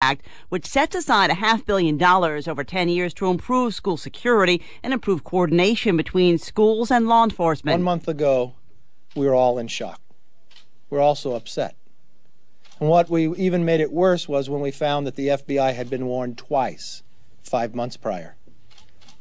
Act, which sets aside $500 million over 10 years to improve school security and improve coordination between schools and law enforcement. 1 month ago, we were all in shock. We're also upset. And what we even made it worse was when we found that the FBI had been warned twice, 5 months prior,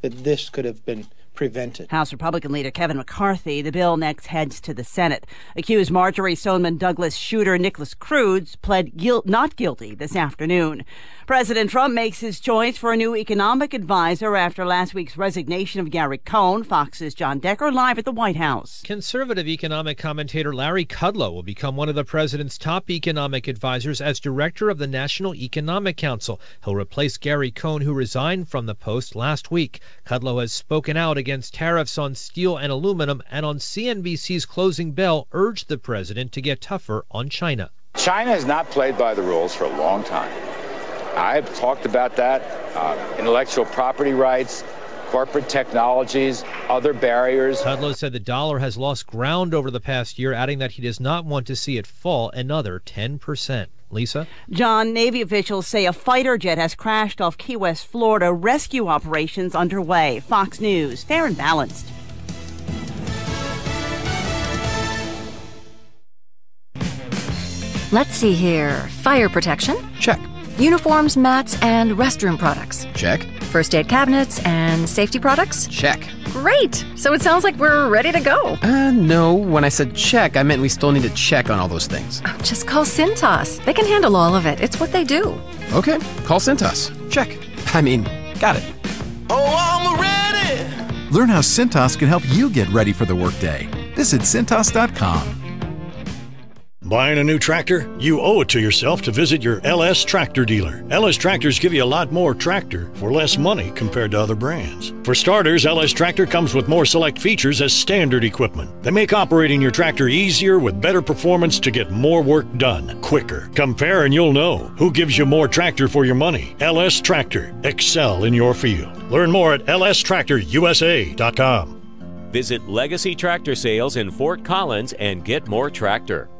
that this could have been prevented. House Republican leader Kevin McCarthy, the bill next heads to the Senate. Accused Marjorie Stoneman Douglas shooter Nicholas Cruz pled not guilty this afternoon. President Trump makes his choice for a new economic advisor after last week's resignation of Gary Cohn. Fox's John Decker live at the White House. Conservative economic commentator Larry Kudlow will become one of the president's top economic advisors as director of the National Economic Council. He'll replace Gary Cohn, who resigned from the post last week. Kudlow has spoken out against tariffs on steel and aluminum, and on CNBC's Closing Bell urged the president to get tougher on China. China has not played by the rules for a long time. I've talked about that, intellectual property rights, corporate technologies, other barriers. Kudlow said the dollar has lost ground over the past year, adding that he does not want to see it fall another 10%. Lisa? John, Navy officials say a fighter jet has crashed off Key West, Florida. Rescue operations underway. Fox News, fair and balanced. Let's see here. Fire protection? Check. Uniforms, mats, and restroom products? Check. First aid cabinets and safety products? Check. Great! So it sounds like we're ready to go. No. When I said check, I meant we still need to check on all those things. Just call Cintas. They can handle all of it. It's what they do. Okay. Call Cintas. Check. Got it. Oh, I'm ready! Learn how Cintas can help you get ready for the workday. Visit Cintas.com. Buying a new tractor? You owe it to yourself to visit your LS Tractor dealer. LS Tractors give you a lot more tractor for less money compared to other brands. For starters, LS Tractor comes with more select features as standard equipment. They make operating your tractor easier with better performance to get more work done quicker. Compare and you'll know who gives you more tractor for your money. LS Tractor. Excel in your field. Learn more at lstractorusa.com. Visit Legacy Tractor Sales in Fort Collins and get more tractor.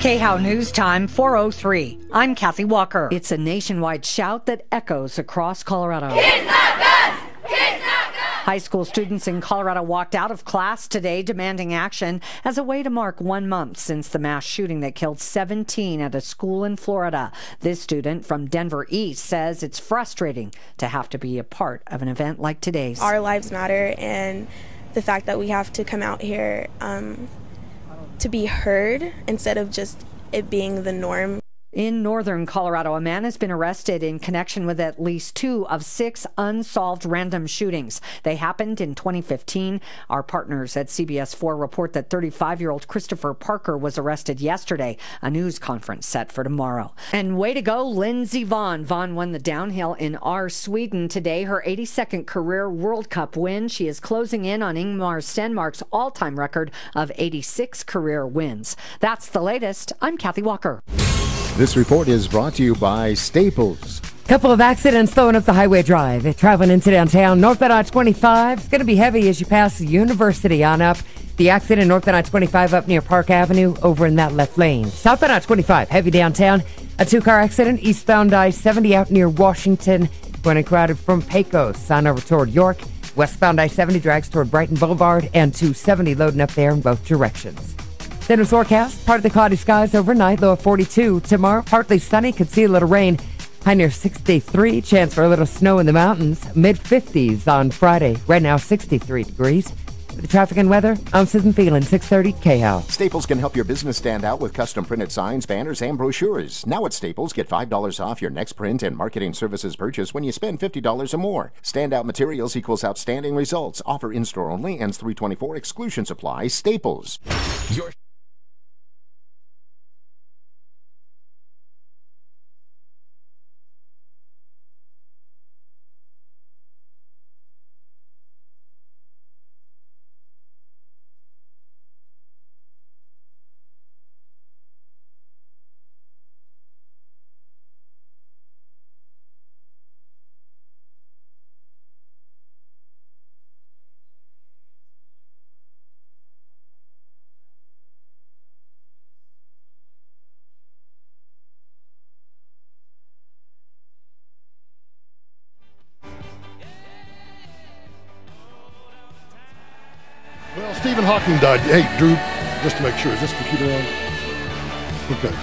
KHOW News Time, 4:03. I'm Kathy Walker. It's a nationwide shout that echoes across Colorado. Kids not guns! Kids not guns! High school students in Colorado walked out of class today demanding action as a way to mark 1 month since the mass shooting that killed 17 at a school in Florida. This student from Denver East says it's frustrating to have to be a part of an event like today's. Our lives matter, and the fact that we have to come out here to be heard instead of just it being the norm. In northern Colorado, a man has been arrested in connection with at least 2 of 6 unsolved random shootings. They happened in 2015. Our partners at CBS 4 report that 35-year-old Christopher Parker was arrested yesterday. A news conference set for tomorrow. And way to go, Lindsey Vonn. Vonn won the downhill in Sweden today. Her 82nd career World Cup win. She is closing in on Ingmar Stenmark's all-time record of 86 career wins. That's the latest. I'm Kathy Walker. This report is brought to you by Staples. Couple of accidents slowing up the highway drive. Traveling into downtown, northbound I-25. It's going to be heavy as you pass the university on up. The accident northbound I-25 up near Park Avenue over in that left lane. Southbound I-25, heavy downtown. A 2-car accident eastbound I-70 out near Washington. Going crowded from Pecos on over toward York. Westbound I-70 drags toward Brighton Boulevard and 270 loading up there in both directions. Then with forecast, part of the cloudy skies overnight, low of 42. Tomorrow, partly sunny, could see a little rain. High near 63, chance for a little snow in the mountains. Mid-50s on Friday. Right now, 63 degrees. With the traffic and weather, I'm Susan Phelan, 630 KHOW. Staples can help your business stand out with custom printed signs, banners, and brochures. Now at Staples, get $5 off your next print and marketing services purchase when you spend $50 or more. Standout materials equals outstanding results. Offer in-store only, ends 3/24, exclusions apply. Staples. Stephen Hawking died. Hey, Drew, just to make sure, is this computer on? Okay.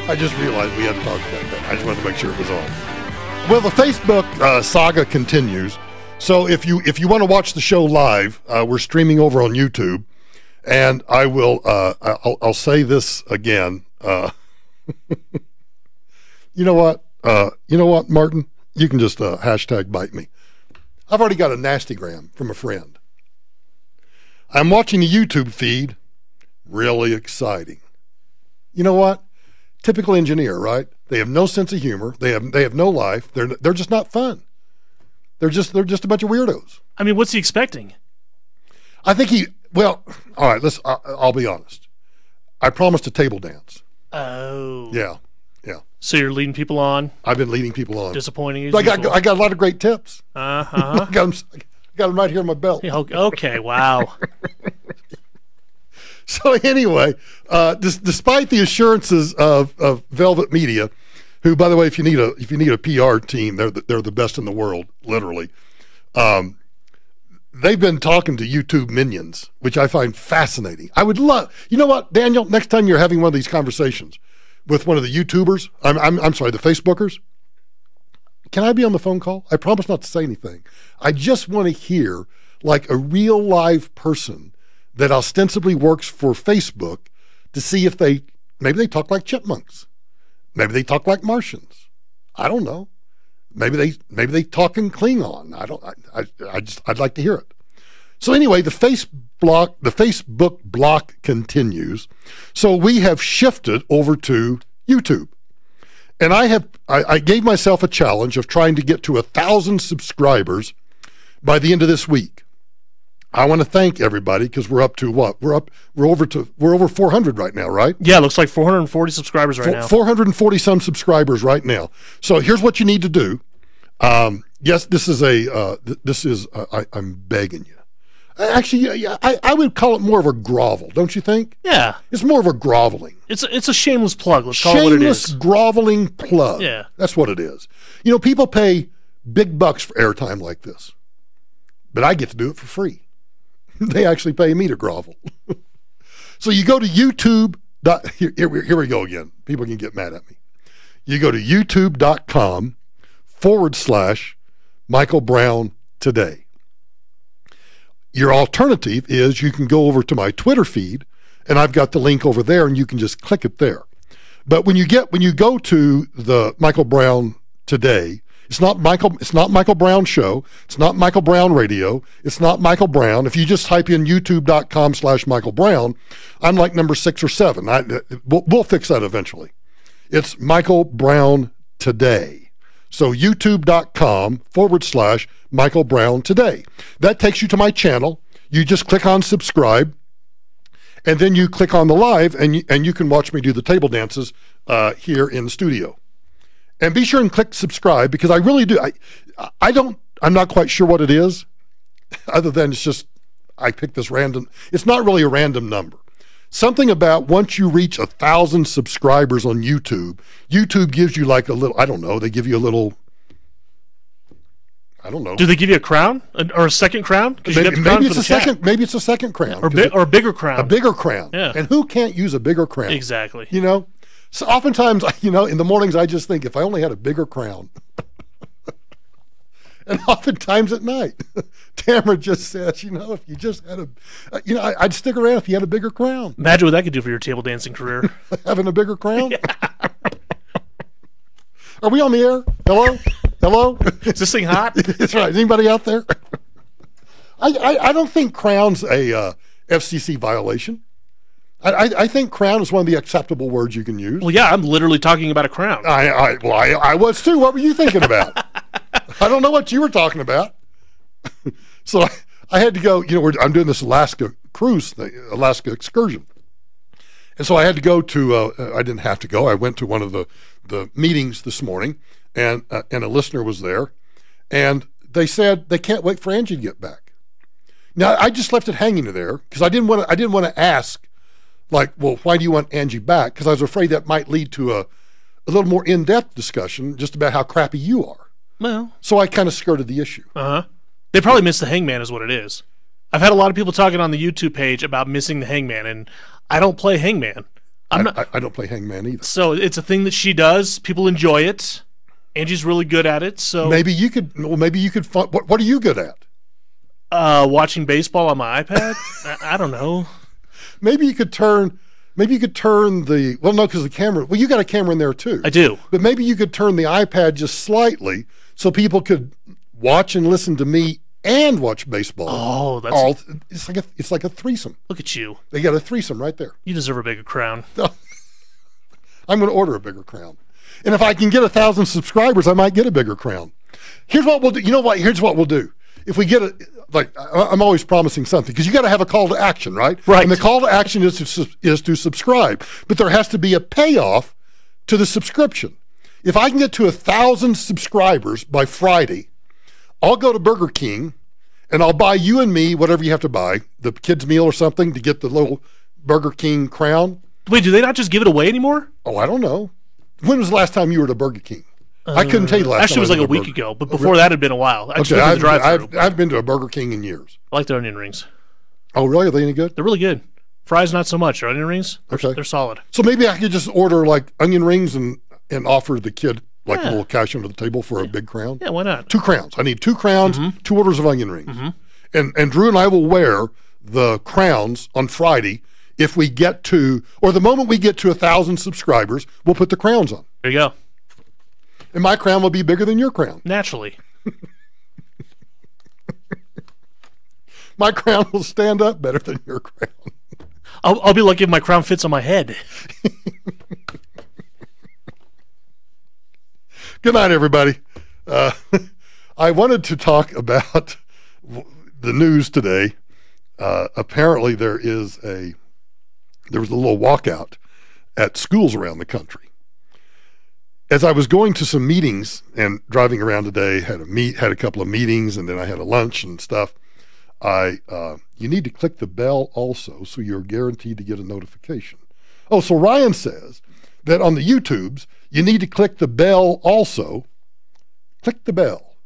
I just realized we hadn't talked about that. I just wanted to make sure it was on. Well, the Facebook saga continues. So if you want to watch the show live, we're streaming over on YouTube, and I will. I'll say this again. You know what? Martin? You can just hashtag bite me. I've already got a nastygram from a friend. I'm watching the YouTube feed. Really exciting. You know what? Typical engineer, right? They have no sense of humor. They have no life. They're just not fun. They're just a bunch of weirdos. I mean, what's he expecting? I think all right, I'll be honest. I promised a table dance. Oh. Yeah. So you're leading people on? I've been leading people on. Disappointing as I usual. got a lot of great tips. Uh-huh. I got them right here in my belt. Okay, wow. So anyway, despite the assurances of Velvet Media, who, by the way, if you need a PR team, they're the best in the world, literally. They've been talking to YouTube minions, which I find fascinating. I would love, you know what, Daniel? Next time you're having one of these conversations with one of the YouTubers, I'm sorry, the Facebookers, can I be on the phone call? I promise not to say anything. I just want to hear like a real live person that ostensibly works for Facebook to see if maybe they talk like chipmunks. Maybe they talk like Martians. I don't know. Maybe they talk in Klingon. I'd like to hear it. So anyway, the Facebook block continues. So we have shifted over to YouTube. And I gave myself a challenge of trying to get to 1,000 subscribers by the end of this week. I want to thank everybody because we're up to what? We're over 400 right now, right? Yeah, it looks like 440 subscribers right now. 440 some subscribers right now. So here's what you need to do. Yes, I'm begging you. Actually, yeah, I would call it more of a grovel, don't you think? Yeah. It's more of a groveling. It's a shameless plug. Let's call it what it is. Shameless groveling plug. Yeah. That's what it is. You know, people pay big bucks for airtime like this, but I get to do it for free. They actually pay me to grovel. So you go to YouTube. Here we go again. People can get mad at me. You go to youtube.com/Michael Brown Today. Your alternative is you can go over to my Twitter feed, and I've got the link over there, and you can just click it there. But when you go to the Michael Brown Today, it's not Michael Brown Show. It's not Michael Brown Radio. It's not Michael Brown. If you just type in youtube.com/Michael Brown, I'm like number 6 or 7. We'll fix that eventually. It's Michael Brown Today. So youtube.com/Michael Brown Today. That takes you to my channel. You just click on subscribe, and then you click on the live, and you can watch me do the table dances here in the studio. And be sure and click subscribe because I really do. I'm not quite sure what it is, other than it's just I picked this random. It's not really a random number. Something about once you reach 1,000 subscribers on YouTube, YouTube gives you like a little. I don't know. They give you a little. I don't know. Do they give you a crown or a second crown? Maybe it's a second. Maybe it's a second crown or a bigger crown. A bigger crown. Yeah. And who can't use a bigger crown? Exactly. You know. So oftentimes, you know, in the mornings, I just think if I only had a bigger crown. And oftentimes at night, Tamara just says, you know, if you just had I'd stick around if you had a bigger crown. Imagine what that could do for your table dancing career. Having a bigger crown? Yeah. Are we on the air? Hello? Hello? Is this thing hot? That's right. Is anybody out there? I don't think crown's a FCC violation. I think crown is one of the acceptable words you can use. Well, yeah, I'm literally talking about a crown. I was too. What were you thinking about? I don't know what you were talking about. So I had to go, you know, I'm doing this Alaska cruise thing, Alaska excursion. And so I had to go to, I didn't have to go. I went to one of the meetings this morning, and a listener was there. And they said they can't wait for Angie to get back. Now, I just left it hanging there because I didn't want to ask, like, well, why do you want Angie back? Because I was afraid that might lead to a little more in-depth discussion just about how crappy you are. Well, so I kind of skirted the issue. They probably missed the hangman is what it is. I've had a lot of people talking on the YouTube page about missing the hangman, and I don't play hangman. I don't play hangman either. So it's a thing that she does. People enjoy it. Angie's really good at it. So maybe you could. What are you good at? Watching baseball on my iPad. I don't know. Maybe you could turn the. Well, no, because the camera. Well, you got a camera in there too. I do. But maybe you could turn the iPad just slightly so people could watch and listen to me and watch baseball. Oh, it's like a threesome. Look at you. They got a threesome right there. You deserve a bigger crown. I'm going to order a bigger crown. And if I can get 1,000 subscribers, I might get a bigger crown. Here's what we'll do. You know what? Here's what we'll do. If we get I'm always promising something because you got to have a call to action, right? Right. And the call to action is to subscribe, but there has to be a payoff to the subscription. If I can get to 1,000 subscribers by Friday, I'll go to Burger King and I'll buy you and me whatever you have to buy, the kids' meal or something to get the little Burger King crown. Wait, do they not just give it away anymore? Oh, I don't know. When was the last time you were at a Burger King? I couldn't tell you the last time. Actually, it was like a week ago, but before that had been a while. I've been to a Burger King in years. I like their onion rings. Oh, really? Are they any good? They're really good. Fries, not so much. Their onion rings, they're solid. So maybe I could just order like onion rings and offer the kid like a little cash under the table for a big crown. Yeah, why not? 2 crowns. I need 2 crowns, 2 orders of onion rings. And Drew and I will wear the crowns on Friday if we get to, or the moment we get to 1,000 subscribers, we'll put the crowns on. There you go. And my crown will be bigger than your crown. Naturally. My crown will stand up better than your crown. I'll be lucky if my crown fits on my head. Good night, everybody. I wanted to talk about the news today. Apparently, there was a little walkout at schools around the country. As I was going to some meetings and driving around today, had a couple of meetings, and then I had a lunch and stuff. You need to click the bell also, so you're guaranteed to get a notification. Oh, so Ryan says that on the YouTubes, you need to click the bell also. Click the bell.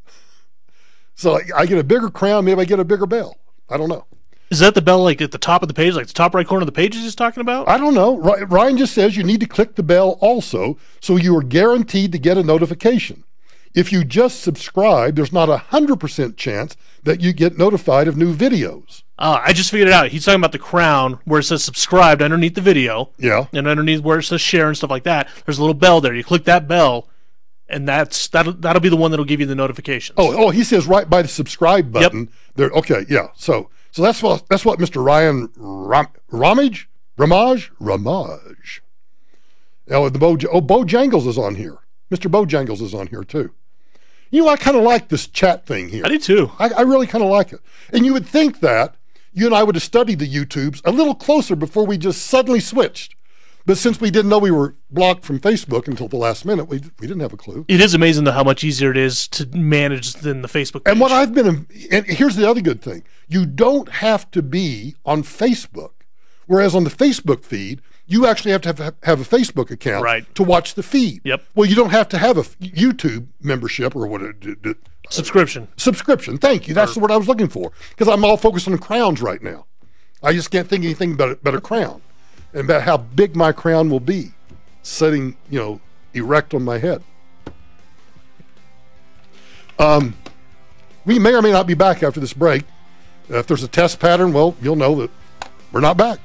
So I get a bigger crown, maybe I get a bigger bell. I don't know. Is that the bell like at the top of the page, like the top right corner of the page he's talking about? I don't know. Ryan just says you need to click the bell also, so you are guaranteed to get a notification. If you just subscribe, there's not 100% chance that you get notified of new videos. I just figured it out. He's talking about the crown where it says subscribed underneath the video. Yeah. And underneath where it says share and stuff like that, there's a little bell there. You click that bell, and that'll be the one that'll give you the notifications. Oh, he says right by the subscribe button. Yep. There. Okay, yeah. So that's what Mr. Ryan Ramage. Oh, Bojangles is on here. Mr. Bojangles is on here too. You know, I kind of like this chat thing here. I do too. I really kind of like it. And you would think that you and I would have studied the YouTubes a little closer before we just suddenly switched. But since we didn't know we were blocked from Facebook until the last minute, we didn't have a clue. It is amazing though how much easier it is to manage than the Facebook page. And and here's the other good thing. You don't have to be on Facebook. Whereas on the Facebook feed, you actually have to have a Facebook account to watch the feed. Yep. Well, you don't have to have a YouTube membership or what? Subscription. Subscription. Thank you. That's the word I was looking for. Because I'm all focused on crowns right now. I just can't think anything but a crown and about how big my crown will be, sitting, erect on my head. We may or may not be back after this break. If there's a test pattern, well, you'll know that we're not back.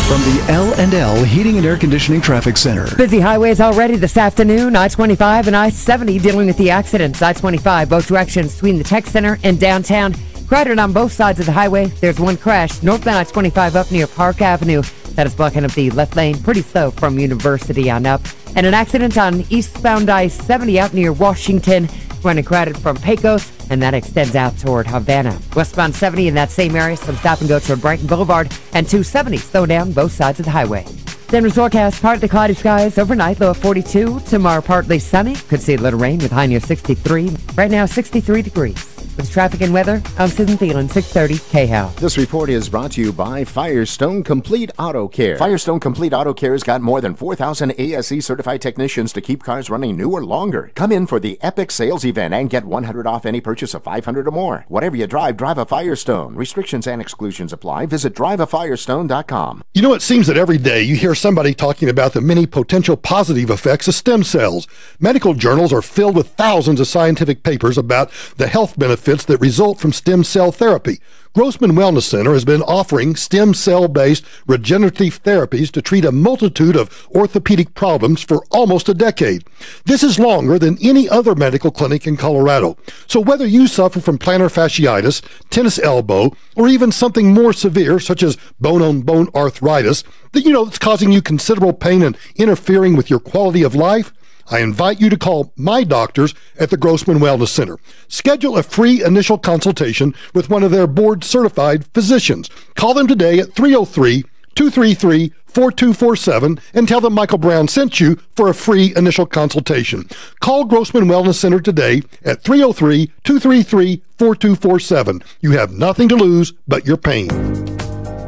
From the L&L Heating and Air Conditioning Traffic Center. Busy highways already this afternoon. I-25 and I-70 dealing with the accidents. I-25, both directions between the Tech Center and downtown. Crowded on both sides of the highway. There's one crash northbound I-25 up near Park Avenue. That is blocking up the left lane pretty slow from University on up. And an accident on eastbound I-70 out near Washington. Running crowded from Pecos, and that extends out toward Havana. Westbound 70 in that same area, some stop and go toward Brighton Boulevard, and 270 slow down both sides of the highway. Then forecast, partly cloudy skies overnight, low of 42. Tomorrow, partly sunny. Could see a little rain with high near 63. Right now, 63 degrees. With traffic and weather, I'm Susan Thielen, 630 KHOW. This report is brought to you by Firestone Complete Auto Care. Firestone Complete Auto Care's got more than 4,000 ASE certified technicians to keep cars running newer longer. Come in for the epic sales event and get $100 off any purchase of $500 or more. Whatever you drive a Firestone. Restrictions and exclusions apply. Visit driveafirestone.com. You know, it seems that every day you hear somebody talking about the many potential positive effects of stem cells. Medical journals are filled with thousands of scientific papers about the health benefits that result from stem cell therapy. Grossman Wellness Center has been offering stem cell-based regenerative therapies to treat a multitude of orthopedic problems for almost a decade. This is longer than any other medical clinic in Colorado. So whether you suffer from plantar fasciitis, tennis elbow, or even something more severe such as bone-on-bone arthritis that's causing you considerable pain and interfering with your quality of life, I invite you to call my doctors at the Grossman Wellness Center. Schedule a free initial consultation with one of their board-certified physicians. Call them today at 303-233-4247 and tell them Michael Brown sent you for a free initial consultation. Call Grossman Wellness Center today at 303-233-4247. You have nothing to lose but your pain.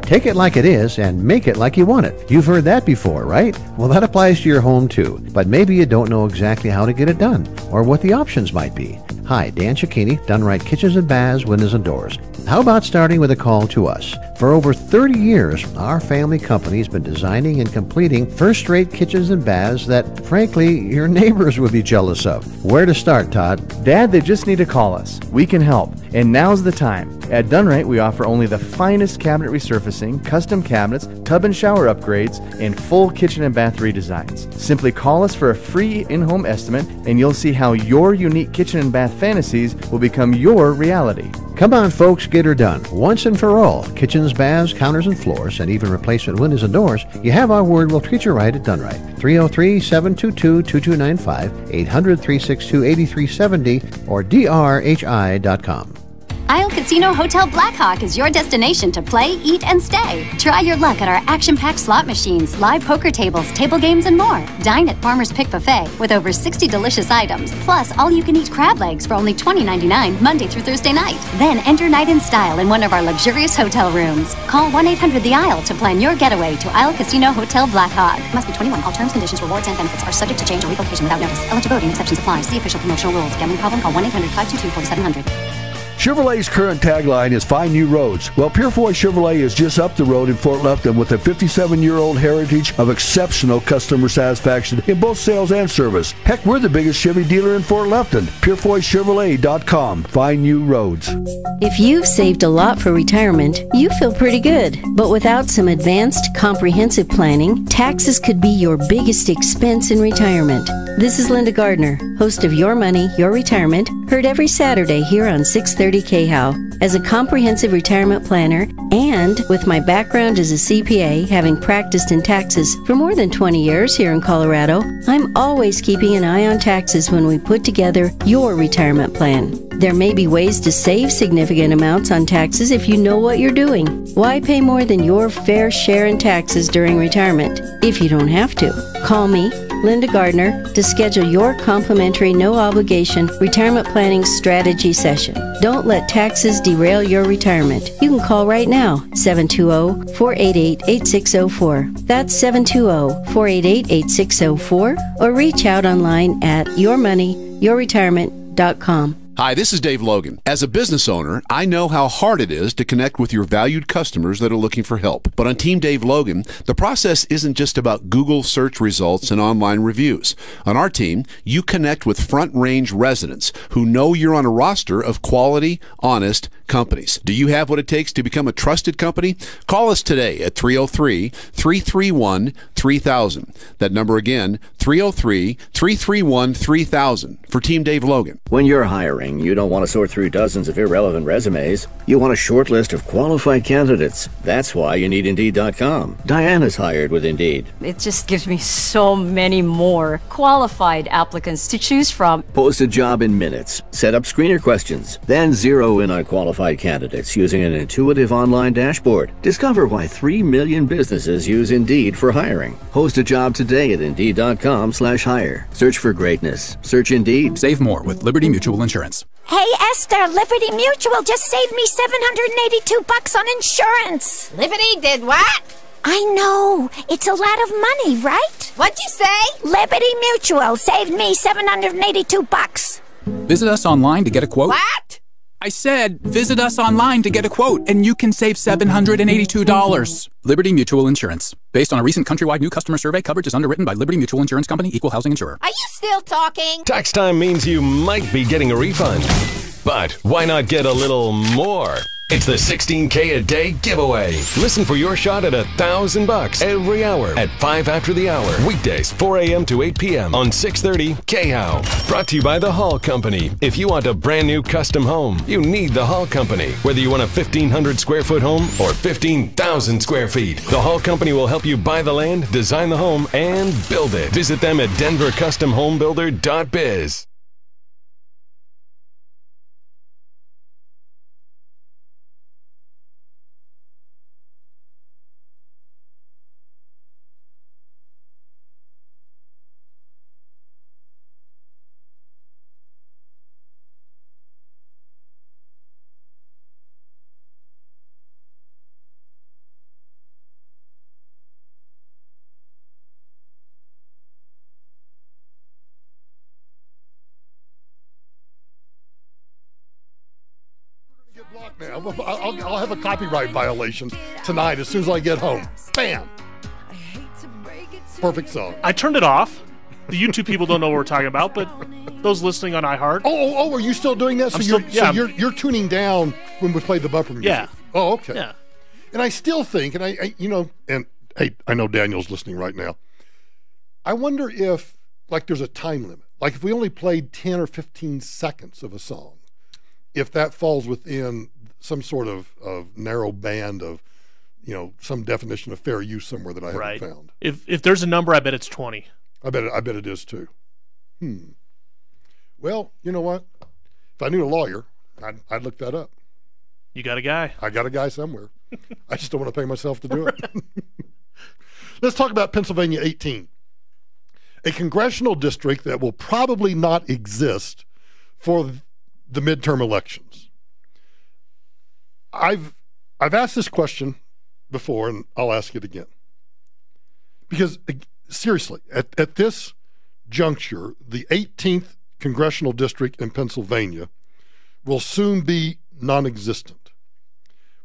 Take it like it is and make it like you want it. You've heard that before, right? Well, that applies to your home too. But maybe you don't know exactly how to get it done or what the options might be. Hi, Dan Cicchini, Done Right Kitchens and Baths, Windows and Doors. How about starting with a call to us? For over 30 years, our family company has been designing and completing first-rate kitchens and baths that, frankly, your neighbors would be jealous of. Where to start, Todd? Dad, they just need to call us. We can help. And now's the time. At Done Right, we offer only the finest cabinet resurfacing, custom cabinets, tub and shower upgrades, and full kitchen and bath redesigns. Simply call us for a free in-home estimate, and you'll see how your unique kitchen and bath fantasies will become your reality. Come on, folks, get her done. Once and for all. Kitchens, baths, counters and floors, and even replacement windows and doors. You have our word, we'll treat you right at Done Right. 303-722-2295, 800-362-8370, or drhi.com. Isle Casino Hotel Blackhawk is your destination to play, eat, and stay. Try your luck at our action-packed slot machines, live poker tables, table games, and more. Dine at Farmer's Pick Buffet with over 60 delicious items, plus all-you-can-eat crab legs for only $20.99 Monday through Thursday night. Then enter night in style in one of our luxurious hotel rooms. Call 1-800-THE-ISLE to plan your getaway to Isle Casino Hotel Blackhawk. Must be 21. All terms, conditions, rewards, and benefits are subject to change or revocation without notice. Eligibility and exceptions apply. See official promotional rules. Gambling problem? Call 1-800-522-4700. Chevrolet's current tagline is Find New Roads. Well, Purefoy Chevrolet is just up the road in Fort Lupton with a 57-year-old heritage of exceptional customer satisfaction in both sales and service. Heck, we're the biggest Chevy dealer in Fort Lupton. PurefoyChevrolet.com. Find new roads. If you've saved a lot for retirement, you feel pretty good. But without some advanced, comprehensive planning, taxes could be your biggest expense in retirement. This is Linda Gardner, host of Your Money, Your Retirement, heard every Saturday here on 630 KHOW. As a comprehensive retirement planner and with my background as a CPA, having practiced in taxes for more than 20 years here in Colorado, I'm always keeping an eye on taxes when we put together your retirement plan. There may be ways to save significant amounts on taxes if you know what you're doing. Why pay more than your fair share in taxes during retirement if you don't have to? Call me, Linda Gardner, to schedule your complimentary no-obligation retirement planning strategy session. Don't let taxes derail your retirement. You can call right now, 720-488-8604. That's 720-488-8604, or reach out online at yourmoneyyourretirement.com. Hi, this is Dave Logan. As a business owner, I know how hard it is to connect with your valued customers that are looking for help. But on Team Dave Logan, the process isn't just about Google search results and online reviews. On our team, you connect with front-range residents who know you're on a roster of quality, honest companies. Do you have what it takes to become a trusted company? Call us today at 303-331-3000. That number again, 303-331-3000 for Team Dave Logan. When you're hiring, you don't want to sort through dozens of irrelevant resumes. You want a short list of qualified candidates. That's why you need Indeed.com. Diana's hired with Indeed. It just gives me so many more qualified applicants to choose from. Post a job in minutes. Set up screener questions. Then zero in on qualified candidates using an intuitive online dashboard. Discover why 3 million businesses use Indeed for hiring. Post a job today at Indeed.com/hire. Search for greatness. Search Indeed. Save more with Liberty Mutual Insurance. Hey, Esther, Liberty Mutual just saved me $782 on insurance. Liberty did what? I know. It's a lot of money, right? What'd you say? Liberty Mutual saved me $782. Visit us online to get a quote. What? I said, visit us online to get a quote, and you can save $782. Liberty Mutual Insurance. Based on a recent countrywide new customer survey, coverage is underwritten by Liberty Mutual Insurance Company, Equal Housing Insurer. Are you still talking? Tax time means you might be getting a refund. But why not get a little more? It's the $16K a day giveaway. Listen for your shot at $1,000 every hour at 5 after the hour. Weekdays, 4 a.m. to 8 p.m. on 630 KHOW. Brought to you by The Hall Company. If you want a brand new custom home, you need The Hall Company. Whether you want a 1,500 square foot home or 15,000 square feet, The Hall Company will help you buy the land, design the home, and build it. Visit them at denvercustomhomebuilder.biz. I'll have a copyright violation tonight as soon as I get home. Bam! Perfect song. I turned it off. The YouTube people don't know what we're talking about, but those listening on iHeart. Oh, are you still doing that? So you're tuning down when we play the bumper music? Yeah. Oh, okay. Yeah. And I still think, and I I know Daniel's listening right now. I wonder if, like, there's a time limit. Like, if we only played 10 or 15 seconds of a song, if that falls within some sort of narrow band of, some definition of fair use somewhere that I haven't found. If there's a number, I bet it's 20. I bet it is too. Well, you know what? If I knew a lawyer, I'd look that up. You got a guy. I got a guy somewhere. I just don't want to pay myself to do it. Let's talk about Pennsylvania 18, a congressional district that will probably not exist for the midterm elections. I've asked this question before, and I'll ask it again. Because, seriously, at this juncture, the 18th congressional district in Pennsylvania will soon be non-existent.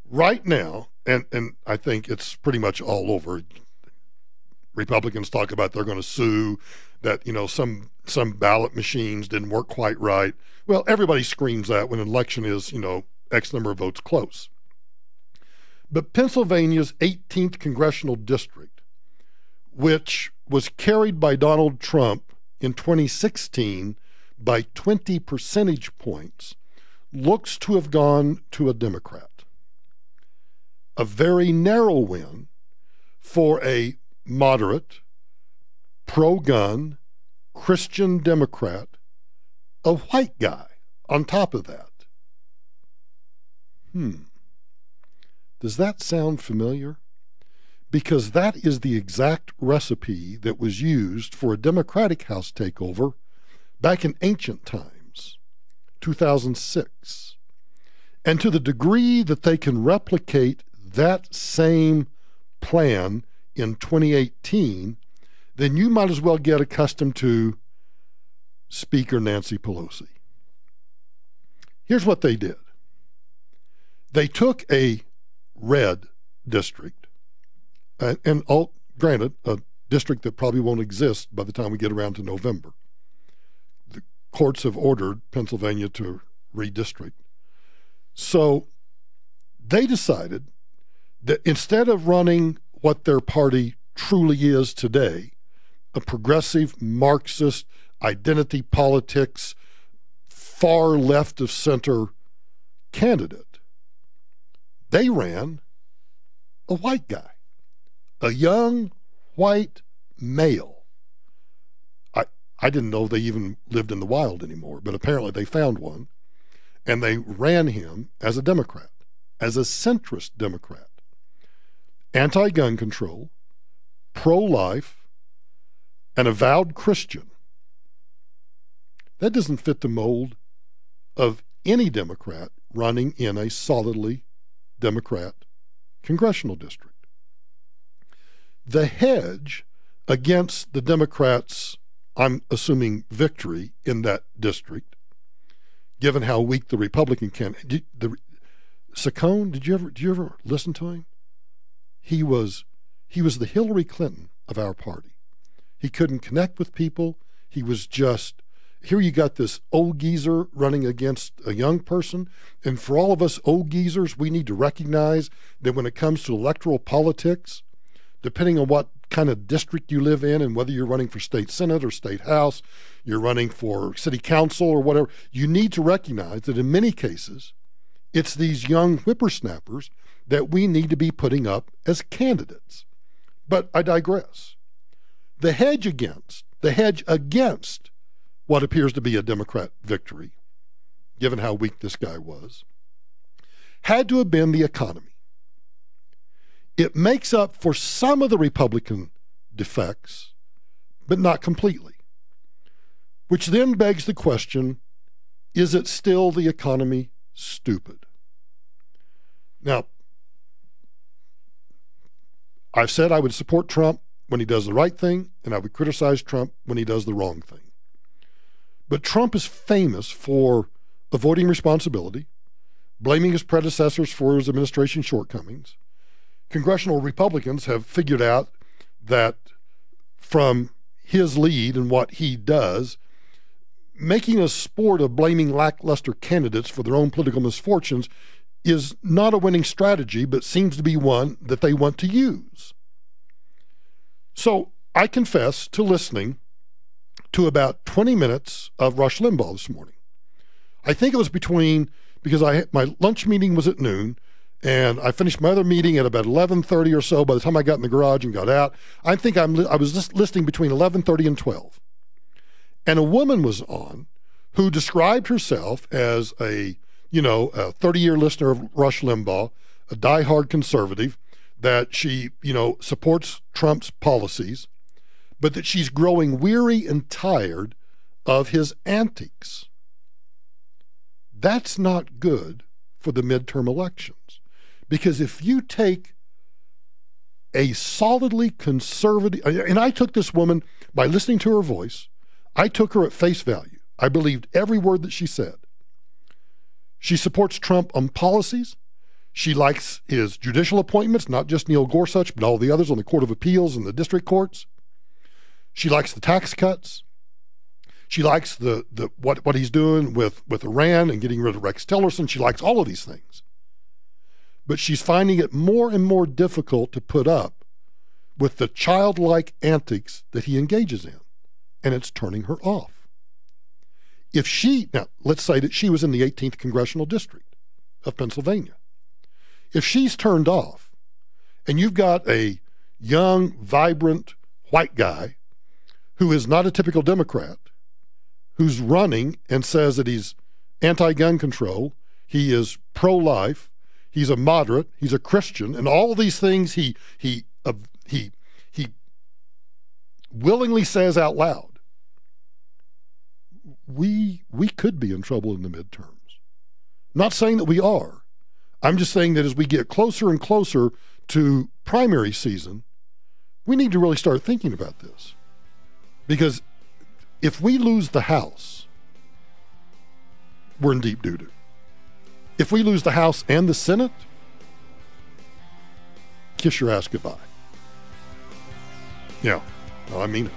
Right now, and I think it's pretty much all over, Republicans talk about they're going to sue, that, some ballot machines didn't work quite right. Well, everybody screams that when an election is, X number of votes close. But Pennsylvania's 18th congressional district, which was carried by Donald Trump in 2016 by 20 percentage points, looks to have gone to a Democrat. A very narrow win for a moderate, pro-gun, Christian Democrat, a white guy on top of that. Does that sound familiar? Because that is the exact recipe that was used for a Democratic House takeover back in ancient times, 2006. And to the degree that they can replicate that same plan in 2018, then you might as well get accustomed to Speaker Nancy Pelosi. Here's what they did. They took a red district, and granted, a district that probably won't exist by the time we get around to November. The courts have ordered Pennsylvania to redistrict. So they decided that instead of running what their party truly is today, a progressive Marxist identity politics, far left of center candidate, they ran a white guy, a young white male. I didn't know they even lived in the wild anymore, but apparently they found one, and they ran him as a Democrat, as a centrist Democrat, anti-gun control, pro-life, an avowed Christian. That doesn't fit the mold of any Democrat running in a solidly Democrat congressional district. The hedge against the Democrats, I'm assuming, victory in that district, given how weak the Republican candidate, Saccone, did you ever listen to him? He was the Hillary Clinton of our party. He couldn't connect with people. He was just, here you got this old geezer running against a young person. And for all of us old geezers, we need to recognize that when it comes to electoral politics, depending on what kind of district you live in and whether you're running for state senate or state house, you're running for city council or whatever, you need to recognize that in many cases, it's these young whippersnappers that we need to be putting up as candidates. But I digress. The hedge against what appears to be a Democrat victory, given how weak this guy was, had to have been the economy. It makes up for some of the Republican defects, but not completely. Which then begs the question, is it still the economy stupid? Now, I've said I would support Trump when he does the right thing, and I would criticize Trump when he does the wrong thing. But Trump is famous for avoiding responsibility, blaming his predecessors for his administration's shortcomings. Congressional Republicans have figured out that from his lead and what he does, making a sport of blaming lackluster candidates for their own political misfortunes is not a winning strategy, but seems to be one that they want to use. So I confess to listening to about 20 minutes of Rush Limbaugh this morning. I think it was because my lunch meeting was at noon, and I finished my other meeting at about 11:30 or so. By the time I got in the garage and got out, I think I was just listening between 11:30 and 12. And a woman was on who described herself as a 30-year listener of Rush Limbaugh, a diehard conservative, that she, supports Trump's policies, but that she's growing weary and tired of his antics. That's not good for the midterm elections. Because if you take a solidly conservative, and I took this woman, by listening to her voice, I took her at face value. I believed every word that she said. She supports Trump on policies. She likes his judicial appointments, not just Neil Gorsuch, but all the others on the Court of Appeals and the district courts. She likes the tax cuts. She likes what he's doing with Iran and getting rid of Rex Tillerson. She likes all of these things. But she's finding it more and more difficult to put up with the childlike antics that he engages in, and it's turning her off. Now, let's say that she was in the 18th Congressional District of Pennsylvania. If she's turned off, and you've got a young, vibrant white guy who is not a typical Democrat, who's running and says that he's anti-gun control, he is pro-life, he's a moderate, he's a Christian, and all of these things he willingly says out loud, we could be in trouble in the midterms. Not saying that we are. I'm just saying that as we get closer and closer to primary season, we need to really start thinking about this. Because if we lose the House, we're in deep doo-doo. If we lose the House and the Senate, kiss your ass goodbye. Yeah, no, I mean it.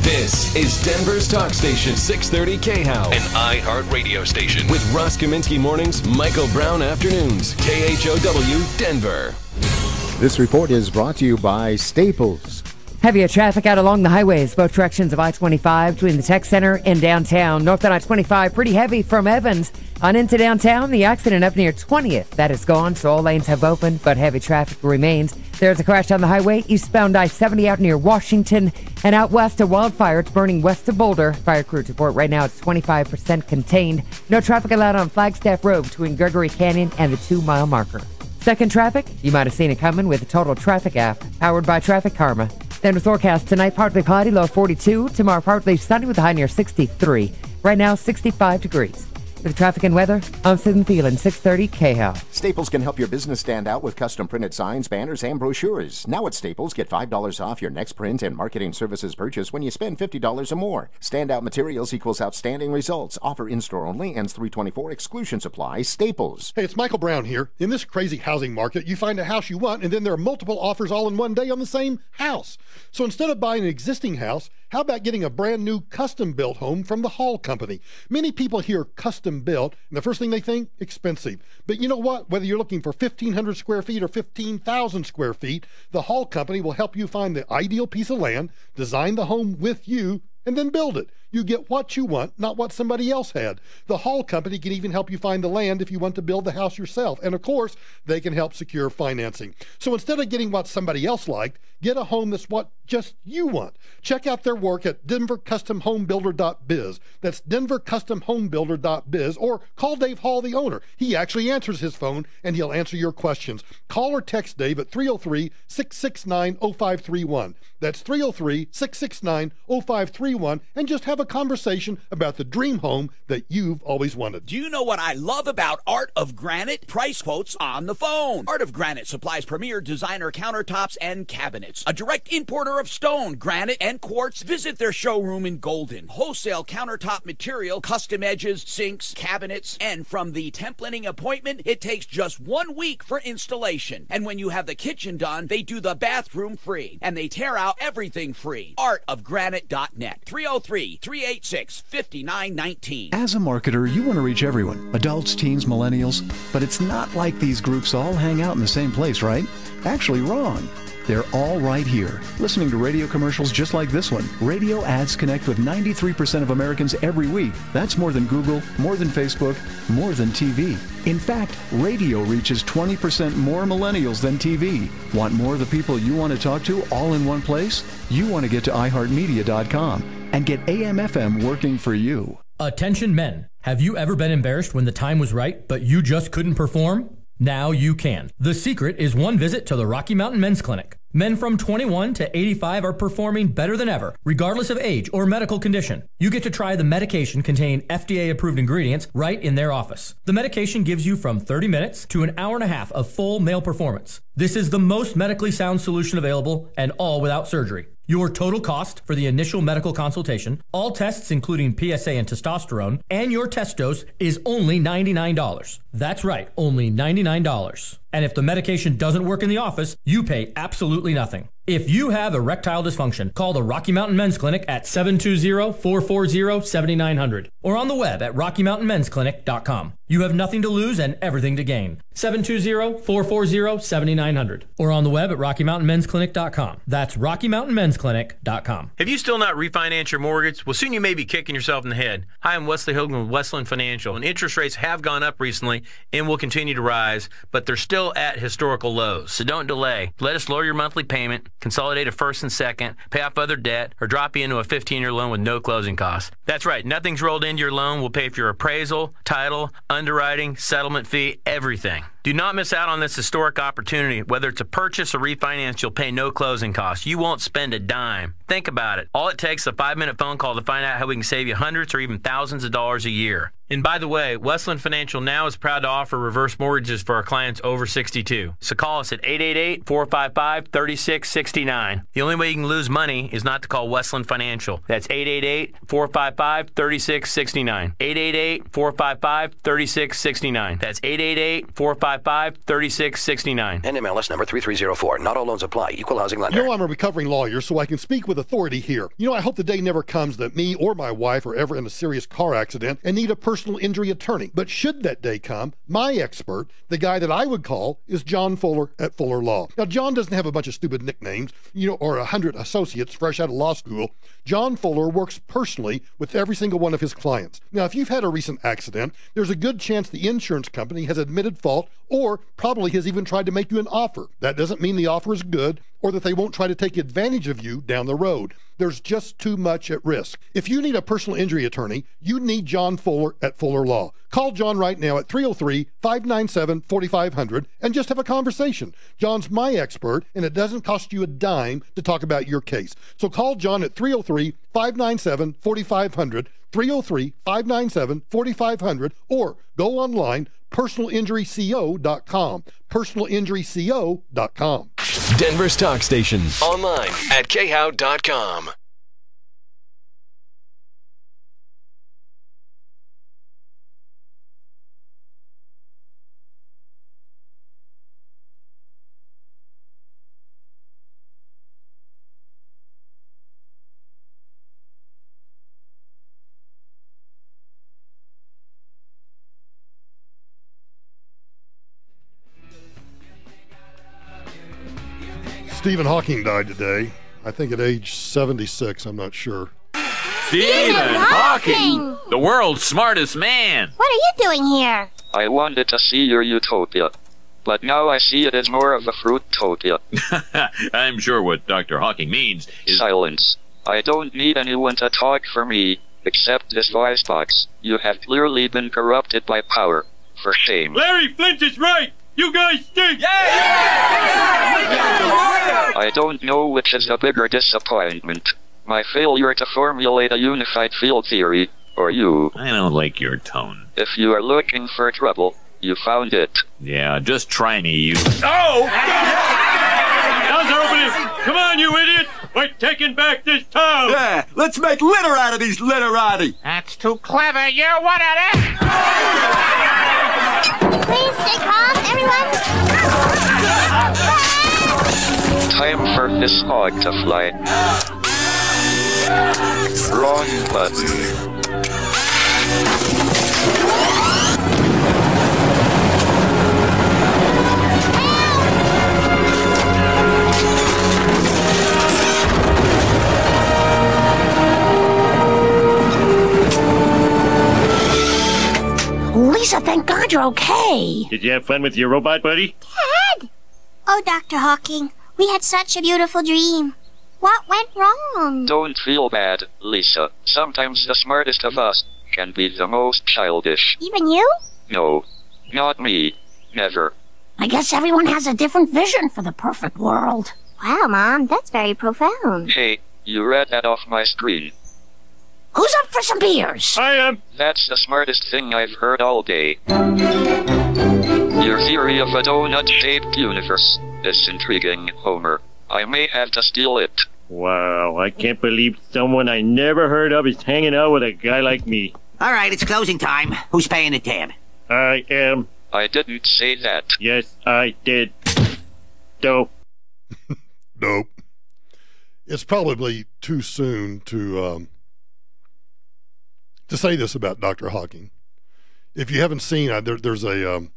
This is Denver's talk station, 630 KHOW, an iHeart radio station with Ross Kaminsky mornings, Michael Brown afternoons, KHOW, Denver. This report is brought to you by Staples. Heavier traffic out along the highways, both directions of I-25 between the Tech Center and downtown. North on I-25, pretty heavy from Evans on into downtown. The accident up near 20th, that is gone, so all lanes have opened, but heavy traffic remains. There's a crash on the highway, eastbound I-70 out near Washington, and out west, a wildfire. It's burning west of Boulder. Fire crews report right now it's 25% contained. No traffic allowed on Flagstaff Road between Gregory Canyon and the 2-mile marker. Second traffic, you might have seen it coming with the Total Traffic app, powered by Traffic Karma. Then with forecast tonight, partly cloudy, low 42. Tomorrow, partly sunny with a high near 63. Right now, 65 degrees. With traffic and weather, I'm Susan Thielen, 630 KHAL. Staples can help your business stand out with custom printed signs, banners, and brochures. Now at Staples, get $5 off your next print and marketing services purchase when you spend $50 or more. Standout materials equals outstanding results. Offer in-store only, ends 3/24. Exclusions apply. Staples. Hey, it's Michael Brown here. In this crazy housing market, you find a house you want, and then there are multiple offers all in one day on the same house. So instead of buying an existing house, how about getting a brand new custom-built home from the Hall Company? Many people hear custom-built, and the first thing they think, expensive. But you know what? Whether you're looking for 1,500 square feet or 15,000 square feet, the Hall Company will help you find the ideal piece of land, design the home with you, and then build it. You get what you want, not what somebody else had. The Hall Company can even help you find the land if you want to build the house yourself. And of course, they can help secure financing. So instead of getting what somebody else liked, get a home that's what just you want. Check out their work at denvercustomhomebuilder.biz. That's denvercustomhomebuilder.biz, or call Dave Hall, the owner. He actually answers his phone, and he'll answer your questions. Call or text Dave at 303-669-0531. That's 303-669-0531, and just have a conversation about the dream home that you've always wanted. Do you know what I love about Art of Granite? Price quotes on the phone. Art of Granite supplies premier designer countertops and cabinets. A direct importer of stone, granite, and quartz. Visit their showroom in Golden. Wholesale countertop material, custom edges, sinks, cabinets, and from the templating appointment, it takes just 1 week for installation. And when you have the kitchen done, they do the bathroom free, and they tear out everything free. Artofgranite.net. 303-386-5919. As a marketer, you want to reach everyone, adults, teens, millennials, but it's not like these groups all hang out in the same place, right? Actually, wrong. They're all right here, listening to radio commercials just like this one. Radio ads connect with 93% of Americans every week. That's more than Google, more than Facebook, more than TV. In fact, radio reaches 20% more millennials than TV. Want more of the people you want to talk to all in one place? You want to get to iHeartMedia.com and get AM/FM working for you. Attention men. Have you ever been embarrassed when the time was right, but you just couldn't perform? Now you can. The secret is one visit to the Rocky Mountain Men's Clinic. Men from 21 to 85 are performing better than ever, regardless of age or medical condition. You get to try the medication containing FDA-approved ingredients right in their office. The medication gives you from 30 minutes to an hour and a half of full male performance. This is the most medically sound solution available, and all without surgery. Your total cost for the initial medical consultation, all tests including PSA and testosterone, and your test dose is only $99. That's right, only $99. And if the medication doesn't work in the office, you pay absolutely nothing. If you have erectile dysfunction, call the Rocky Mountain Men's Clinic at 720-440-7900 or on the web at RockyMountainMen'sClinic.com. You have nothing to lose and everything to gain. 720-440-7900 or on the web at RockyMountainMen'sClinic.com. That's RockyMountainMen'sClinic.com. Have you still not refinanced your mortgage? Well, soon you may be kicking yourself in the head. Hi, I'm Wesley Hogan with Westland Financial, and interest rates have gone up recently and will continue to rise, but they're still at historical lows. So don't delay. Let us lower your monthly payment, consolidate a first and second, pay off other debt, or drop you into a 15-year loan with no closing costs. That's right. Nothing's rolled into your loan. We'll pay for your appraisal, title, underwriting, settlement fee, everything. Do not miss out on this historic opportunity. Whether it's a purchase or refinance, you'll pay no closing costs. You won't spend a dime. Think about it. All it takes is a 5-minute phone call to find out how we can save you hundreds or even thousands of dollars a year. And by the way, Westland Financial now is proud to offer reverse mortgages for our clients over 62. So call us at 888-455-3669. The only way you can lose money is not to call Westland Financial. That's 888-455-3669. 888-455-3669. That's 888-455-3669. NMLS number 3304. Not all loans apply. Equal housing lender. You know, I'm a recovering lawyer, so I can speak with authority here. You know, I hope the day never comes that me or my wife are ever in a serious car accident and need a personal injury attorney. But should that day come, my expert, the guy that I would call, is John Fuller at Fuller Law. Now, John doesn't have a bunch of stupid nicknames, or 100 associates fresh out of law school. John Fuller works personally with every single one of his clients. Now, if you've had a recent accident, there's a good chance the insurance company has admitted fault or probably has even tried to make you an offer. That doesn't mean the offer is good or that they won't try to take advantage of you down the road. There's just too much at risk. If you need a personal injury attorney, you need John Fuller at Fuller Law. Call John right now at 303-597-4500 and just have a conversation. John's my expert, and it doesn't cost you a dime to talk about your case. So call John at 303-597-4500, 303-597-4500, or go online, personalinjuryco.com, personalinjuryco.com. Denver's talk station. Online at khow.com. Stephen Hawking died today. I think at age 76. I'm not sure. Stephen Hawking! The world's smartest man! What are you doing here? I wanted to see your utopia, but now I see it as more of a fruitopia. I'm sure what Dr. Hawking means is... Silence. I don't need anyone to talk for me, except this voice box. You have clearly been corrupted by power. For shame. Larry Flint is right! You guys stink! I don't know which is a bigger disappointment. My failure to formulate a unified field theory, or you. I don't like your tone. If you are looking for trouble, you found it. Yeah, just try me, you... Oh! Now's our opening! Come on, you idiots! We're taking back this town! Yeah, let's make litter out of these literati! That's too clever, you're one of them! Please stay calm, everyone. Time for this hog to fly. Wrong button. Lisa, thank God you're okay. Did you have fun with your robot buddy? Dad! Oh, Dr. Hawking, we had such a beautiful dream. What went wrong? Don't feel bad, Lisa. Sometimes the smartest of us can be the most childish. Even you? No, not me. Never. I guess everyone has a different vision for the perfect world. Wow, Mom, that's very profound. Hey, you read that off my screen. Who's up for some beers? I am. That's the smartest thing I've heard all day. Your theory of a donut-shaped universe is intriguing, Homer. I may have to steal it. Wow, I can't believe someone I never heard of is hanging out with a guy like me. All right, it's closing time. Who's paying the tab? I am. I didn't say that. Yes, I did. Dope. Nope. It's probably too soon to say this about Dr. Hawking. If you haven't seen, there's a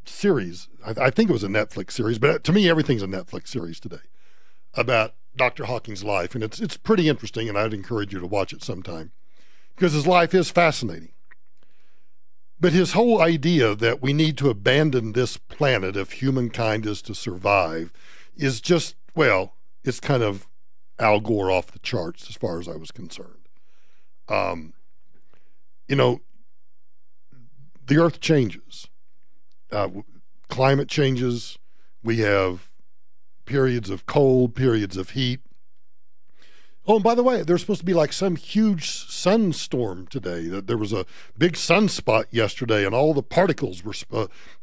series. I think it was a Netflix series, but to me, everything's a Netflix series today about Dr. Hawking's life, and it's pretty interesting, and I'd encourage you to watch it sometime because his life is fascinating. But his whole idea that we need to abandon this planet if humankind is to survive is just, well, it's kind of Al Gore off the charts as far as I was concerned. You know, the earth changes. Climate changes. We have periods of cold, periods of heat. Oh, and by the way, there's supposed to be like some huge sunstorm today. There was a big sunspot yesterday, and all the particles were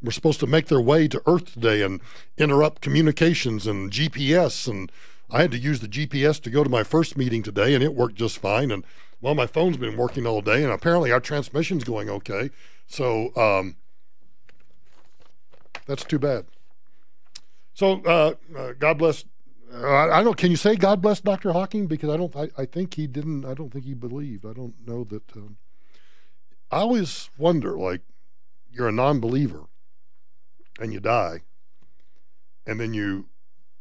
supposed to make their way to Earth today and interrupt communications and GPS. And I had to use the GPS to go to my first meeting today, and it worked just fine. And well, my phone's been working all day, and apparently our transmission's going okay. So that's too bad. So God bless. I don't know. Can you say God bless Dr. Hawking? Because I think he didn't. I don't think he believed. I don't know that. I always wonder, like, you're a non-believer, and you die, and then you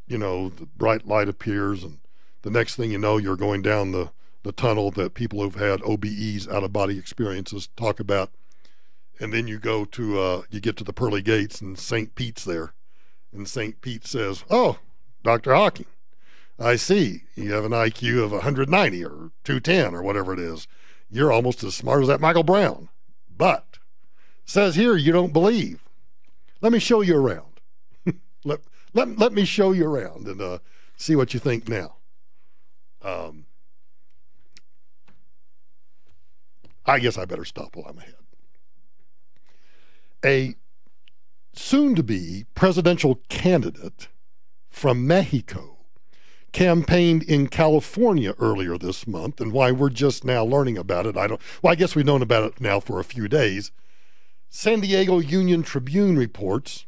know, the bright light appears, and the next thing you know, you're going down the tunnel that people who've had OBEs, out-of-body experiences, talk about. And then you go to, you get to the pearly gates, and St. Pete's there. And St. Pete says, "Oh, Dr. Hawking, I see. You have an IQ of 190 or 210 or whatever it is. You're almost as smart as that Michael Brown. But, says here you don't believe. Let me show you around. let me show you around and see what you think now." I guess I better stop while I'm ahead. A soon-to-be presidential candidate from Mexico campaigned in California earlier this month, and why we're just now learning about it, I guess we've known about it now for a few days. San Diego Union Tribune reports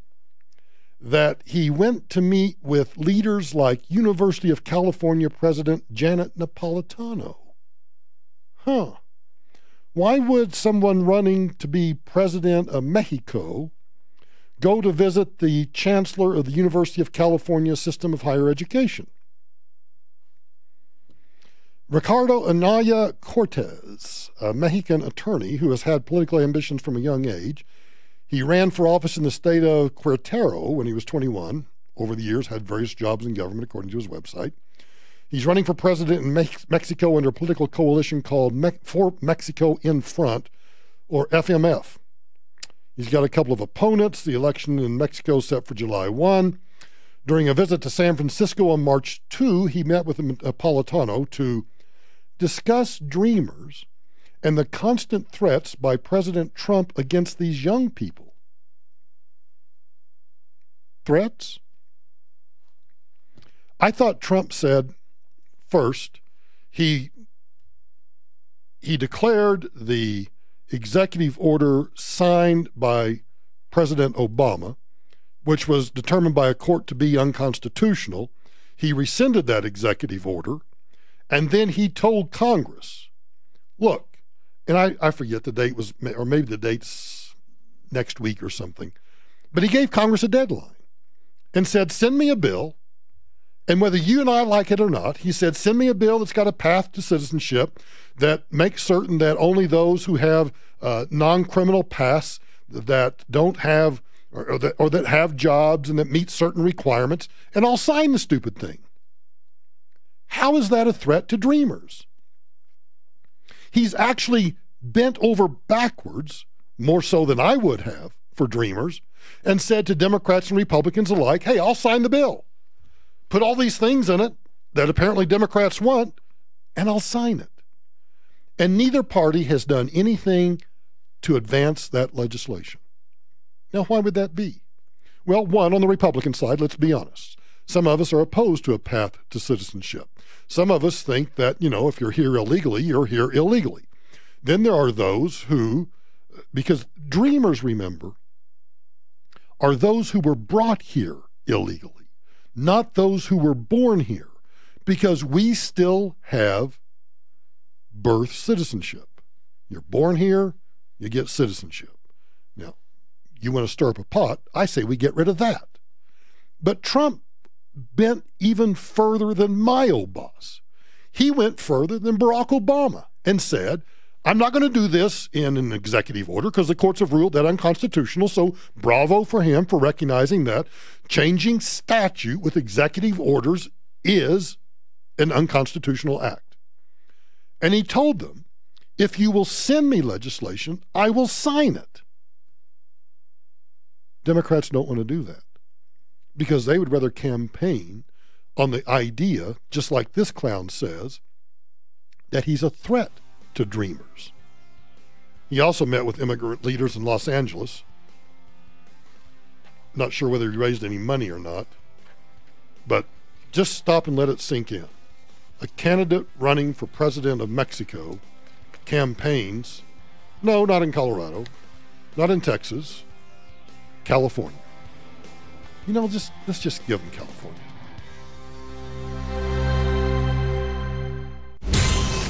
that he went to meet with leaders like University of California President Janet Napolitano. Why would someone running to be president of Mexico go to visit the chancellor of the University of California System of Higher Education? Ricardo Anaya Cortez, a Mexican attorney who has had political ambitions from a young age. He ran for office in the state of Querétaro when he was 21. Over the years, had various jobs in government, according to his website. He's running for president in Mexico under a political coalition called For Mexico in Front, or FMF. He's got a couple of opponents. The election in Mexico is set for July 1. During a visit to San Francisco on March 2, he met with Napolitano to discuss Dreamers and the constant threats by President Trump against these young people. Threats? I thought Trump said, first, he declared the executive order signed by President Obama, which was determined by a court to be unconstitutional. He rescinded that executive order, and then he told Congress, look, and I forget the date was, or maybe the date's next week or something, but he gave Congress a deadline and said, send me a bill. And whether you and I like it or not, he said, send me a bill that's got a path to citizenship that makes certain that only those who have non-criminal pasts that don't have or that have jobs and that meet certain requirements, and I'll sign the stupid thing. How is that a threat to Dreamers? He's actually bent over backwards, more so than I would have for Dreamers, and said to Democrats and Republicans alike, hey, I'll sign the bill. Put all these things in it that apparently Democrats want, and I'll sign it. And neither party has done anything to advance that legislation. Now, why would that be? Well, one, on the Republican side, let's be honest. Some of us are opposed to a path to citizenship. Some of us think that, if you're here illegally, you're here illegally. Then there are those who, because Dreamers, remember, are those who were brought here illegally, not those who were born here, because we still have birth citizenship. You're born here, you get citizenship. Now, you want to stir up a pot, I say we get rid of that. But Trump bent even further than my old boss. He went further than Barack Obama and said, I'm not going to do this in an executive order because the courts have ruled that unconstitutional, so bravo for him for recognizing that changing statute with executive orders is an unconstitutional act. And he told them, if you will send me legislation, I will sign it. Democrats don't want to do that because they would rather campaign on the idea, just like this clown says, that he's a threat to Dreamers. He also met with immigrant leaders in Los Angeles. Not sure whether he raised any money or not, but just stop and let it sink in. A candidate running for president of Mexico campaigns, no, not in Colorado, not in Texas, California. Let's just give them California.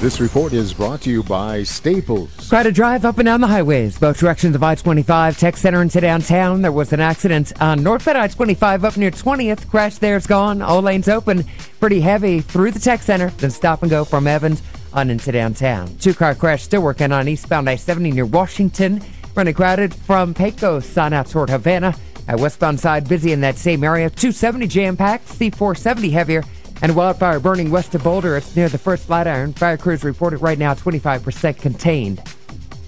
This report is brought to you by Staples. Try to drive up and down the highways, both directions of I-25, Tech Center into downtown. There was an accident on northbound I-25 up near 20th. Crash there is gone. All lanes open. Pretty heavy through the Tech Center. Then stop and go from Evans on into downtown. Two-car crash still working on eastbound I-70 near Washington. Running crowded from Pecos on out toward Havana. At westbound side, busy in that same area. 270 jam-packed, C470 heavier. And wildfire burning west of Boulder. It's near the first Flatiron. Fire crews reported right now 25% contained.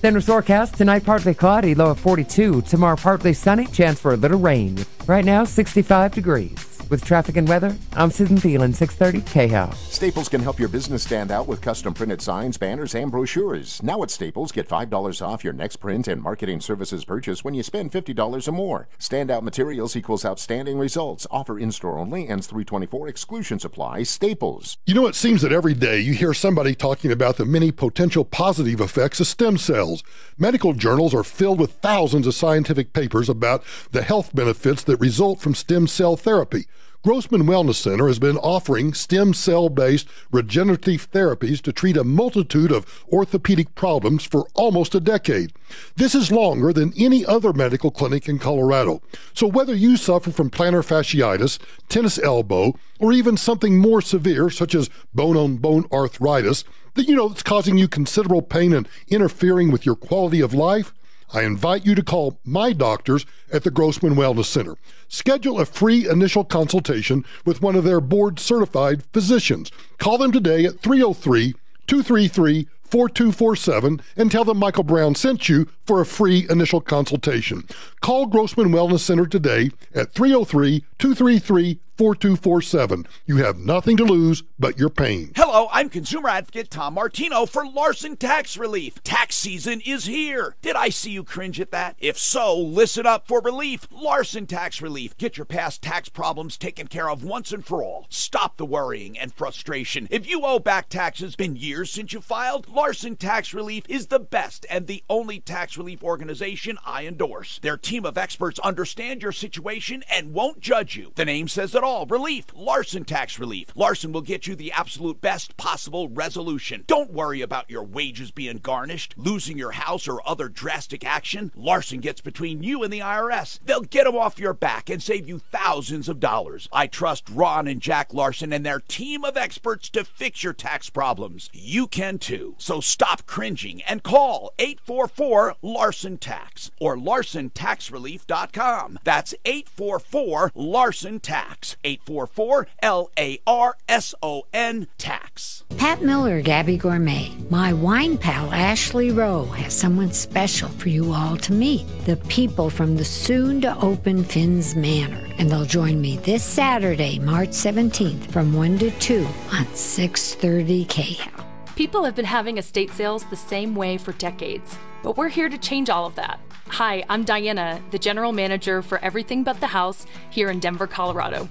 Then forecast tonight partly cloudy, low of 42. Tomorrow partly sunny, chance for a little rain. Right now 65 degrees. With traffic and weather, I'm Susan Thielen, 630 KHOW. Staples can help your business stand out with custom printed signs, banners, and brochures. Now at Staples, get $5 off your next print and marketing services purchase when you spend $50 or more. Standout materials equals outstanding results. Offer in-store only, ends 3/24, exclusions apply. Staples. You know, it seems that every day you hear somebody talking about the many potential positive effects of stem cells. Medical journals are filled with thousands of scientific papers about the health benefits that result from stem cell therapy. Grossman Wellness Center has been offering stem cell-based regenerative therapies to treat a multitude of orthopedic problems for almost a decade. This is longer than any other medical clinic in Colorado. So whether you suffer from plantar fasciitis, tennis elbow, or even something more severe such as bone-on-bone arthritis, that's causing you considerable pain and interfering with your quality of life, I invite you to call my doctors at the Grossman Wellness Center. Schedule a free initial consultation with one of their board-certified physicians. Call them today at 303-233-4247 and tell them Michael Brown sent you for a free initial consultation. Call Grossman Wellness Center today at 303-233-4247. You have nothing to lose but your pain. Hello, I'm consumer advocate Tom Martino for Larson Tax Relief. Tax season is here. Did I see you cringe at that? If so, listen up for relief. Larson Tax Relief. Get your past tax problems taken care of once and for all. Stop the worrying and frustration. If you owe back taxes, been years since you filed, Larson Tax Relief is the best and the only tax relief organization I endorse. Their team of experts understand your situation and won't judge you. The name says it all. Relief. Larson Tax Relief. Larson will get you the absolute best possible resolution. Don't worry about your wages being garnished, losing your house, or other drastic action. Larson gets between you and the IRS. They'll get them off your back and save you thousands of dollars. I trust Ron and Jack Larson and their team of experts to fix your tax problems. You can too. So stop cringing and call 844-LARSON-TAX or LarsonTaxRelief.com. That's 844-LARSON-TAX. 844-LARSON-TAX. Pat Miller, Gabby Gourmet. My wine pal Ashley Rowe has someone special for you all to meet. The people from the soon-to-open Finn's Manor. And they'll join me this Saturday, March 17th from 1 to 2 on 630 KHOW. People have been having estate sales the same way for decades, but we're here to change all of that. Hi, I'm Diana, the general manager for Everything But the House here in Denver, Colorado.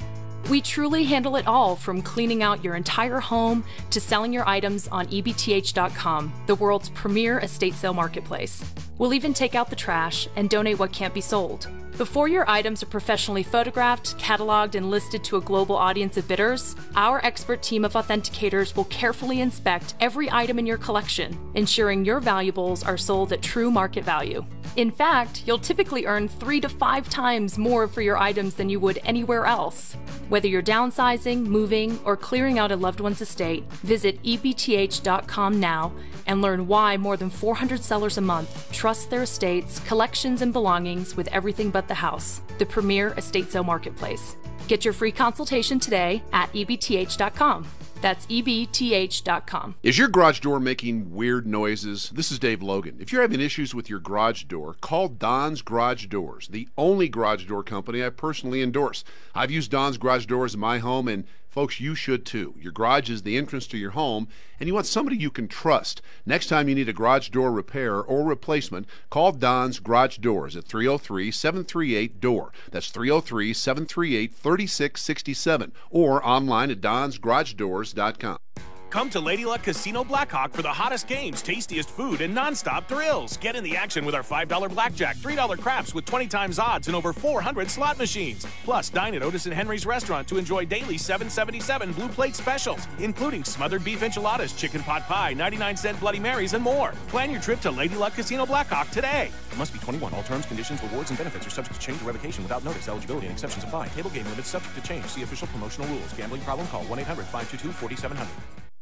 We truly handle it all, from cleaning out your entire home to selling your items on ebth.com, the world's premier estate sale marketplace. We'll even take out the trash and donate what can't be sold. Before your items are professionally photographed, cataloged, and listed to a global audience of bidders, our expert team of authenticators will carefully inspect every item in your collection, ensuring your valuables are sold at true market value. In fact, you'll typically earn 3 to 5 times more for your items than you would anywhere else. Whether you're downsizing, moving, or clearing out a loved one's estate, visit ebth.com now and learn why more than 400 sellers a month trust their estates, collections, and belongings with Everything But the House, the premier estate sale marketplace. Get your free consultation today at ebth.com. That's ebth.com. Is your garage door making weird noises? This is Dave Logan. If you're having issues with your garage door, call Don's Garage Doors, the only garage door company I personally endorse. I've used Don's Garage Doors in my home, and folks, you should too. Your garage is the entrance to your home, and you want somebody you can trust. Next time you need a garage door repair or replacement, call Don's Garage Doors at 303-738-DOOR. That's 303-738-3667, or online at donsgaragedoors.com. Come to Lady Luck Casino Blackhawk for the hottest games, tastiest food, and non-stop thrills. Get in the action with our $5 blackjack, $3 craps with 20 times odds, and over 400 slot machines. Plus, dine at Otis and Henry's restaurant to enjoy daily $7.77 blue plate specials, including smothered beef enchiladas, chicken pot pie, 99-cent Bloody Marys, and more. Plan your trip to Lady Luck Casino Blackhawk today. You must be 21. All terms, conditions, rewards, and benefits are subject to change or revocation without notice. Eligibility and exceptions apply. Table game limits subject to change. See official promotional rules. Gambling problem? Call 1-800-522-4700.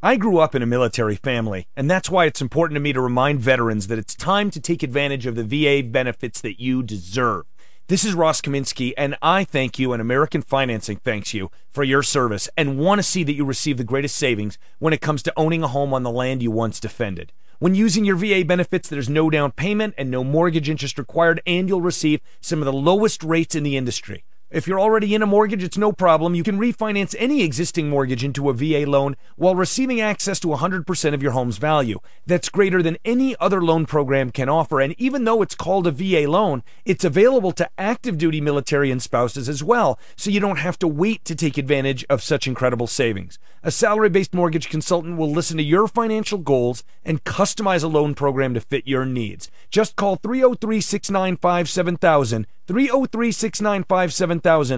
I grew up in a military family, and that's why it's important to me to remind veterans that it's time to take advantage of the VA benefits that you deserve. This is Ross Kaminsky, and I thank you, and American Financing thanks you for your service, and want to see that you receive the greatest savings when it comes to owning a home on the land you once defended. When using your VA benefits, there's no down payment and no mortgage interest required, and you'll receive some of the lowest rates in the industry. If you're already in a mortgage, it's no problem. You can refinance any existing mortgage into a VA loan while receiving access to 100% of your home's value. That's greater than any other loan program can offer, and even though it's called a VA loan, it's available to active duty military and spouses as well, so you don't have to wait to take advantage of such incredible savings. A salary-based mortgage consultant will listen to your financial goals and customize a loan program to fit your needs. Just call 303-695-7000, 303-695-7000,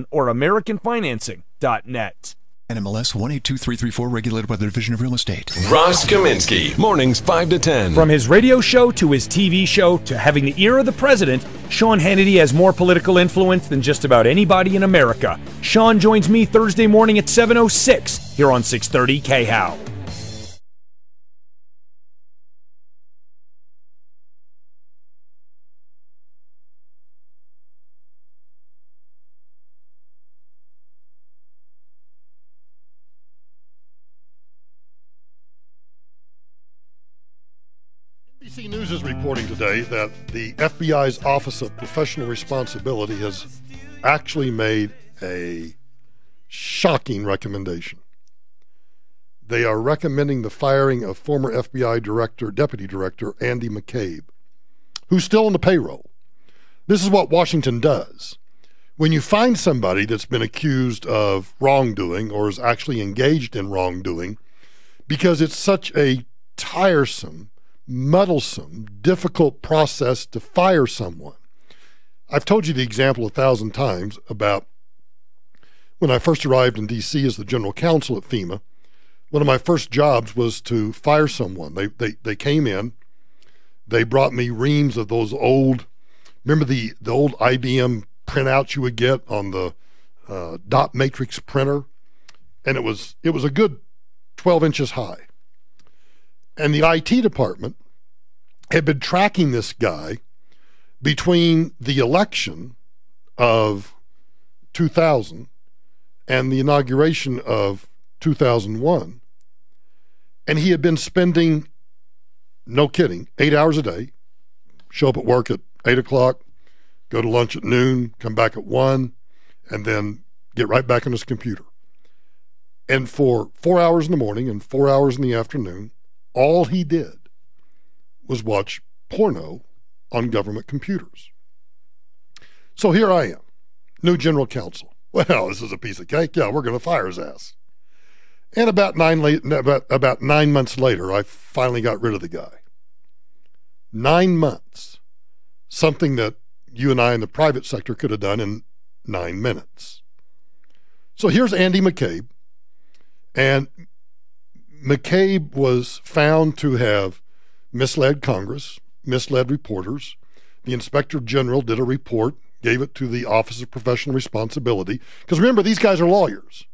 or AmericanFinancing.net. NMLS 182334, regulated by the Division of Real Estate. Ross Kaminsky, mornings 5 to 10. From his radio show to his TV show to having the ear of the president, Sean Hannity has more political influence than just about anybody in America. Sean joins me Thursday morning at 7:06 here on 630 KHOW. NBC News is reporting today that the FBI's Office of Professional Responsibility has actually made a shocking recommendation. They are recommending the firing of former FBI Deputy Director Andy Mccabe, who's still on the payroll. This is what Washington does. When you find somebody that's been accused of wrongdoing or is actually engaged in wrongdoing, because it's such a tiresome, muddlesome, difficult process to fire someone. I've told you the example 1,000 times about when I first arrived in D.C. as the general counsel at FEMA. One of my first jobs was to fire someone. They came in, they brought me reams of those old, remember the old IBM printouts you would get on the dot matrix printer? And it was a good 12 inches high. And the IT department had been tracking this guy between the election of 2000 and the inauguration of 2001. And he had been spending, no kidding, 8 hours a day, show up at work at 8 o'clock, go to lunch at noon, come back at 1, and then get right back on his computer. And for 4 hours in the morning and 4 hours in the afternoon, all he did was watch porno on government computers. So here I am, new general counsel. Well, this is a piece of cake. Yeah, we're going to fire his ass. And about 9 months later, I finally got rid of the guy. 9 months, something that you and I in the private sector could have done in 9 minutes. So here's Andy Mccabe, and Mccabe was found to have misled Congress, misled reporters. The Inspector General did a report, gave it to the Office of Professional Responsibility, because remember, these guys are lawyers.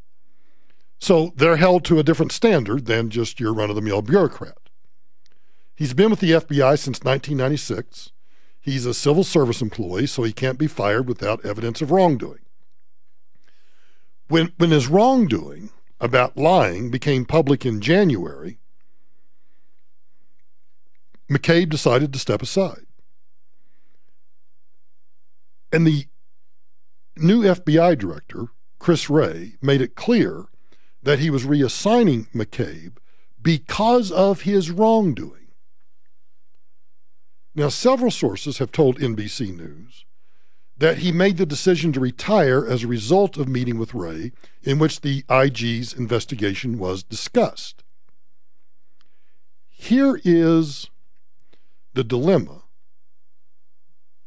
So they're held to a different standard than just your run-of-the-mill bureaucrat. He's been with the FBI since 1996. He's a civil service employee, so he can't be fired without evidence of wrongdoing. When his wrongdoing about lying became public in January, Mccabe decided to step aside. And the new FBI director, Chris Wray, made it clear that he was reassigning Mccabe because of his wrongdoing. Now, several sources have told NBC News that he made the decision to retire as a result of meeting with Wray, in which the IG's investigation was discussed. Here is the dilemma,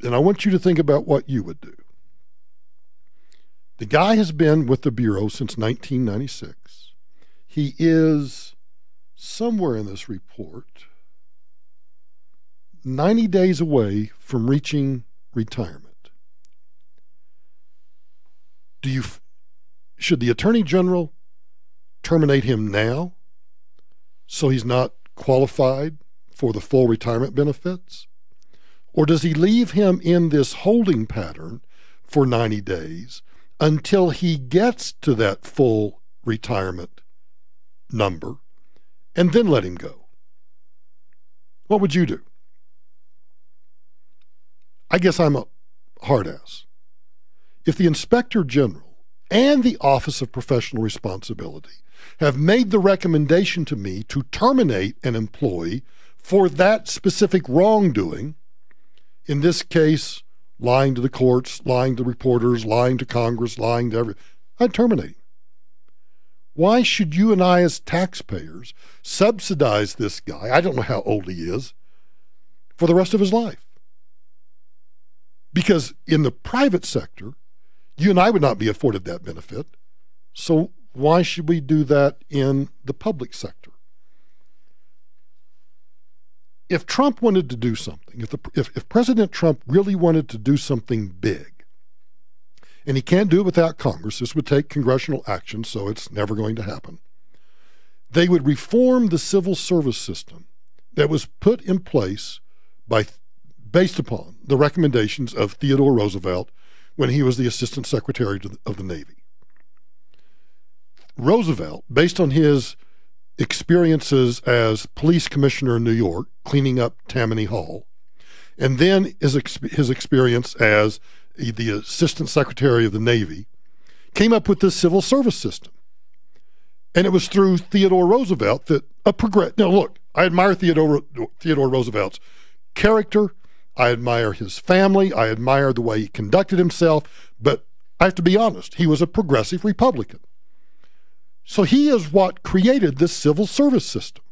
and I want you to think about what you would do. The guy has been with the Bureau since 1996. He is, somewhere in this report, 90 days away from reaching retirement. Should the Attorney General terminate him now? so he's not qualified for the full retirement benefits? Or does he leave him in this holding pattern for 90 days until he gets to that full retirement number and then let him go? What would you do? I guess I'm a hard ass. If the Inspector General and the Office of Professional Responsibility have made the recommendation to me to terminate an employee for that specific wrongdoing, in this case, lying to the courts, lying to reporters, lying to Congress, lying to everything, I'd terminate him. Why should you and I as taxpayers subsidize this guy, I don't know how old he is, for the rest of his life? Because in the private sector, you and I would not be afforded that benefit. So why should we do that in the public sector? If Trump wanted to do something, if President Trump really wanted to do something big, and he can't do it without Congress, this would take congressional action, so it's never going to happen, they would reform the civil service system that was put in place based upon the recommendations of Theodore Roosevelt when he was the Assistant Secretary of the Navy. Roosevelt, based on his experiences as police commissioner in New York, cleaning up Tammany Hall, and then his experience as the Assistant Secretary of the Navy, came up with this civil service system. And it was through Theodore Roosevelt that now look, I admire Theodore Roosevelt's character, I admire his family, I admire the way he conducted himself, but I have to be honest, he was a progressive Republican. So he is what created this civil service system.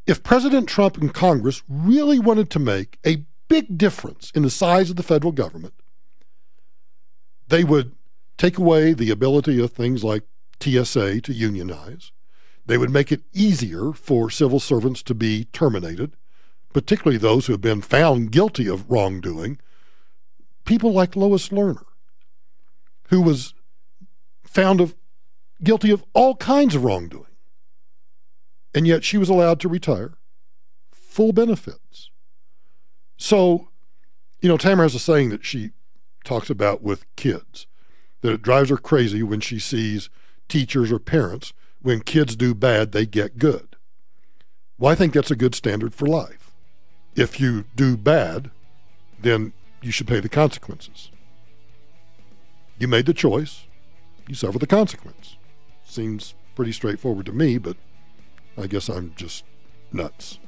If President Trump and Congress really wanted to make a big difference in the size of the federal government, they would take away the ability of things like TSA to unionize. They would make it easier for civil servants to be terminated, particularly those who have been found guilty of wrongdoing. People like Lois Lerner, who was found guilty of all kinds of wrongdoing, and yet she was allowed to retire, full benefits. So, Tamara has a saying that she talks about with kids, that it drives her crazy when she sees teachers or parents, when kids do bad, they get good. Well, I think that's a good standard for life. If you do bad, then you should pay the consequences. You made the choice, you suffer the consequence. Seems pretty straightforward to me, but I guess I'm just nuts.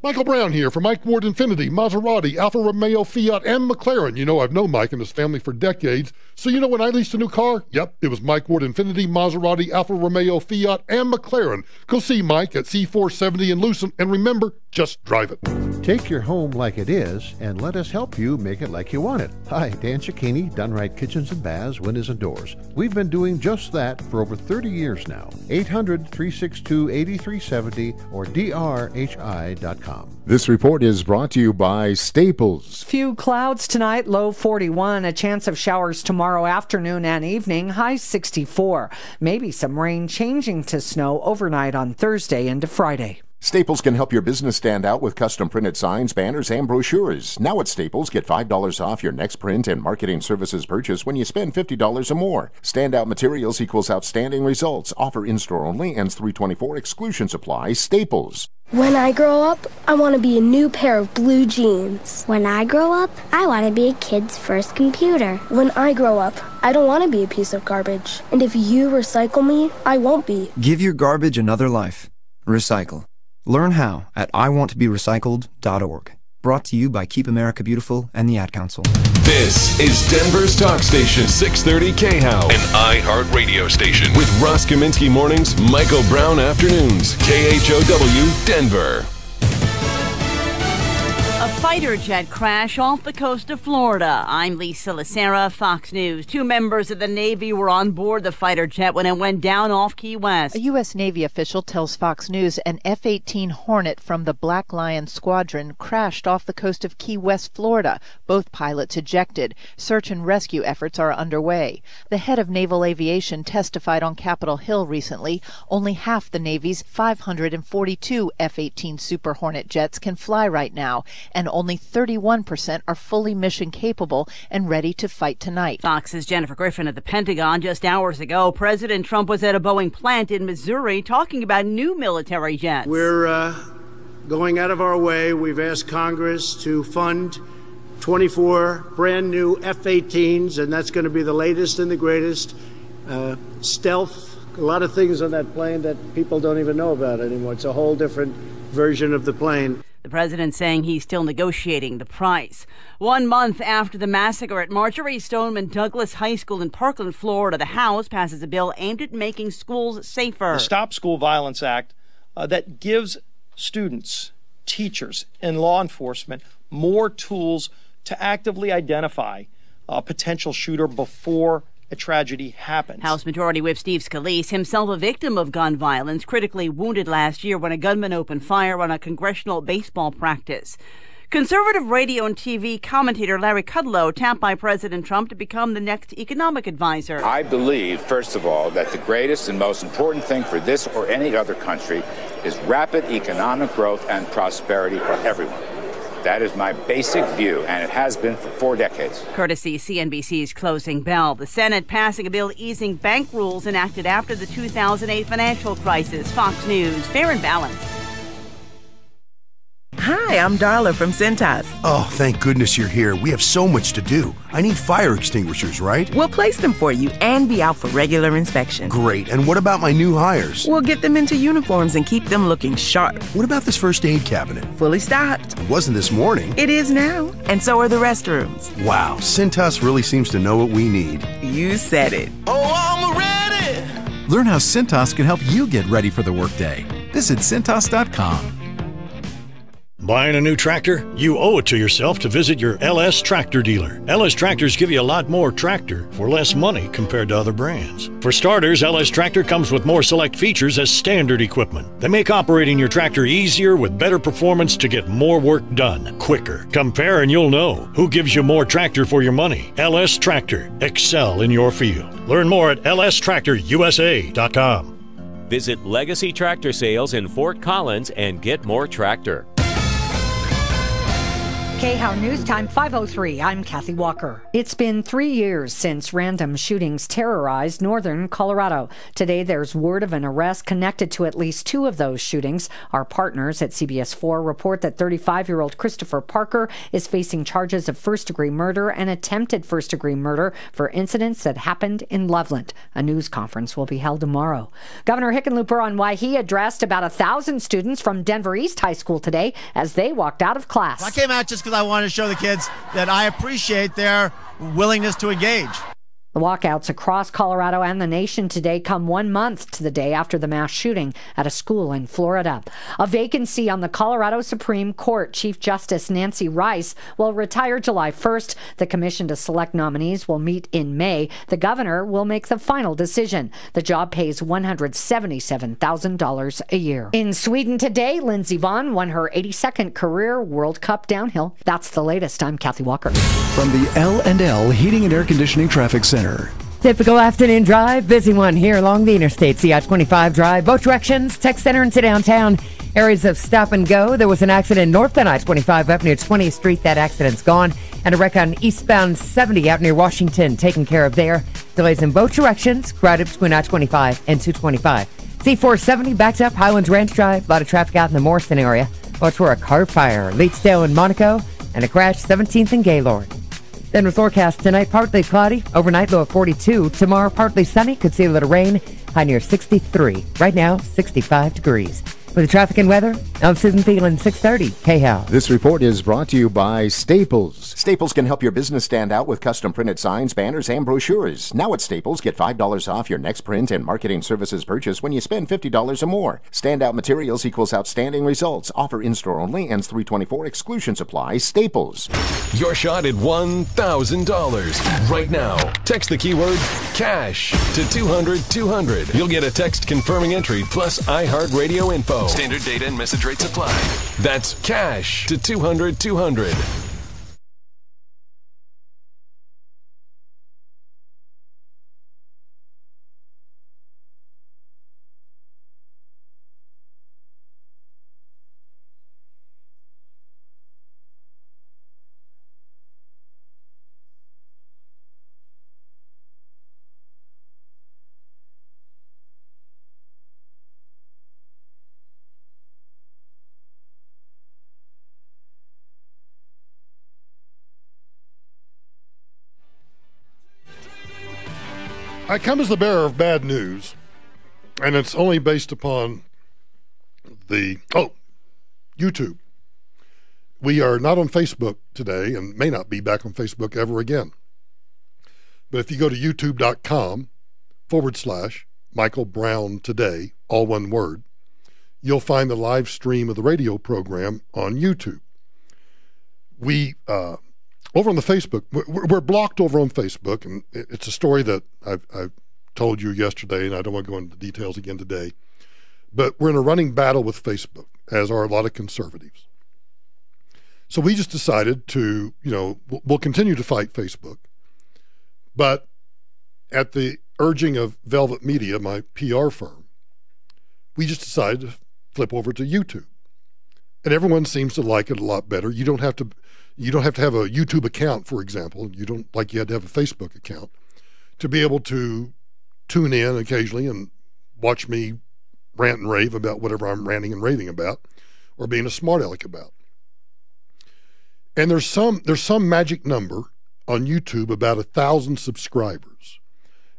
Michael Brown here for Mike Ward Infiniti, Maserati, Alfa Romeo, Fiat, and McLaren. I've known Mike and his family for decades. So when I leased a new car? Yep, it was Mike Ward Infiniti, Maserati, Alfa Romeo, Fiat, and McLaren. Go see Mike at C470 in Lucent, and remember, just drive it. Take your home like it is, and let us help you make it like you want it. Hi, Dan Cicchini, Done Right Kitchens and Baths, Windows and Doors. We've been doing just that for over 30 years now. 800-362-8370 or drhi.com. This report is brought to you by Staples. Few clouds tonight, low 41. A chance of showers tomorrow afternoon and evening, high 64. Maybe some rain changing to snow overnight on Thursday into Friday. Staples can help your business stand out with custom printed signs, banners, and brochures. Now at Staples, get $5 off your next print and marketing services purchase when you spend $50 or more. Standout materials equals outstanding results. Offer in-store only, ends 3/24. Exclusions apply. Staples. When I grow up, I want to be a new pair of blue jeans. When I grow up, I want to be a kid's first computer. When I grow up, I don't want to be a piece of garbage. And if you recycle me, I won't be. Give your garbage another life. Recycle. Learn how at iwanttoberecycled.org. Brought to you by Keep America Beautiful and the Ad Council. This is Denver's talk station, 630 KHOW, an iHeart radio station. With Ross Kaminsky mornings, Michael Brown afternoons, KHOW, Denver. A Fighter jet crash off the coast of Florida. I'm Lisa Lacera, Fox News. 2 members of the Navy were on board the fighter jet when it went down off Key West. A U.S. Navy official tells Fox News an F-18 Hornet from the Black Lion Squadron crashed off the coast of Key West, Florida. Both pilots ejected. Search and rescue efforts are underway. The head of naval aviation testified on Capitol Hill recently. Only half the Navy's 542 F-18 Super Hornet jets can fly right now, and only 31% are fully mission capable and ready to fight tonight. Fox's Jennifer Griffin at the Pentagon. Just hours ago, President Trump was at a Boeing plant in Missouri talking about new military jets. We're going out of our way. We've asked Congress to fund 24 brand new F-18s, and that's going to be the latest and the greatest. Stealth, a lot of things on that plane that people don't even know about anymore. It's a whole different version of the plane. The president saying he's still negotiating the price. 1 month after the massacre at Marjorie Stoneman Douglas High School in Parkland, Florida, the House passes a bill aimed at making schools safer. The Stop School Violence Act that gives students, teachers, and law enforcement more tools to actively identify a potential shooter before a tragedy happens. House Majority Whip Steve Scalise, himself a victim of gun violence, critically wounded last year when a gunman opened fire on a congressional baseball practice. Conservative radio and TV commentator Larry Kudlow tapped by President Trump to become the next economic advisor. I believe, first of all, that the greatest and most important thing for this or any other country is rapid economic growth and prosperity for everyone. That is my basic view, and it has been for 4 decades. Courtesy CNBC's Closing Bell. The Senate passing a bill easing bank rules enacted after the 2008 financial crisis. Fox News, fair and balanced. Hi, I'm Darla from Cintas. Oh, thank goodness you're here. We have so much to do. I need fire extinguishers, right? We'll place them for you and be out for regular inspection. Great. And what about my new hires? We'll get them into uniforms and keep them looking sharp. What about this first aid cabinet? Fully stocked. It wasn't this morning. It is now. And so are the restrooms. Wow, Cintas really seems to know what we need. You said it. Oh, I'm ready! Learn how Cintas can help you get ready for the workday. Visit Cintas.com. Buying a new tractor? You owe it to yourself to visit your LS Tractor dealer. LS Tractors give you a lot more tractor for less money compared to other brands. For starters, LS Tractor comes with more select features as standard equipment. They make operating your tractor easier with better performance to get more work done quicker. Compare and you'll know who gives you more tractor for your money. LS Tractor. Excel in your field. Learn more at lstractorusa.com. Visit Legacy Tractor Sales in Fort Collins and get more tractor. KHOW News Time 5:03. I'm Kathy Walker. It's been 3 years since random shootings terrorized northern Colorado. Today, there's word of an arrest connected to at least 2 of those shootings. Our partners at CBS 4 report that 35-year-old Christopher Parker is facing charges of first-degree murder and attempted first-degree murder for incidents that happened in Loveland. A news conference will be held tomorrow. Governor Hickenlooper on why he addressed about 1,000 students from Denver East High School today as they walked out of class. I came out just because I wanted to show the kids that I appreciate their willingness to engage. The walkouts across Colorado and the nation today come 1 month to the day after the mass shooting at a school in Florida. A vacancy on the Colorado Supreme Court. Chief Justice Nancy Rice will retire July 1st. The commission to select nominees will meet in May. The governor will make the final decision. The job pays $177,000 a year. In Sweden today, Lindsey Vonn won her 82nd career World Cup downhill. That's the latest. I'm Kathy Walker. From the L&L Heating and Air Conditioning Traffic Center. Typical afternoon drive, busy one here along the interstate. See I-25 drive, both directions, tech center into downtown. Areas of stop and go. There was an accident north on I-25 up near 20th Street. That accident's gone. And a wreck on eastbound 70 out near Washington, taken care of there. Delays in both directions, crowded between I-25 and 225. C-470 backed up Highlands Ranch Drive. A lot of traffic out in the Morrison area. Watch for a car fire, Leetsdale and Monaco, and a crash 17th and Gaylord. Then with forecast tonight, partly cloudy, overnight low of 42. Tomorrow, partly sunny, could see a little rain, high near 63. Right now, 65 degrees. For the traffic and weather, I'm Susan Thielen, 630 KHOW. This report is brought to you by Staples. Staples can help your business stand out with custom printed signs, banners, and brochures. Now at Staples, get $5 off your next print and marketing services purchase when you spend $50 or more. Standout materials equals outstanding results. Offer in-store only, ends 3/24. Exclusions apply. Staples. Your shot at $1,000 right now. Text the keyword CASH to 200-200. You'll get a text confirming entry plus iHeartRadio info. Standard data and message rates apply. That's CASH to 200-200. I come as the bearer of bad news, and it's only based upon the YouTube. We are not on Facebook today and may not be back on Facebook ever again. But if you go to youtube.com/Michael Brown Today, all one word, you'll find the live stream of the radio program on YouTube. We over on the Facebook, we're blocked over on Facebook, and it's a story that I've told you yesterday, and I don't want to go into details again today, but we're in a running battle with Facebook, as are a lot of conservatives. So we just decided to, we'll continue to fight Facebook, but at the urging of Velvet Media, my PR firm, we just decided to flip over to YouTube. And everyone seems to like it a lot better. You don't have to have a YouTube account, for example. You had to have a Facebook account to be able to tune in occasionally and watch me rant and rave about whatever I'm ranting and raving about or being a smart aleck about. And there's some magic number on YouTube about 1,000 subscribers.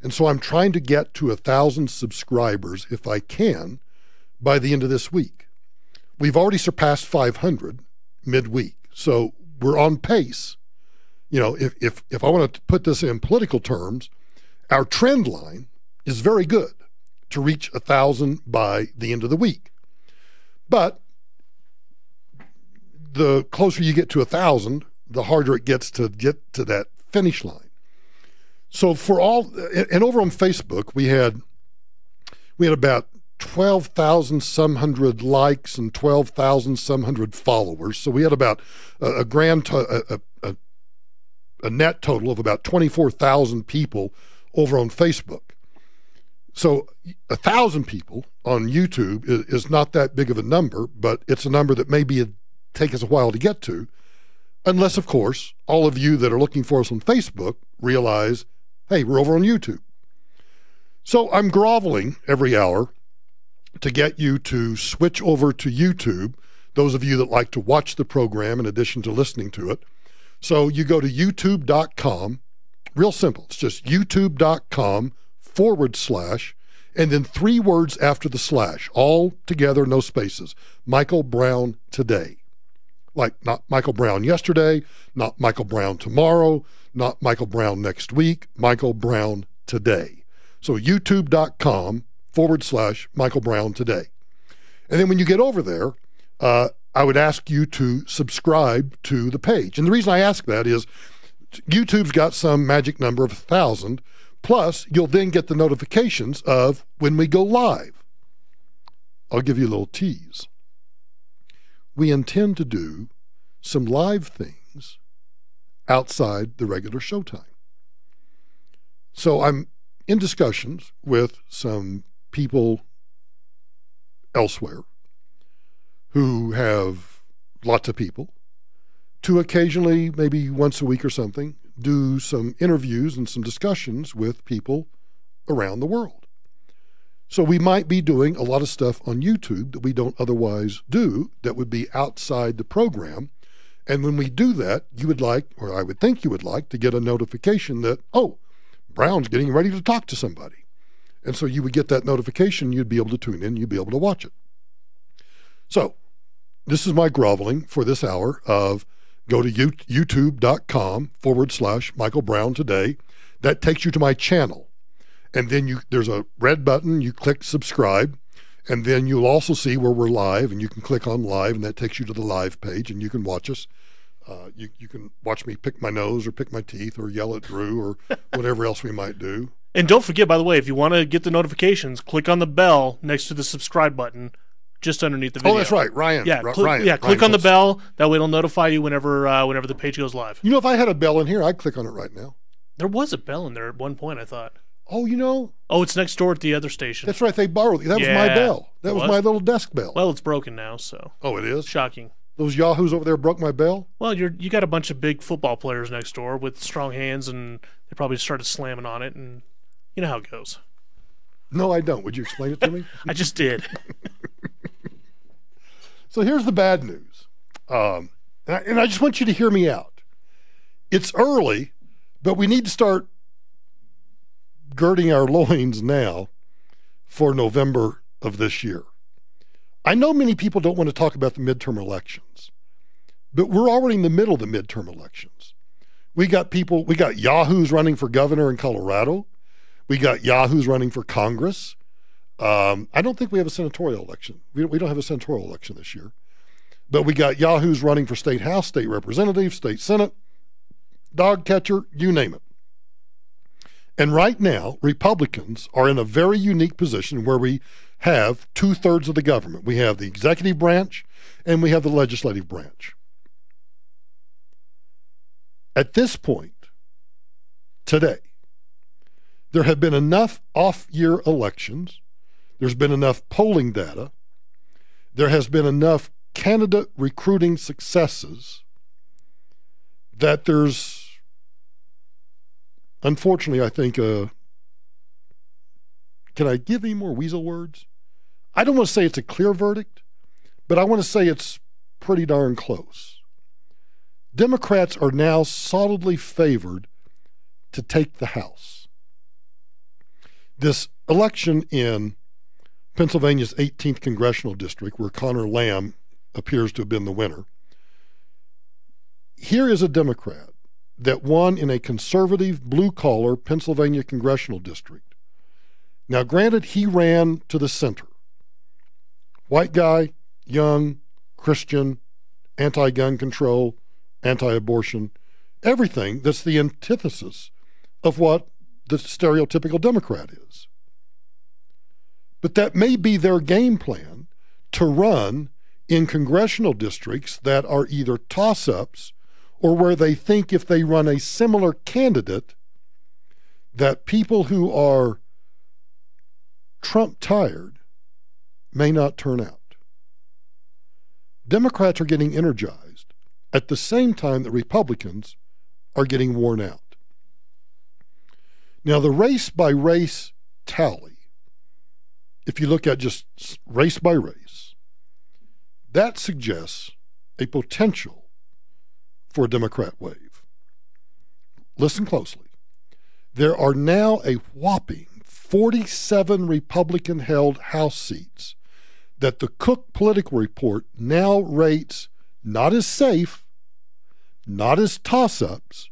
And so I'm trying to get to 1,000 subscribers, if I can, by the end of this week. We've already surpassed 500 midweek. So we're on pace. If I want to put this in political terms, our trend line is very good to reach 1,000 by the end of the week. But the closer you get to 1,000, the harder it gets to get to that finish line. So over on Facebook, we had about 12,000 some hundred likes and 12,000 some hundred followers. So we had about a net total of about 24,000 people over on Facebook. So 1,000 people on YouTube is not that big of a number, but it's a number that maybe take us a while to get to, unless, of course, all of you that are looking for us on Facebook realize, hey, we're over on YouTube. So I'm groveling every hour to get you to switch over to YouTube, those of you that like to watch the program in addition to listening to it. So you go to youtube.com, real simple. It's just youtube.com/ and then 3 words after the slash, all together, no spaces. Michael Brown Today. Like not Michael Brown yesterday, not Michael Brown tomorrow, not Michael Brown next week, Michael Brown Today. So youtube.com/ Michael Brown Today. And then when you get over there, I would ask you to subscribe to the page. And the reason I ask that is YouTube's got some magic number of 1,000, plus you'll then get the notifications of when we go live. I'll give you a little tease. We intend to do some live things outside the regular showtime. So I'm in discussions with some people elsewhere who have lots of people to occasionally, maybe once a week or something, do some interviews and some discussions with people around the world. So we might be doing a lot of stuff on YouTube that we don't otherwise do that would be outside the program. And when we do that, you would like, or I would think you would like, to get a notification that, oh, Brown's getting ready to talk to somebody. And so you would get that notification, you'd be able to tune in, you'd be able to watch it. So this is my groveling for this hour of go to youtube.com/Michael Brown today. That takes you to my channel. And then there's a red button, you click subscribe, and then you'll also see where we're live, and you can click on live, and that takes you to the live page, and you can watch us. You can watch me pick my nose or pick my teeth or yell at Drew or whatever else we might do. And don't forget, by the way, if you want to get the notifications, click on the bell next to the subscribe button, just underneath the video. Oh, that's right, Ryan. Yeah, Ryan. Click on the bell. That way it'll notify you whenever the page goes live. You know, if I had a bell in here, I'd click on it right now. There was a bell in there at one point, I thought. Oh, you know? Oh, it's next door at the other station. That's right. They borrowed it. That was my bell. That was my little desk bell. Well, it's broken now, so. Oh, it is? Shocking. Those yahoos over there broke my bell? Well, you got a bunch of big football players next door with strong hands, and they probably started slamming on it, and you know how it goes. No, I don't. Would you explain it to me? I just did. So here's the bad news. And I just want you to hear me out. It's early, but we need to start girding our loins now for November of this year. I know many people don't want to talk about the midterm elections, but we're already in the middle of the midterm elections. We got yahoos running for governor in Colorado. We got yahoos running for Congress. I don't think we have a senatorial election. We don't have a senatorial election this year. But we got yahoos running for state house, state representative, state senate, dog catcher, you name it. And right now, Republicans are in a very unique position where we have 2/3 of the government. We have the executive branch and we have the legislative branch. At this point, today, there have been enough off-year elections. There's been enough polling data. There has been enough candidate recruiting successes that there's, unfortunately, I think, can I give any more weasel words? I don't want to say it's a clear verdict, but I want to say it's pretty darn close. Democrats are now solidly favored to take the House. This election in Pennsylvania's 18th congressional district, where Connor Lamb appears to have been the winner, here is a Democrat that won in a conservative, blue-collar Pennsylvania congressional district. Now, granted, he ran to the center. White guy, young, Christian, anti-gun control, anti-abortion, everything that's the antithesis of what the stereotypical Democrat is. But that may be their game plan to run in congressional districts that are either toss-ups or where they think if they run a similar candidate that people who are Trump-tired may not turn out. Democrats are getting energized at the same time that Republicans are getting worn out. Now, the race-by-race tally, if you look at just race by race, that suggests a potential for a Democrat wave. Listen closely. There are now a whopping 47 Republican-held House seats that the Cook Political Report now rates not as safe, not as toss-ups,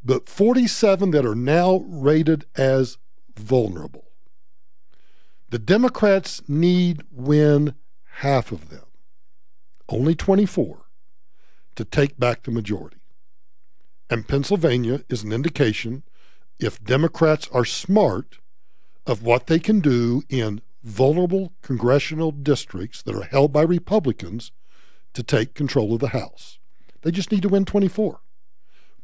but 47 that are now rated as vulnerable. The Democrats need win half of them, only 24, to take back the majority. And Pennsylvania is an indication, if Democrats are smart, of what they can do in vulnerable congressional districts that are held by Republicans to take control of the House. They just need to win 24.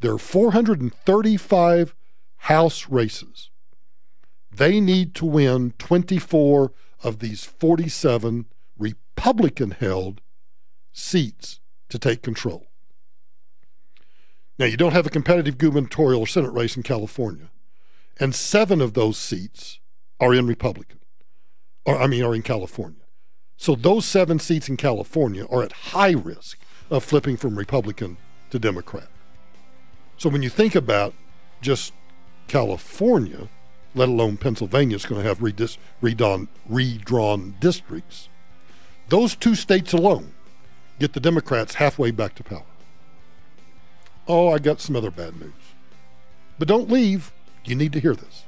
There are 435 House races. They need to win 24 of these 47 Republican-held seats to take control. Now, you don't have a competitive gubernatorial or Senate race in California, and 7 of those seats are in are in California. So those 7 seats in California are at high risk of flipping from Republican to Democrat. So when you think about just California, let alone Pennsylvania is going to have redrawn districts, Those 2 states alone get the Democrats halfway back to power. Oh, I got some other bad news. But don't leave. You need to hear this.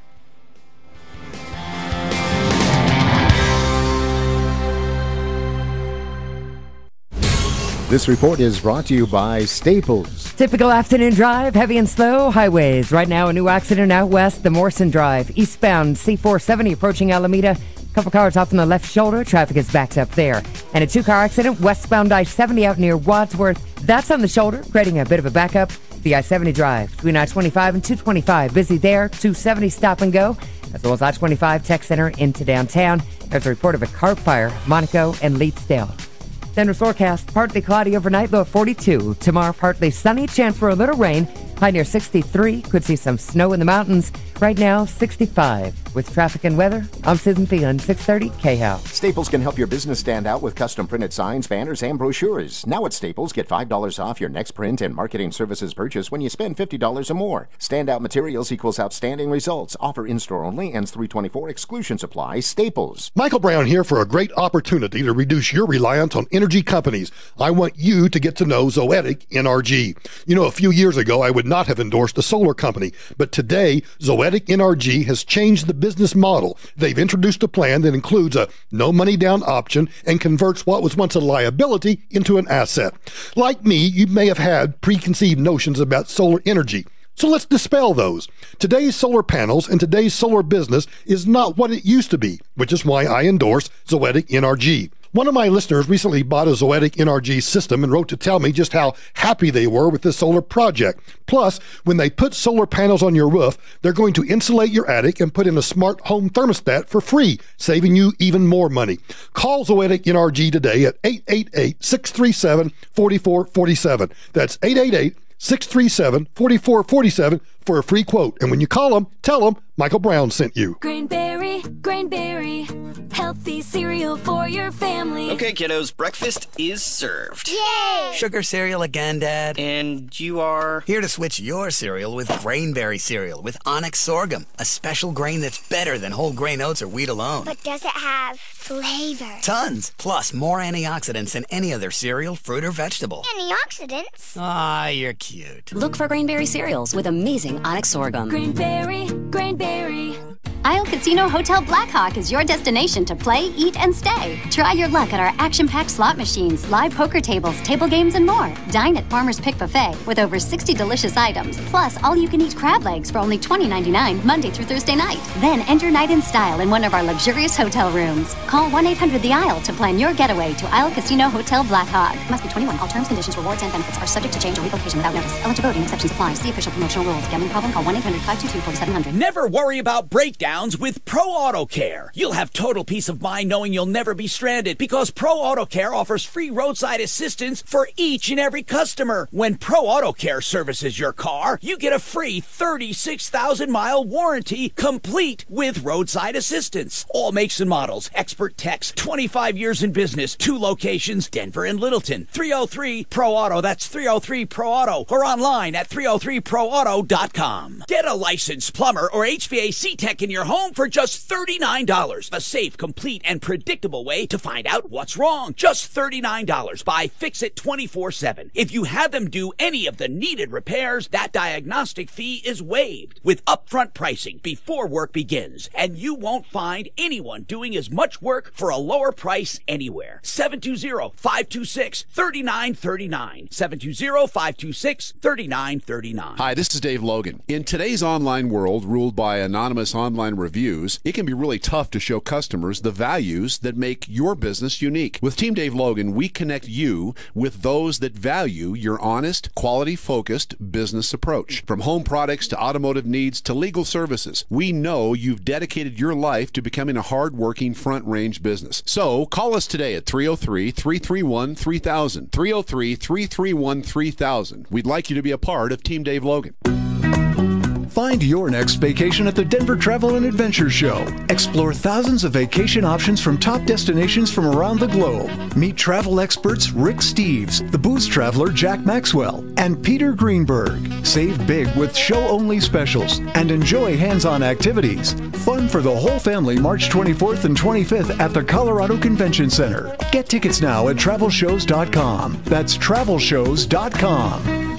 This report is brought to you by Staples. Typical afternoon drive, heavy and slow highways. Right now, a new accident out west, the Morrison Drive. Eastbound C470 approaching Alameda. Couple cars off on the left shoulder. Traffic is backed up there. And a 2-car accident westbound I-70 out near Wadsworth. That's on the shoulder, creating a bit of a backup. The I-70 drive between I-25 and 225. Busy there. 270 stop and go. As well as I-25 Tech Center into downtown. There's a report of a car fire, Monaco and Leedsdale. Denver's forecast, partly cloudy overnight, low of 42. Tomorrow, partly sunny, chance for a little rain. High near 63. Could see some snow in the mountains. Right now, 65. With traffic and weather, I'm Susan Thielen, 630 KHOW. Staples can help your business stand out with custom printed signs, banners, and brochures. Now at Staples, get $5 off your next print and marketing services purchase when you spend $50 or more. Standout materials equals outstanding results. Offer in-store only, ends 3/24. Exclusions apply. Staples. Michael Brown here for a great opportunity to reduce your reliance on energy companies. I want you to get to know Zoetic NRG. You know, a few years ago, I would not have endorsed a solar company, but today, Zoetic NRG has changed the business model. They've introduced a plan that includes a no money down option and converts what was once a liability into an asset. Like me, you may have had preconceived notions about solar energy. So let's dispel those. Today's solar panels and today's solar business is not what it used to be, which is why I endorse Zoetic NRG. One of my listeners recently bought a Zoetic NRG system and wrote to tell me just how happy they were with this solar project. Plus, when they put solar panels on your roof, they're going to insulate your attic and put in a smart home thermostat for free, saving you even more money. Call Zoetic NRG today at 888-637-4447. That's 888-637-4447 for a free quote. And when you call them, tell them Michael Brown sent you. Grainberry, healthy cereal for your family. Okay, kiddos, breakfast is served. Yay! Sugar cereal again, Dad. And you are? Here to switch your cereal with Grainberry cereal with Onyx sorghum, a special grain that's better than whole grain oats or wheat alone. But does it have flavor? Tons, plus more antioxidants than any other cereal, fruit, or vegetable. Antioxidants? Ah, you're cute. Look for Grainberry cereals with amazing Onyx sorghum. Grainberry. Isle Casino Hotel Blackhawk is your destination to play, eat, and stay. Try your luck at our action-packed slot machines, live poker tables, table games, and more. Dine at Farmer's Pick Buffet with over 60 delicious items, plus all-you-can-eat crab legs for only $20.99 Monday through Thursday night. Then end your night in style in one of our luxurious hotel rooms. Call 1-800-THE-ISLE to plan your getaway to Isle Casino Hotel Blackhawk. Must be 21. All terms, conditions, rewards, and benefits are subject to change or relocation without notice. Eligibility and exceptions apply. See official promotional rules. Gambling problem? Call 1-800-522-4700. Never worry about breakdowns with Pro Auto Care. You'll have total peace of mind knowing you'll never be stranded because Pro Auto Care offers free roadside assistance for each and every customer. When Pro Auto Care services your car, you get a free 36,000-mile warranty complete with roadside assistance. All makes and models, expert techs, 25 years in business, 2 locations, Denver and Littleton. 303-PRO-AUTO, that's 303-PRO-AUTO, or online at 303proauto.com. Get a licensed plumber or HVAC tech in your home for just $39. A safe, complete, and predictable way to find out what's wrong. Just $39 by Fix It 24/7. If you have them do any of the needed repairs, that diagnostic fee is waived with upfront pricing before work begins, and you won't find anyone doing as much work for a lower price anywhere. 720-526-3939. 720-526-3939. Hi, this is Dave Logan. In today's online world ruled by anonymous online reviews, it can be really tough to show customers the values that make your business unique. With Team Dave Logan, we connect you with those that value your honest, quality-focused business approach. From home products to automotive needs to legal services, we know you've dedicated your life to becoming a hard-working front-range business. So call us today at 303-331-3000. 303-331-3000. We'd like you to be a part of Team Dave Logan. Find Find your next vacation at the Denver Travel and Adventure Show. Explore thousands of vacation options from top destinations from around the globe. Meet travel experts Rick Steves, the booze traveler Jack Maxwell, and Peter Greenberg. Save big with show-only specials and enjoy hands-on activities. Fun for the whole family March 24th and 25th at the Colorado Convention Center. Get tickets now at travelshows.com. That's travelshows.com.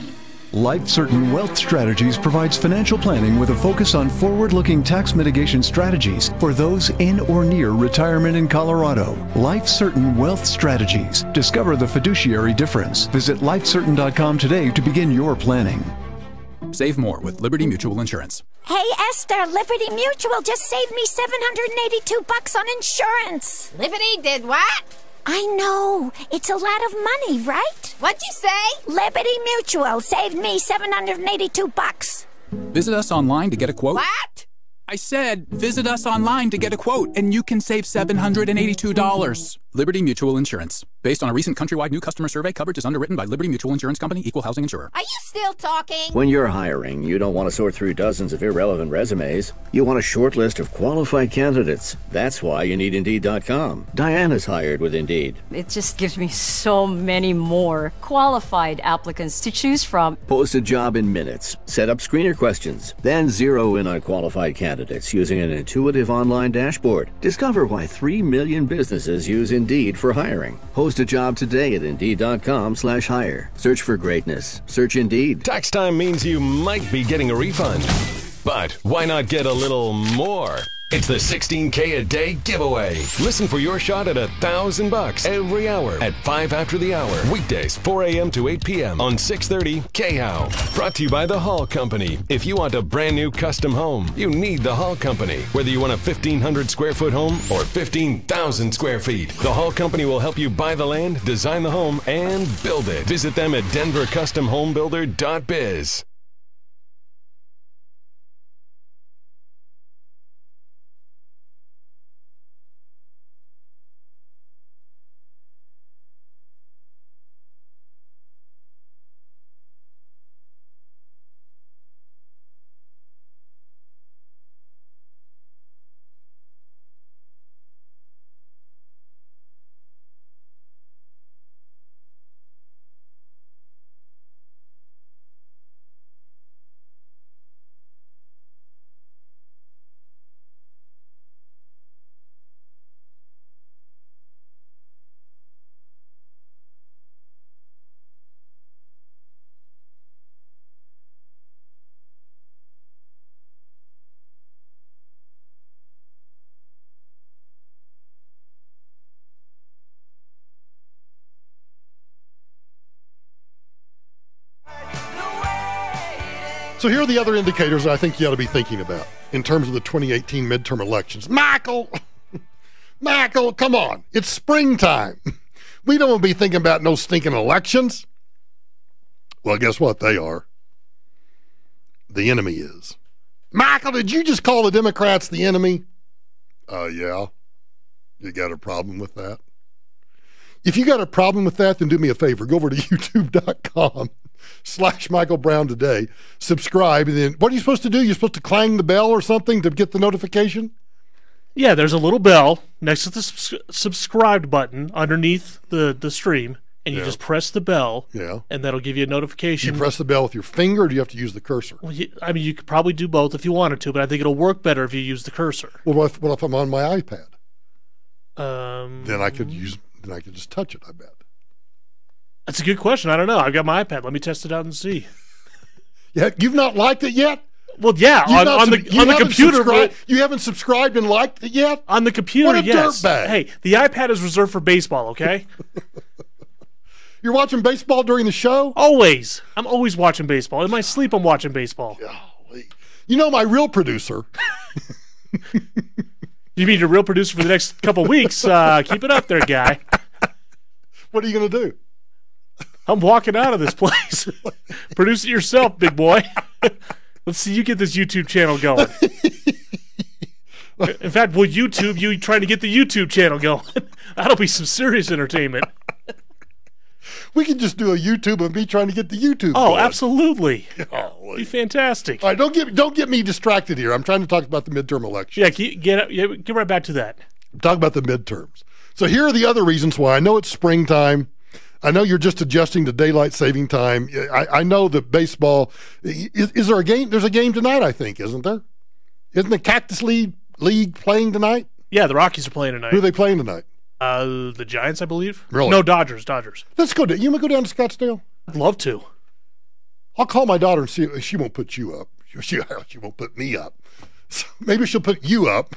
Life Certain Wealth Strategies provides financial planning with a focus on forward-looking tax mitigation strategies for those in or near retirement in Colorado. Life Certain Wealth Strategies. Discover the fiduciary difference. Visit lifecertain.com today to begin your planning. Save more with Liberty Mutual Insurance. Hey, Esther, Liberty Mutual just saved me $782 on insurance. Liberty did what? I know. It's a lot of money, right? What'd you say? Liberty Mutual saved me $782. Visit us online to get a quote. What? I said, visit us online to get a quote, and you can save $782. Liberty Mutual Insurance. Based on a recent countrywide new customer survey, coverage is underwritten by Liberty Mutual Insurance Company, Equal Housing Insurer. Are you still talking? When you're hiring, you don't want to sort through dozens of irrelevant resumes. You want a short list of qualified candidates. That's why you need Indeed.com. Diana's hired with Indeed. It just gives me so many more qualified applicants to choose from. Post a job in minutes. Set up screener questions. Then zero in on qualified candidates using an intuitive online dashboard. Discover why 3 million businesses use Indeed for hiring. Post a job today at Indeed.com/hire. Search for greatness. Search Indeed. Tax time means you might be getting a refund. But why not get a little more? It's the 16K a day giveaway. Listen for your shot at $1,000 every hour at 5 after the hour. Weekdays, 4 a.m. to 8 p.m. on 630 KHOW. Brought to you by the Hall Company. If you want a brand new custom home, you need the Hall Company. Whether you want a 1,500 square foot home or 15,000 square feet, the Hall Company will help you buy the land, design the home, and build it. Visit them at denvercustomhomebuilder.biz. So here are the other indicators I think you ought to be thinking about in terms of the 2018 midterm elections. Michael, come on. It's springtime. We don't want to be thinking about no stinking elections. Well, guess what? They are. The enemy is. Michael, did you just call the Democrats the enemy? Yeah. You got a problem with that? If you got a problem with that, then do me a favor. Go over to youtube.com/Michael Brown today. Subscribe. And then what are you supposed to do? You're supposed to clang the bell or something to get the notification? Yeah, there's a little bell next to the subscribed button underneath the stream, and you just press the bell, and that'll give you a notification. You press the bell with your finger, or do you have to use the cursor? Well, I mean, you could probably do both if you wanted to, but I think it'll work better if you use the cursor. Well, what if I'm on my iPad? Then I could just touch it, I bet. That's a good question. I don't know. I've got my iPad. Let me test it out and see. Yeah, you've not liked it yet? Well, yeah, on the computer. You haven't subscribed and liked it yet? On the computer, what a yes. dirtbag. Hey, the iPad is reserved for baseball, okay? You're watching baseball during the show? Always. I'm always watching baseball. In my sleep, I'm watching baseball. Golly. You know, my real producer. You mean your real producer for the next couple weeks? Keep it up there, guy. What are you going to do? I'm walking out of this place. Produce it yourself, big boy. Let's see you get this YouTube channel going. In fact, we'll YouTube you trying to get the YouTube channel going. That'll be some serious entertainment. We can just do a YouTube of me trying to get the YouTube Oh, going. absolutely. Golly. Be fantastic. All right, don't get me distracted here. I'm trying to talk about the midterm elections. Yeah, get right back to that. I'm talking about the midterms. So here are the other reasons why. I know it's springtime. I know you're just adjusting to daylight saving time. I know that baseball is there a game? There's a game tonight, I think, isn't there? Isn't the Cactus League playing tonight? Yeah, the Rockies are playing tonight. Who are they playing tonight? The Giants, I believe. Really? No, Dodgers. Let's go. You want to go down to Scottsdale? I'd love to. I'll call my daughter and see if she won't put you up. She won't put me up. So maybe she'll put you up.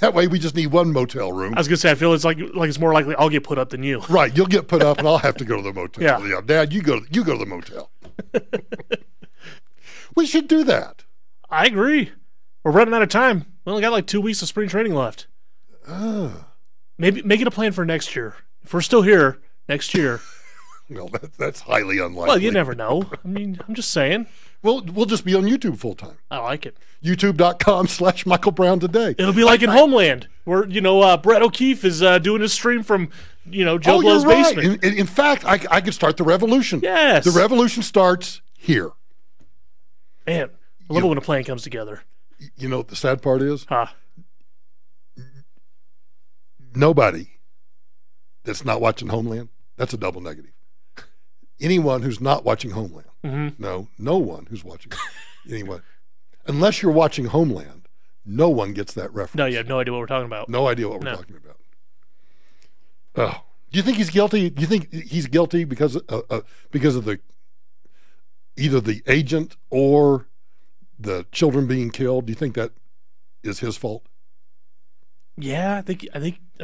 That way we just need one motel room. I was gonna say I feel it's like it's more likely I'll get put up than you. Right, you'll get put up and I'll have to go to the motel. Yeah. Dad, you go to the motel. We should do that. I agree. We're running out of time. We only got like 2 weeks of spring training left. Maybe make it a plan for next year. If we're still here next year. Well, that's highly unlikely. Well, you never know. I mean, I'm just saying. We'll just be on YouTube full time. I like it. YouTube.com/Michael Brown Today. It'll be like in Homeland, where Brett O'Keefe is doing a stream from Joe Blow's basement. In fact, I could start the revolution. Yes, the revolution starts here. Man, I love it when a plan comes together. You know what the sad part is? Nobody that's not watching Homeland. That's a double negative. Anyone who's not watching Homeland. Mm-hmm. No one who's watching. Anyway, unless you're watching Homeland, no one gets that reference. No, you have no idea what we're talking about. No idea what we're talking about. Oh, do you think he's guilty? Do you think he's guilty because of the either the agent or the children being killed? Do you think that is his fault? Yeah, I think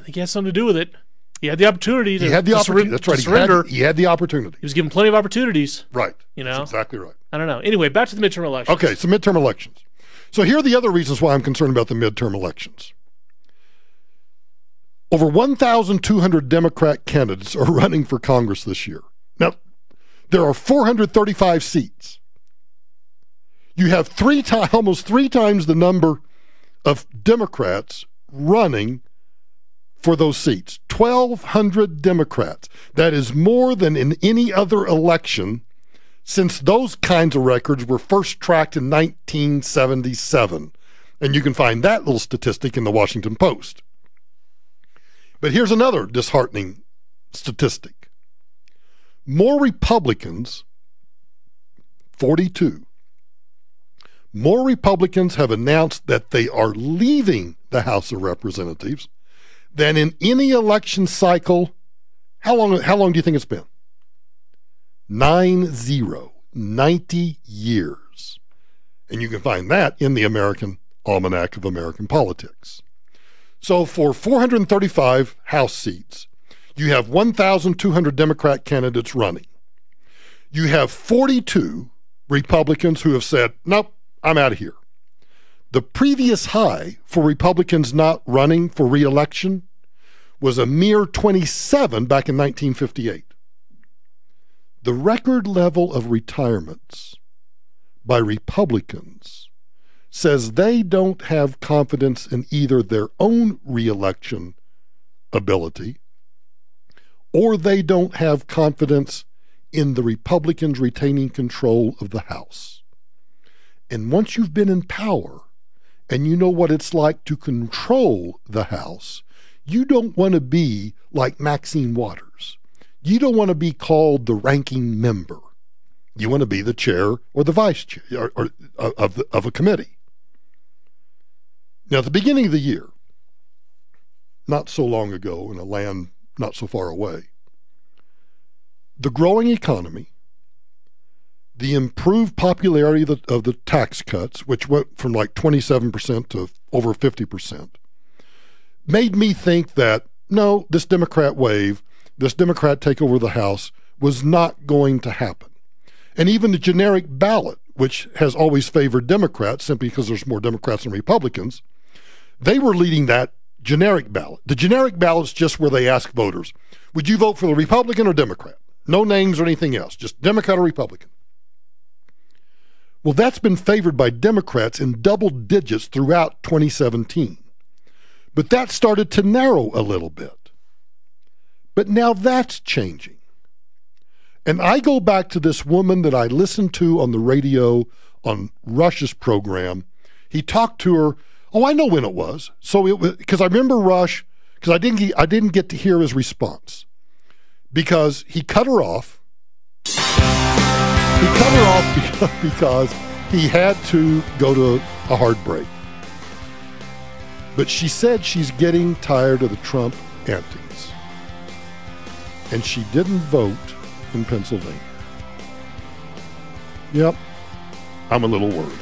he has something to do with it. He had the opportunity to surrender. He had the opportunity. He was given plenty of opportunities. Right. That's exactly right. I don't know. Anyway, back to the midterm elections. Okay, so midterm elections. So here are the other reasons why I'm concerned about the midterm elections. Over 1,200 Democrat candidates are running for Congress this year. Now, there are 435 seats. You have almost three times the number of Democrats running for those seats. 1,200 Democrats. That is more than in any other election since those kinds of records were first tracked in 1977. And you can find that little statistic in the Washington Post. But here's another disheartening statistic. More Republicans, 42, more Republicans have announced that they are leaving the House of Representatives than in any election cycle. How long do you think it's been? 90 years. And you can find that in the American Almanac of American Politics. So for 435 House seats, you have 1,200 Democrat candidates running. You have 42 Republicans who have said, nope, I'm out of here. The previous high for Republicans not running for re-election was a mere 27 back in 1958. The record level of retirements by Republicans says they don't have confidence in either their own re-election ability or they don't have confidence in the Republicans retaining control of the House. And once you've been in power and you know what it's like to control the House, you don't want to be like Maxine Waters. You don't want to be called the ranking member. You want to be the chair or the vice chair of a committee. Now, at the beginning of the year, not so long ago in a land not so far away, the growing economy, the improved popularity of the tax cuts, which went from like 27% to over 50%, made me think that, no, this Democrat wave, this Democrat takeover of the House was not going to happen. And even the generic ballot, which has always favored Democrats simply because there's more Democrats than Republicans, they were leading that generic ballot. The generic ballot is just where they ask voters, would you vote for the Republican or Democrat? No names or anything else, just Democrat or Republican. Well, that's been favored by Democrats in double digits throughout 2017. But that started to narrow a little bit. But now that's changing. And I go back to this woman that I listened to on the radio on Rush's program. He talked to her. Oh, I know when it was. So it was because I remember Rush, because I didn't get to hear his response because he cut her off. He cut her off because he had to go to a hard break. But she said she's getting tired of the Trump antics. And she didn't vote in Pennsylvania. Yep, I'm a little worried.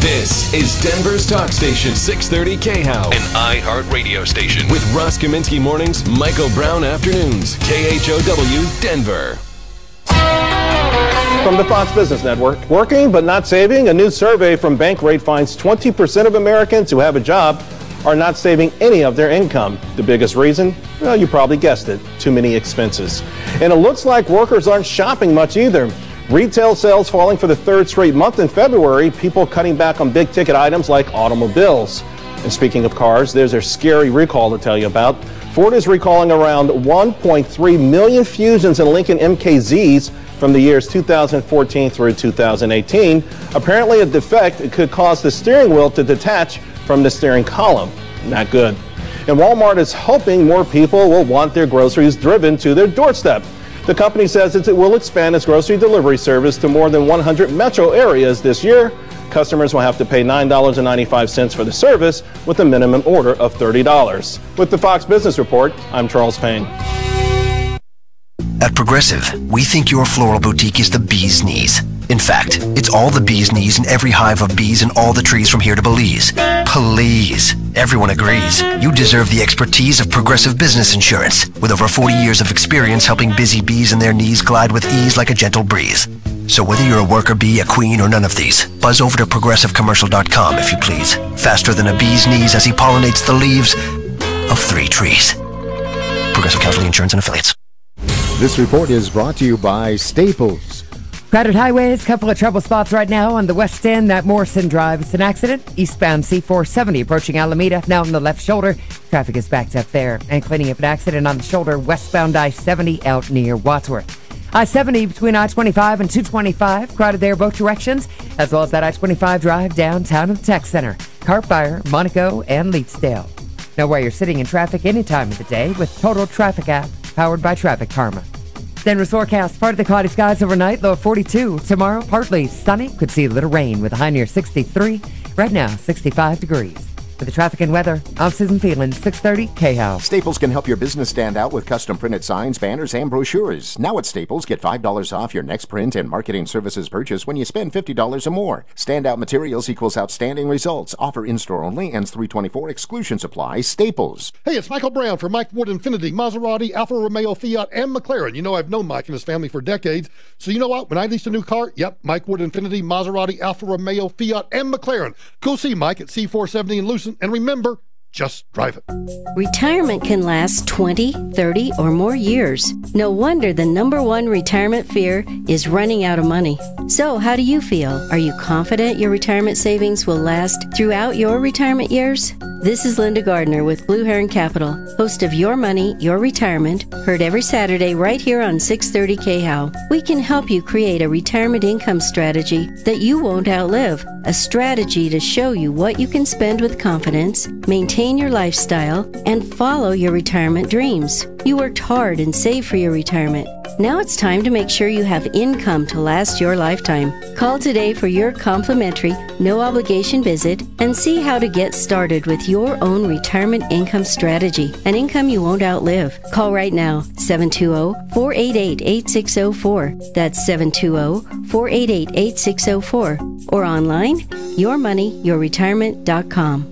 This is Denver's talk station, 630 KHOW, an iHeart radio station with Ross Kaminsky mornings, Michael Brown afternoons, KHOW, Denver. From the Fox Business Network, working but not saving, a new survey from Bankrate finds 20% of Americans who have a job are not saving any of their income. The biggest reason? Well, you probably guessed it, too many expenses. And it looks like workers aren't shopping much either. Retail sales falling for the third straight month in February, people cutting back on big ticket items like automobiles. And speaking of cars, there's a scary recall to tell you about. Ford is recalling around 1.3 million Fusions and Lincoln MKZs from the years 2014 through 2018. Apparently a defect could cause the steering wheel to detach from the steering column. Not good. And Walmart is hoping more people will want their groceries driven to their doorstep. The company says it will expand its grocery delivery service to more than 100 metro areas this year. Customers will have to pay $9.95 for the service with a minimum order of $30. With the Fox Business Report, I'm Charles Payne. At Progressive, we think your floral boutique is the bee's knees. In fact, it's all the bee's knees in every hive of bees in all the trees from here to Belize. Please, everyone agrees. You deserve the expertise of Progressive Business Insurance, with over 40 years of experience helping busy bees and their knees glide with ease like a gentle breeze. So whether you're a worker bee, a queen, or none of these, buzz over to progressivecommercial.com if you please. Faster than a bee's knees as he pollinates the leaves of 3 trees. Progressive Casualty Insurance and Affiliates. This report is brought to you by Staples. Crowded highways, couple of trouble spots right now on the west end. That Morrison Drive, it's an accident. Eastbound C470 approaching Alameda, now on the left shoulder. Traffic is backed up there. And cleaning up an accident on the shoulder, westbound I-70 out near Wadsworth. I-70 between I-25 and 225, crowded there both directions, as well as that I-25 drive downtown to the Tech Center, Carpfire, Monaco, and Leetsdale. Know where you're sitting in traffic any time of the day with Total Traffic app, powered by Traffic Karma. Denver's forecast, part of the cloudy skies overnight, low of 42. Tomorrow, partly sunny, could see a little rain with a high near 63. Right now, 65 degrees. For the traffic and weather, I'm Susan Phelan, 630 KHOW. Staples can help your business stand out with custom printed signs, banners, and brochures. Now at Staples, get $5 off your next print and marketing services purchase when you spend $50 or more. Standout materials equals outstanding results. Offer in-store only, ends 3/24. Exclusions apply. Staples. Hey, it's Michael Brown for Mike Ward Infiniti, Maserati, Alfa Romeo, Fiat, and McLaren. You know I've known Mike and his family for decades. So you know what? When I leased a new car, yep, Mike Ward Infiniti, Maserati, Alfa Romeo, Fiat, and McLaren. Go see Mike at C470 in Lucent. And remember, just drive it. Retirement can last 20, 30, or more years. No wonder the #1 retirement fear is running out of money. So how do you feel? Are you confident your retirement savings will last throughout your retirement years? This is Linda Gardner with Blue Heron Capital, host of Your Money, Your Retirement, heard every Saturday right here on 630 KHOW. We can help you create a retirement income strategy that you won't outlive, a strategy to show you what you can spend with confidence, maintain your lifestyle, and follow your retirement dreams. You worked hard and saved for your retirement. Now it's time to make sure you have income to last your lifetime. Call today for your complimentary, no-obligation visit and see how to get started with your own retirement income strategy, an income you won't outlive. Call right now, 720-488-8604. That's 720-488-8604. Or online, yourmoneyyourretirement.com.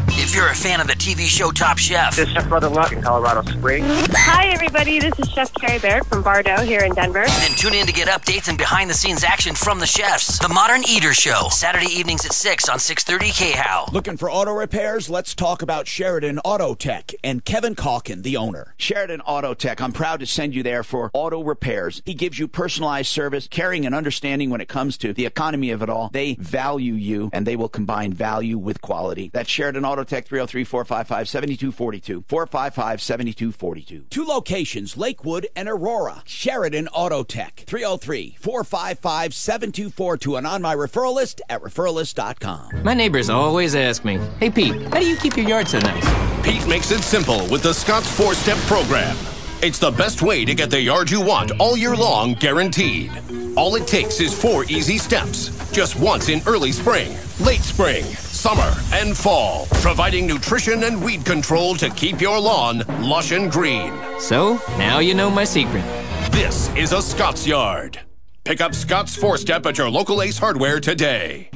If you're a fan of the TV show Top Chef. This is Chef Brother Luck in Colorado Springs. Hi, everybody. This is Chef Carrie Baird from Bardo here in Denver. Then tune in to get updates and behind-the-scenes action from the chefs. The Modern Eater Show, Saturday evenings at 6 on 630 KHOW. Looking for auto repairs? Let's talk about Sheridan Auto Tech and Kevin Calkin, the owner. Sheridan Auto Tech, I'm proud to send you there for auto repairs. He gives you personalized service, caring and understanding when it comes to the economy of it all. They value you, and they will combine value with quality. That's Sheridan Auto Tech, 303-455-7242. 455-7242. 2 locations, Lakewood and Aurora. Sheridan Auto Tech, 303-455-7242, and on my referral list at referralist.com. My neighbors always ask me, "Hey Pete, how do you keep your yard so nice?" Pete makes it simple with the Scott's 4-Step program. It's the best way to get the yard you want all year long, guaranteed. All it takes is 4 easy steps. Just once in early spring, late spring, summer, and fall, providing nutrition and weed control to keep your lawn lush and green. So, now you know my secret. This is a Scott's Yard. Pick up Scott's 4-Step at your local Ace Hardware today.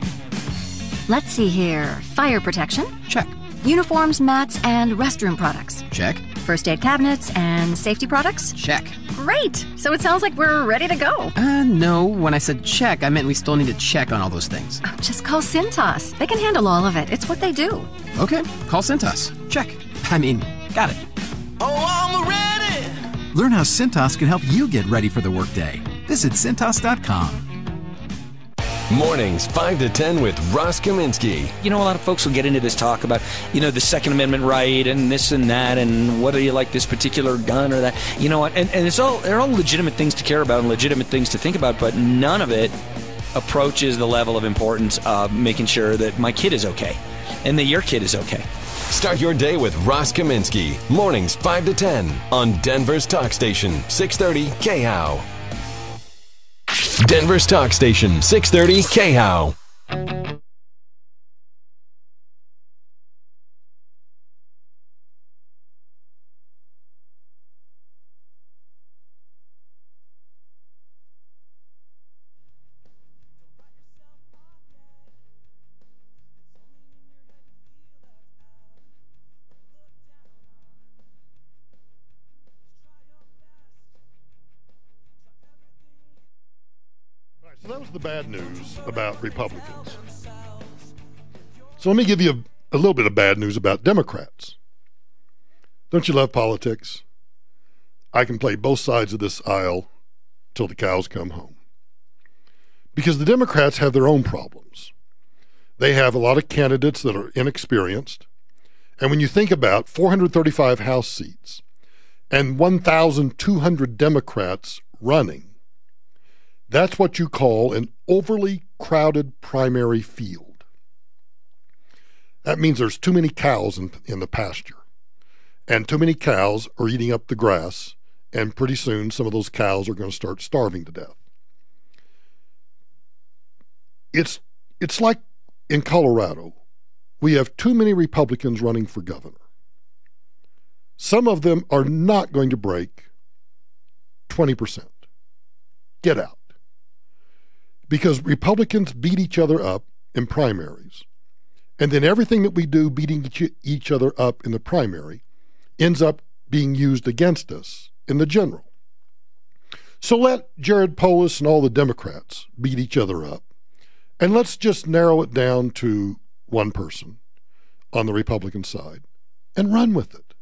Let's see here. Fire protection? Check. Uniforms, mats, and restroom products? Check. First aid cabinets and safety products? Check. Great! So it sounds like we're ready to go. No, when I said check, I meant we still need to check on all those things. Just call Cintas. They can handle all of it. It's what they do. Okay, call Cintas. Check. Got it. Oh, I'm ready! Learn how Cintas can help you get ready for the workday. Visit Cintas.com. Mornings 5 to 10 with Ross Kaminsky. You know, a lot of folks will get into this talk about, the Second Amendment right and this and that and whether you like this particular gun or that. You know what? And they're all legitimate things to care about and legitimate things to think about, but none of it approaches the level of importance of making sure that my kid is okay and that your kid is okay. Start your day with Ross Kaminsky. Mornings 5 to 10 on Denver's Talk Station, 630 KHOW. Denver's Talk Station, 630 KHOW. So that was the bad news about Republicans. So let me give you a little bit of bad news about Democrats. Don't you love politics? I can play both sides of this aisle till the cows come home. Because the Democrats have their own problems. They have a lot of candidates that are inexperienced. And when you think about 435 House seats and 1,200 Democrats running, that's what you call an overly crowded primary field. That means there's too many cows in the pasture, and too many cows are eating up the grass, and pretty soon some of those cows are going to start starving to death. It's like in Colorado, we have too many Republicans running for governor. Some of them are not going to break 20%. Get out. Because Republicans beat each other up in primaries, and then everything that we do beating each other up in the primary ends up being used against us in the general. So let Jared Polis and all the Democrats beat each other up, and let's just narrow it down to one person on the Republican side and run with it.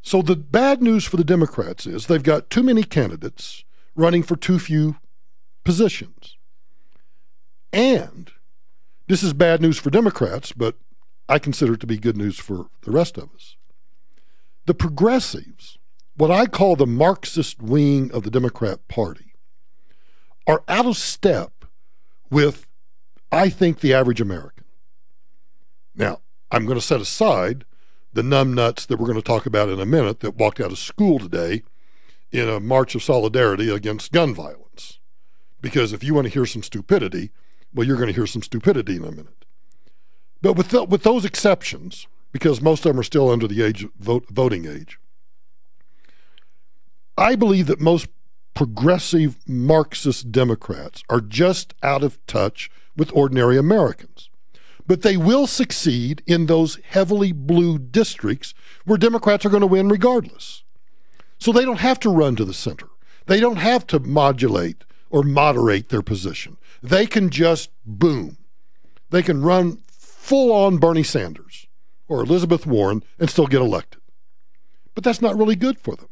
So the bad news for the Democrats is they've got too many candidates running for too few positions. And this is bad news for Democrats, but I consider it to be good news for the rest of us. The progressives, what I call the Marxist wing of the Democrat Party, are out of step with, I think, the average American. Now, I'm going to set aside the numbnuts that we're going to talk about in a minute that walked out of school today in a march of solidarity against gun violence. Because if you want to hear some stupidity, well, you're going to hear some stupidity in a minute. But with those exceptions, because most of them are still under the age of voting age, I believe that most progressive Marxist Democrats are just out of touch with ordinary Americans. But they will succeed in those heavily blue districts where Democrats are going to win regardless. So they don't have to run to the center. They don't have to modulate or moderate their position. They can just boom. They can run full-on Bernie Sanders or Elizabeth Warren and still get elected. But that's not really good for them.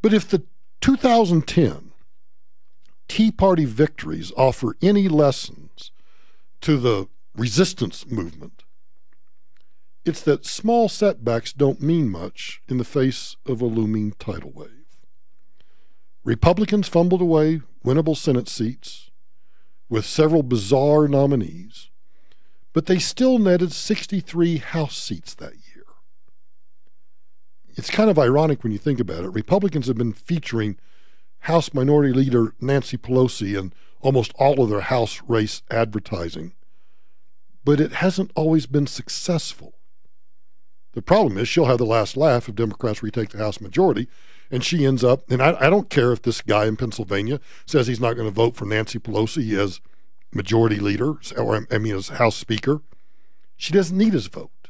But if the 2010 Tea Party victories offer any lessons to the resistance movement, it's that small setbacks don't mean much in the face of a looming tidal wave. Republicans fumbled away winnable Senate seats with several bizarre nominees, but they still netted 63 House seats that year. It's kind of ironic when you think about it. Republicans have been featuring House Minority Leader Nancy Pelosi in almost all of their House race advertising, but it hasn't always been successful. The problem is she'll have the last laugh if Democrats retake the House majority, and she ends up, and I don't care if this guy in Pennsylvania says he's not going to vote for Nancy Pelosi as majority leader, or as House Speaker. She doesn't need his vote.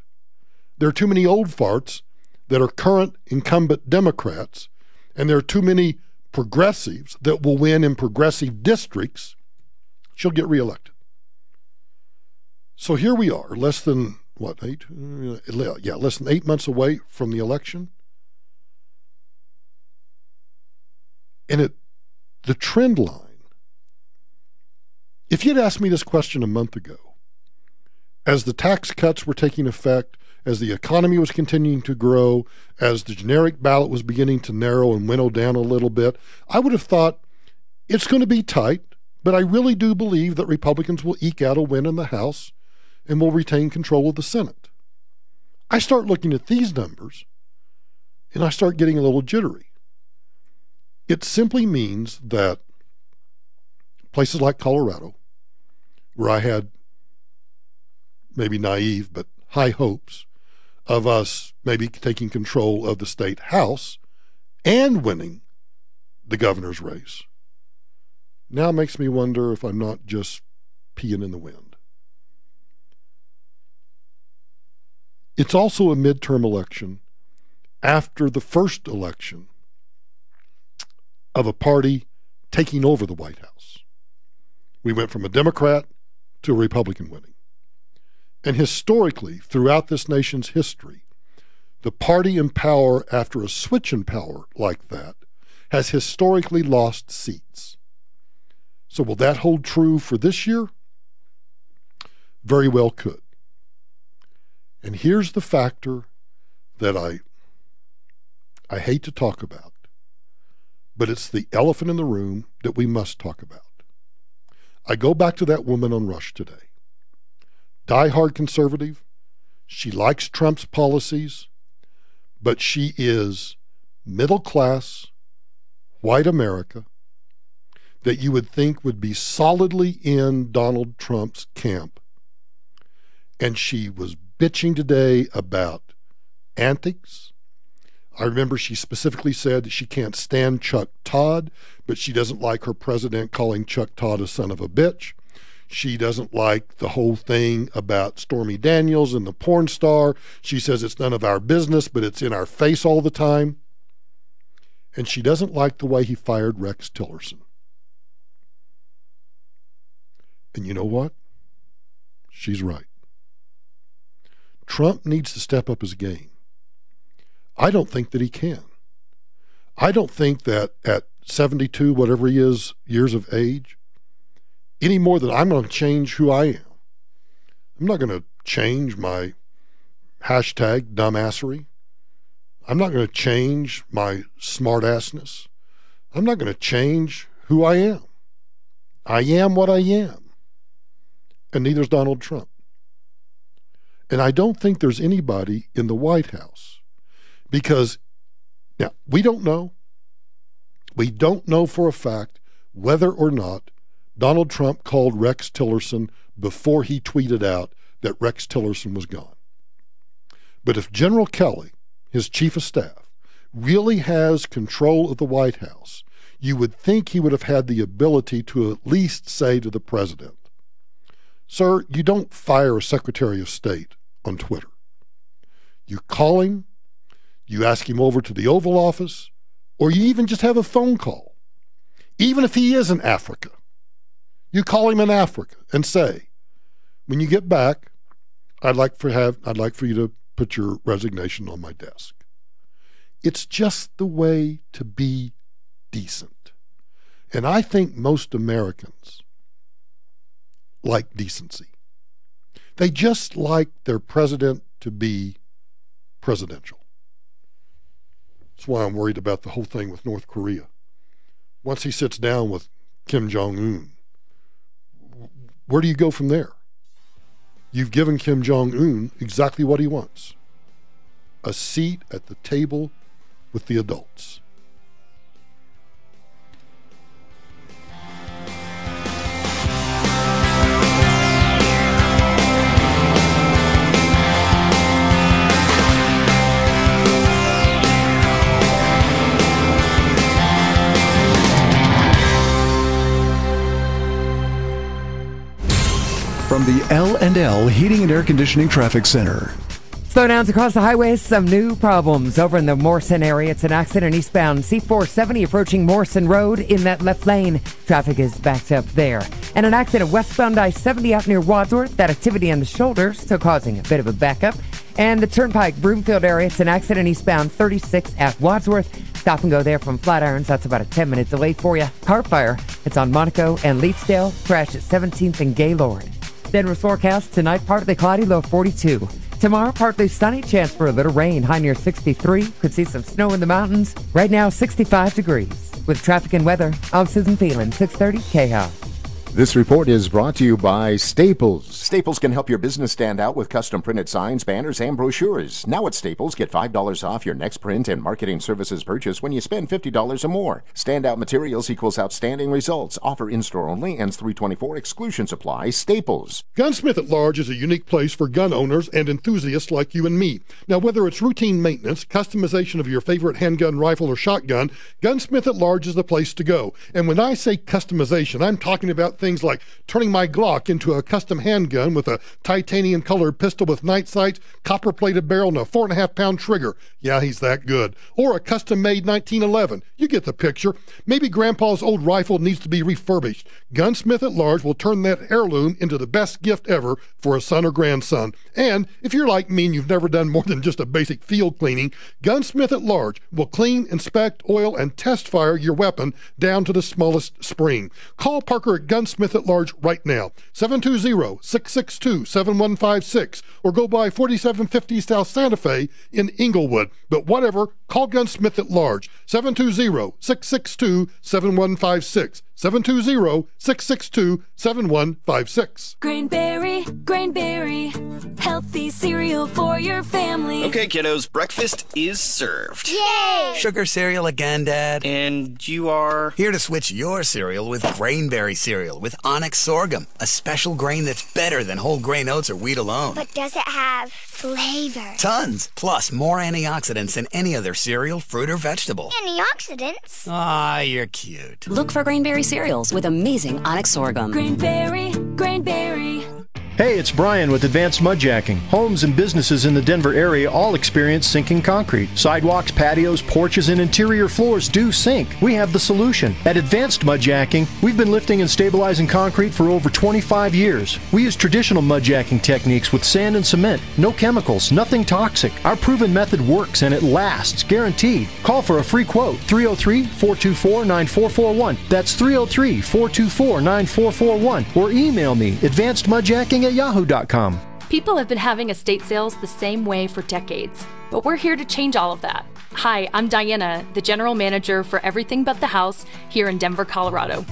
There are too many old farts that are current incumbent Democrats, and there are too many progressives that will win in progressive districts. She'll get reelected. So here we are, less than 8 months away from the election. And the trend line, if you'd asked me this question a month ago, as the tax cuts were taking effect, as the economy was continuing to grow, as the generic ballot was beginning to narrow and winnow down a little bit, I would have thought it's going to be tight, but I really do believe that Republicans will eke out a win in the House and will retain control of the Senate. I start looking at these numbers and I start getting a little jittery. It simply means that places like Colorado, where I had maybe naive but high hopes of us maybe taking control of the state House and winning the governor's race, now makes me wonder if I'm not just peeing in the wind. It's also a midterm election after the first election of a party taking over the White House. We went from a Democrat to a Republican winning. And historically, throughout this nation's history, the party in power after a switch in power like that has historically lost seats. So will that hold true for this year? Very well could. And here's the factor that I hate to talk about, but it's the elephant in the room that we must talk about. I go back to that woman on Rush today. Die-hard conservative. She likes Trump's policies, but she is middle-class, white America that you would think would be solidly in Donald Trump's camp. And she was bitching today about antics. I remember she specifically said that she can't stand Chuck Todd, but she doesn't like her president calling Chuck Todd a son of a bitch. She doesn't like the whole thing about Stormy Daniels and the porn star. She says it's none of our business, but it's in our face all the time. And she doesn't like the way he fired Rex Tillerson. And you know what? She's right. Trump needs to step up his game. I don't think that he can. I don't think that at 72, whatever he is, years of age, any more than I'm going to change who I am. I'm not going to change my hashtag dumbassery. I'm not going to change my smartassness. I'm not going to change who I am. I am what I am. And neither's Donald Trump. And I don't think there's anybody in the White House, because now we don't know. We don't know for a fact whether or not Donald Trump called Rex Tillerson before he tweeted out that Rex Tillerson was gone. But if General Kelly, his chief of staff, really has control of the White House, you would think he would have had the ability to at least say to the president, Sir, you don't fire a Secretary of State on Twitter. You call him, you ask him over to the Oval Office, or you even just have a phone call. Even if he is in Africa, you call him in Africa and say, when you get back, I'd like for you to put your resignation on my desk. It's just the way to be decent. And I think most Americans like decency. They just like their president to be presidential. That's why I'm worried about the whole thing with North Korea. Once he sits down with Kim Jong-un, where do you go from there? You've given Kim Jong-un exactly what he wants. A seat at the table with the adults. From the L&L Heating and Air Conditioning Traffic Center. Slowdowns across the highways, some new problems. Over in the Morrison area, it's an accident eastbound C470 approaching Morrison Road in that left lane. Traffic is backed up there. And an accident westbound I-70 out near Wadsworth. That activity on the shoulder still causing a bit of a backup. And the Turnpike Broomfield area, it's an accident eastbound 36 at Wadsworth. Stop and go there from Flatirons. That's about a 10-minute delay for you. Car fire, it's on Monaco and Leetsdale. Crash at 17th and Gaylord. Denver's forecast tonight, partly cloudy, low 42. Tomorrow, partly sunny, chance for a little rain, high near 63. Could see some snow in the mountains. Right now, 65 degrees. With traffic and weather, I'm Susan Phelan, 630 KHOW. This report is brought to you by Staples. Staples can help your business stand out with custom printed signs, banners, and brochures. Now at Staples, get $5 off your next print and marketing services purchase when you spend $50 or more. Standout materials equals outstanding results. Offer in-store only, ends 3/24. Exclusions apply. Staples. Gunsmith at Large is a unique place for gun owners and enthusiasts like you and me. Now, whether it's routine maintenance, customization of your favorite handgun, rifle, or shotgun, Gunsmith at Large is the place to go. And when I say customization, I'm talking about things like turning my Glock into a custom handgun with a titanium colored pistol with night sights, copper plated barrel, and a 4.5-pound trigger. Yeah, he's that good. Or a custom made 1911. You get the picture. Maybe grandpa's old rifle needs to be refurbished. Gunsmith at Large will turn that heirloom into the best gift ever for a son or grandson. And if you're like me and you've never done more than just a basic field cleaning, Gunsmith at Large will clean, inspect, oil, and test fire your weapon down to the smallest spring. Call Parker at Gunsmith at Large right now, 720-662-7156, or go by 4750 South Santa Fe in Inglewood. But whatever, call Gunsmith at Large, 720-662-7156, 720-662-7156. Grainberry, healthy cereal for your family. Okay, kiddos, breakfast is served. Yay! Sugar cereal again, Dad? And you are? Here to switch your cereal with Grainberry cereal with Onyx sorghum, a special grain that's better than whole grain oats or wheat alone. But does it have flavor? Tons, plus more antioxidants than any other cereal, fruit, or vegetable. Antioxidants? Ah, you're cute. Look for Grainberry cereals with amazing Onyx sorghum. Grainberry. Hey, it's Brian with Advanced Mudjacking. Homes and businesses in the Denver area all experience sinking concrete. Sidewalks, patios, porches, and interior floors do sink. We have the solution. At Advanced Mudjacking, we've been lifting and stabilizing concrete for over 25 years. We use traditional mudjacking techniques with sand and cement. No chemicals, nothing toxic. Our proven method works and it lasts, guaranteed. Call for a free quote, 303-424-9441. That's 303-424-9441. Or email me, advancedmudjacking@yahoo.com. People have been having estate sales the same way for decades, but we're here to change all of that. Hi, I'm Diana, the general manager for Everything But the House here in Denver, Colorado.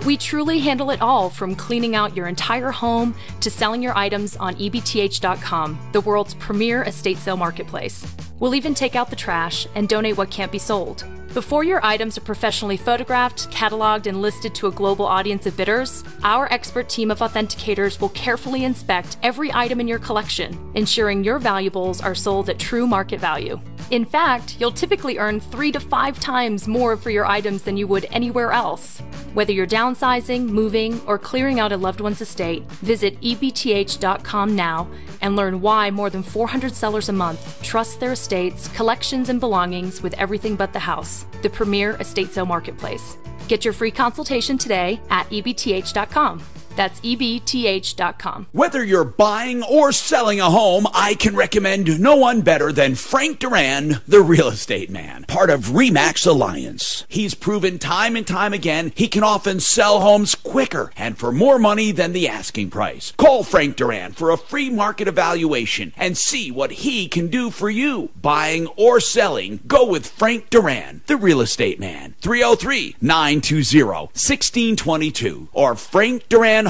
We truly handle it all, from cleaning out your entire home to selling your items on ebth.com, the world's premier estate sale marketplace. We'll even take out the trash and donate what can't be sold. Before your items are professionally photographed, cataloged, and listed to a global audience of bidders, our expert team of authenticators will carefully inspect every item in your collection, ensuring your valuables are sold at true market value. In fact, you'll typically earn 3 to 5 times more for your items than you would anywhere else. Whether you're downsizing, moving, or clearing out a loved one's estate, visit ebth.com now and learn why more than 400 sellers a month trust their estates, collections, and belongings with Everything But the House, the premier estate sale marketplace. Get your free consultation today at ebth.com. That's ebth.com. Whether you're buying or selling a home, I can recommend no one better than Frank Duran, the real estate man, part of RE/MAX Alliance. He's proven time and time again he can often sell homes quicker and for more money than the asking price. Call Frank Duran for a free market evaluation and see what he can do for you. Buying or selling, go with Frank Duran, the real estate man. 303-920-1622 or frankduranhomes.com.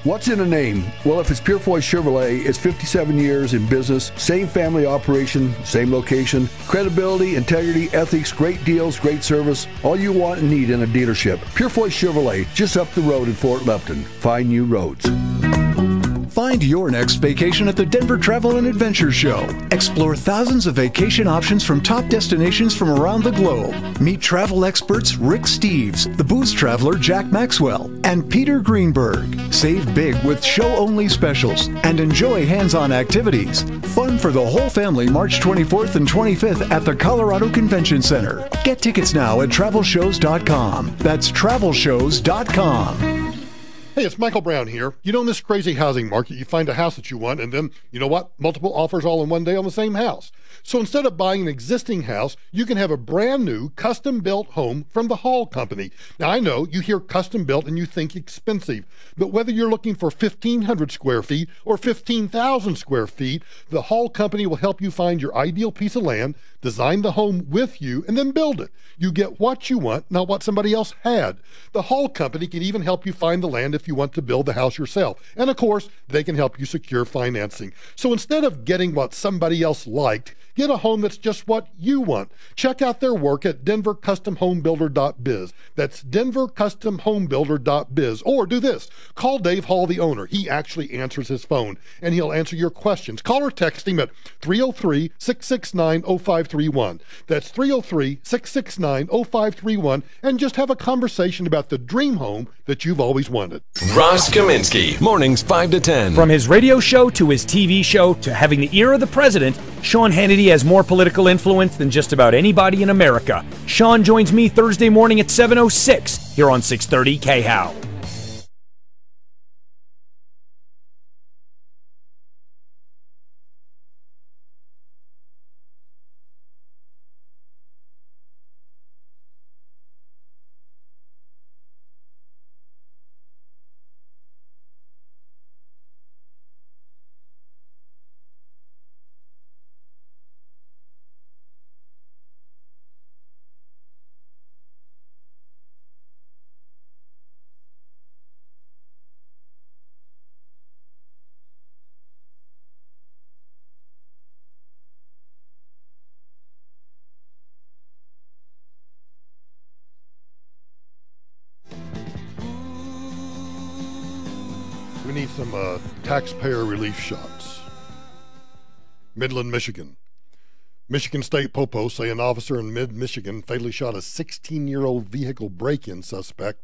What's in a name? Well, if it's Purefoy Chevrolet, it's 57 years in business, same family operation, same location, credibility, integrity, ethics, great deals, great service, all you want and need in a dealership. Purefoy Chevrolet, just up the road in Fort Lupton. Find new roads. Find your next vacation at the Denver Travel and Adventure Show. Explore thousands of vacation options from top destinations from around the globe. Meet travel experts Rick Steves, the booze traveler Jack Maxwell, and Peter Greenberg. Save big with show-only specials and enjoy hands-on activities. Fun for the whole family March 24th and 25th at the Colorado Convention Center. Get tickets now at travelshows.com. That's travelshows.com. Hey, it's Michael Brown here. You know, in this crazy housing market, you find a house that you want, and then, you know what? Multiple offers all in one day on the same house. So instead of buying an existing house, you can have a brand new custom-built home from the Hall Company. Now, I know you hear custom-built and you think expensive, but whether you're looking for 1,500 square feet or 15,000 square feet, the Hall Company will help you find your ideal piece of land, design the home with you, and then build it. You get what you want, not what somebody else had. The Hall Company can even help you find the land if you want to build the house yourself. And of course, they can help you secure financing. So instead of getting what somebody else liked, get a home that's just what you want. Check out their work at denvercustomhomebuilder.biz. That's denvercustomhomebuilder.biz. Or do this. Call Dave Hall, the owner. He actually answers his phone, and he'll answer your questions. Call or text him at 303-669-0531. That's 303-669-0531, and just have a conversation about the dream home that you've always wanted. Ross Kaminsky, mornings 5 to 10. From his radio show to his TV show to having the ear of the president, Sean Hannity has more political influence than just about anybody in America. Sean joins me Thursday morning at 7:06 here on 630 KHOW. We need some taxpayer relief shots. Midland, Michigan. Michigan State Popo say an officer in mid-Michigan fatally shot a 16-year-old vehicle break-in suspect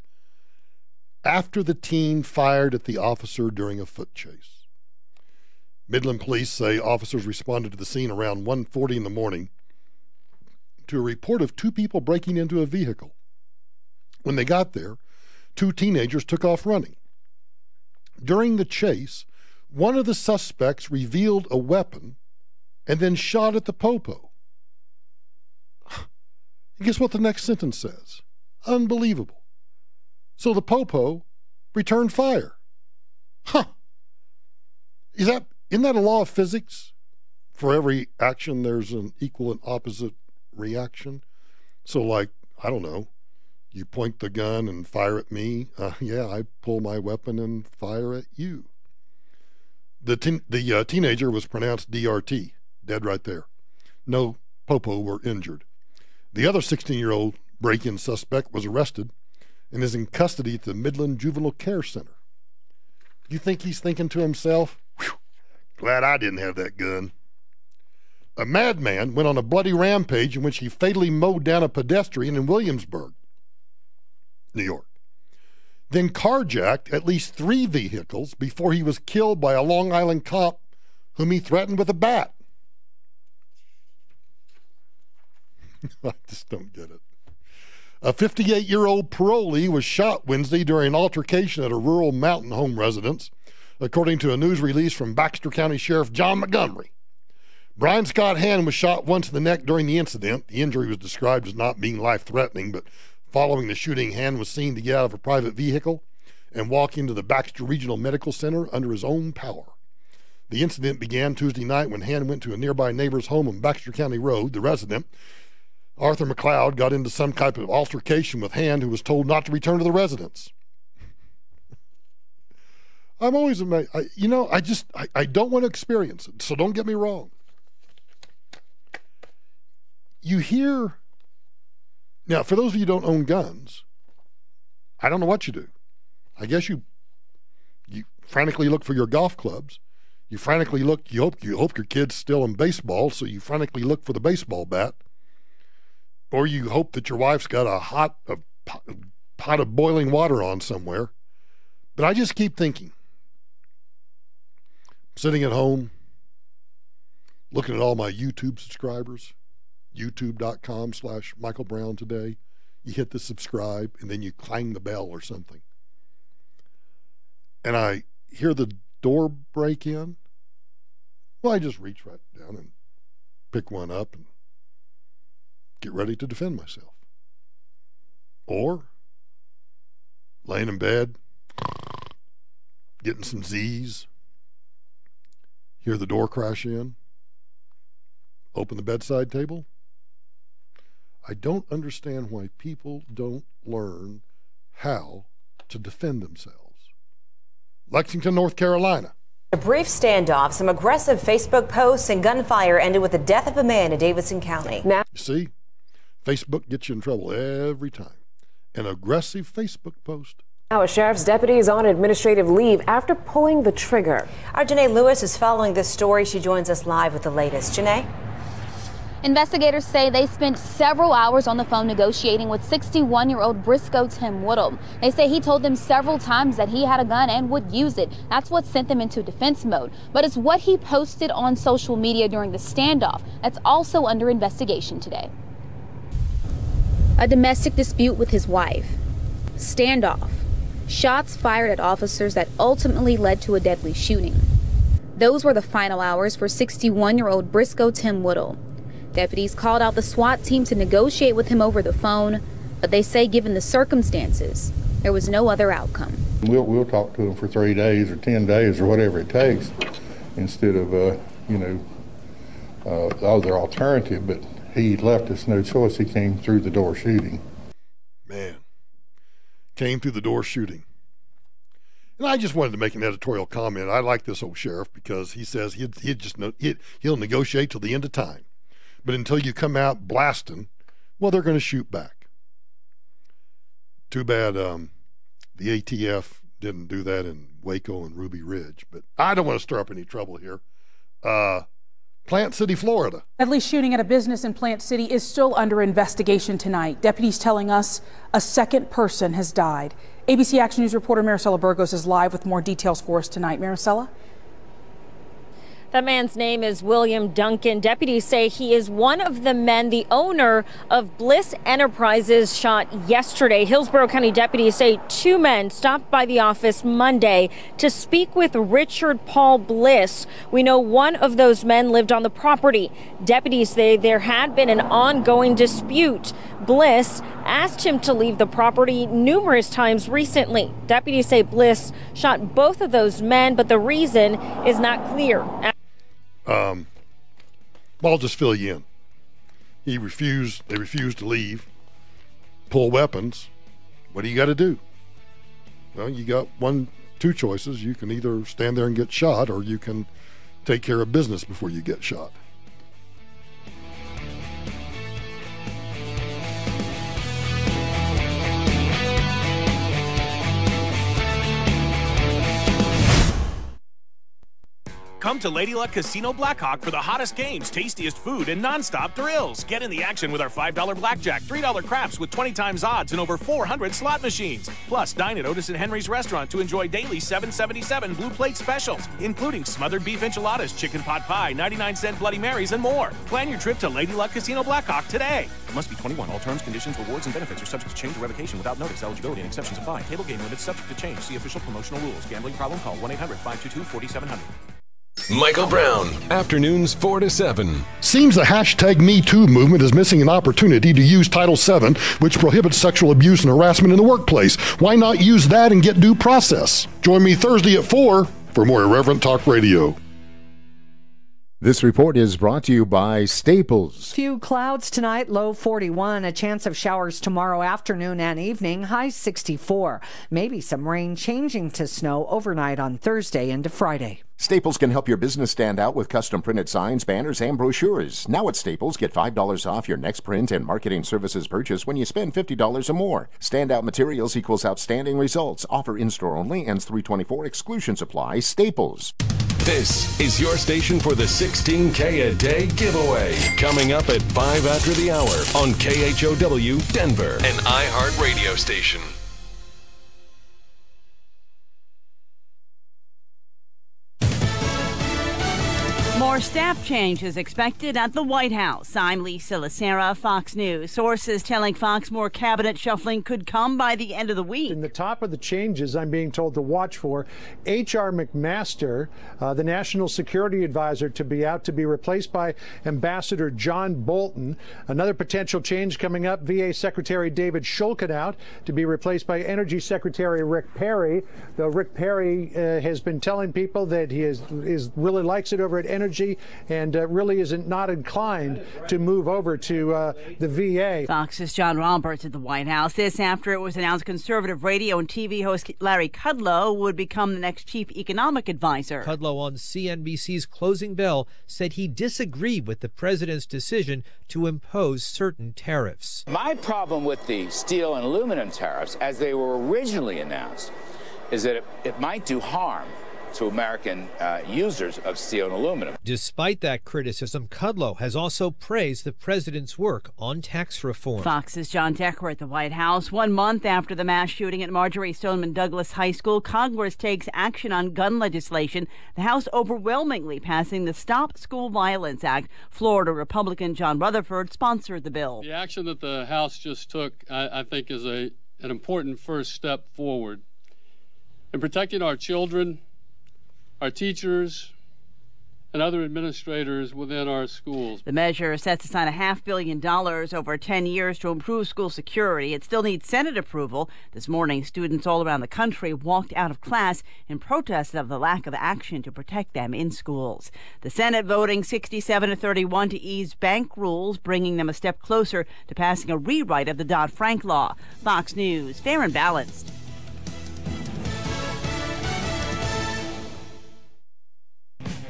after the teen fired at the officer during a foot chase. Midland police say officers responded to the scene around 1:40 in the morning to a report of 2 people breaking into a vehicle. When they got there, 2 teenagers took off running. During the chase, one of the suspects revealed a weapon and then shot at the Popo. And guess what the next sentence says? Unbelievable. So the Popo returned fire. Huh. Isn't that a law of physics? For every action, there's an equal and opposite reaction. So like, I don't know, you point the gun and fire at me. Yeah, I pull my weapon and fire at you. The teenager was pronounced DRT, dead right there. No Popo were injured. The other 16-year-old break-in suspect was arrested and is in custody at the Midland Juvenile Care Center. You think he's thinking to himself, "Whew, glad I didn't have that gun." A madman went on a bloody rampage in which he fatally mowed down a pedestrian in Williamsburg, New York, then carjacked at least 3 vehicles before he was killed by a Long Island cop whom he threatened with a bat. I just don't get it. A 58-year-old parolee was shot Wednesday during an altercation at a rural mountain home residence, according to a news release from Baxter County Sheriff John Montgomery. Brian Scott Hand was shot once in the neck during the incident. The injury was described as not being life-threatening, but following the shooting, Hand was seen to get out of a private vehicle and walk into the Baxter Regional Medical Center under his own power. The incident began Tuesday night when Hand went to a nearby neighbor's home on Baxter County Road. The resident, Arthur McLeod, got into some type of altercation with Hand, who was told not to return to the residence. I'm always amazed. I don't want to experience it, so don't get me wrong. You hear, now for those of you who don't own guns, I don't know what you do. I guess you frantically look for your golf clubs. You frantically look, you hope your kid's still in baseball, so you frantically look for the baseball bat. Or you hope that your wife's got a pot of boiling water on somewhere. But I just keep thinking, sitting at home, looking at all my YouTube subscribers, youtube.com/Michael Brown today. You hit the subscribe, and then you clang the bell or something. And I hear the door break in. Well, I just reach right down and pick one up and get ready to defend myself. Or laying in bed, getting some Z's, hear the door crash in, open the bedside table. I don't understand why people don't learn how to defend themselves. Lexington, North Carolina. A brief standoff, some aggressive Facebook posts, and gunfire ended with the death of a man in Davidson County. You see, Facebook gets you in trouble every time. An aggressive Facebook post. Now a sheriff's deputy is on administrative leave after pulling the trigger. Our Janae Lewis is following this story. She joins us live with the latest. Janae? Investigators say they spent several hours on the phone negotiating with 61-year-old Briscoe Tim Woodle. They say he told them several times that he had a gun and would use it. That's what sent them into defense mode. But it's what he posted on social media during the standoff that's also under investigation today. A domestic dispute with his wife. Standoff. Shots fired at officers that ultimately led to a deadly shooting. Those were the final hours for 61-year-old Briscoe Tim Woodle. Deputies called out the SWAT team to negotiate with him over the phone, but they say given the circumstances, there was no other outcome. We'll talk to him for 3 days or 10 days or whatever it takes instead of, the other alternative, but he left us no choice. He came through the door shooting. Man, came through the door shooting. And I just wanted to make an editorial comment. I like this old sheriff because he says he'll negotiate till the end of time. But until you come out blasting, well, they're going to shoot back. Too bad the ATF didn't do that in Waco and Ruby Ridge. But I don't want to stir up any trouble here. Plant City, Florida. Deadly shooting at a business in Plant City is still under investigation tonight. Deputies telling us a second person has died. ABC Action News reporter Maricela Burgos is live with more details for us tonight. Maricela? That man's name is William Duncan. Deputies say he is one of the men, the owner of Bliss Enterprises, shot yesterday. Hillsborough County deputies say 2 men stopped by the office Monday to speak with Richard Paul Bliss. We know one of those men lived on the property. Deputies say there had been an ongoing dispute. Bliss asked him to leave the property numerous times recently. Deputies say Bliss shot both of those men, but the reason is not clear. I'll just fill you in. They refused to leave, pull weapons. What do you got to do? Well, you got two choices. You can either stand there and get shot, or you can take care of business before you get shot. Come to Lady Luck Casino Blackhawk for the hottest games, tastiest food, and non-stop thrills. Get in the action with our $5 blackjack, $3 craps with 20 times odds, and over 400 slot machines. Plus, dine at Otis and Henry's restaurant to enjoy daily $7.77 Blue Plate specials, including smothered beef enchiladas, chicken pot pie, 99-cent Bloody Marys, and more. Plan your trip to Lady Luck Casino Blackhawk today. Must be 21. All terms, conditions, rewards, and benefits are subject to change or revocation without notice. Eligibility and exceptions apply. Table game limits subject to change. See official promotional rules. Gambling problem? Call 1-800-522-4700. Michael Brown, afternoons 4 to 7. Seems the hashtag #MeToo movement is missing an opportunity to use Title VII, which prohibits sexual abuse and harassment in the workplace. Why not use that and get due process? Join me Thursday at 4 for more Irreverent Talk Radio. This report is brought to you by Staples. Few clouds tonight, low 41. A chance of showers tomorrow afternoon and evening, high 64. Maybe some rain changing to snow overnight on Thursday into Friday. Staples can help your business stand out with custom printed signs, banners, and brochures. Now at Staples, get $5 off your next print and marketing services purchase when you spend $50 or more. Standout materials equals outstanding results. Offer in-store only, ends 3/24. Exclusions apply. Staples. This is your station for the 16K a day giveaway. Coming up at 5 after the hour on KHOW Denver, an iHeart radio station. More staff change is expected at the White House. I'm Lisa Lacera, Fox News. Sources telling Fox more cabinet shuffling could come by the end of the week. In the top of the changes I'm being told to watch for, H.R. McMaster, the National Security Advisor, to be replaced by Ambassador John Bolton. Another potential change coming up, VA Secretary David Shulkin out to be replaced by Energy Secretary Rick Perry. Though Rick Perry has been telling people that he really likes it over at Energy and really isn't not inclined to move over to the VA. Fox's John Roberts at the White House. This after it was announced conservative radio and TV host Larry Kudlow would become the next chief economic advisor. Kudlow on CNBC's Closing Bell said he disagreed with the president's decision to impose certain tariffs. My problem with the steel and aluminum tariffs, as they were originally announced, is that it might do harm to American users of steel and aluminum. Despite that criticism, Kudlow has also praised the president's work on tax reform. Fox's John Decker at the White House. 1 month after the mass shooting at Marjorie Stoneman Douglas High School, Congress takes action on gun legislation. The House overwhelmingly passing the Stop School Violence Act. Florida Republican John Rutherford sponsored the bill. The action that the House just took, I think, is an important first step forward in protecting our children, our teachers, and other administrators within our schools. The measure sets aside $500 million over 10 years to improve school security. It still needs Senate approval. This morning, students all around the country walked out of class in protest of the lack of action to protect them in schools. The Senate voting 67-31 to ease bank rules, bringing them a step closer to passing a rewrite of the Dodd-Frank law. Fox News, fair and balanced.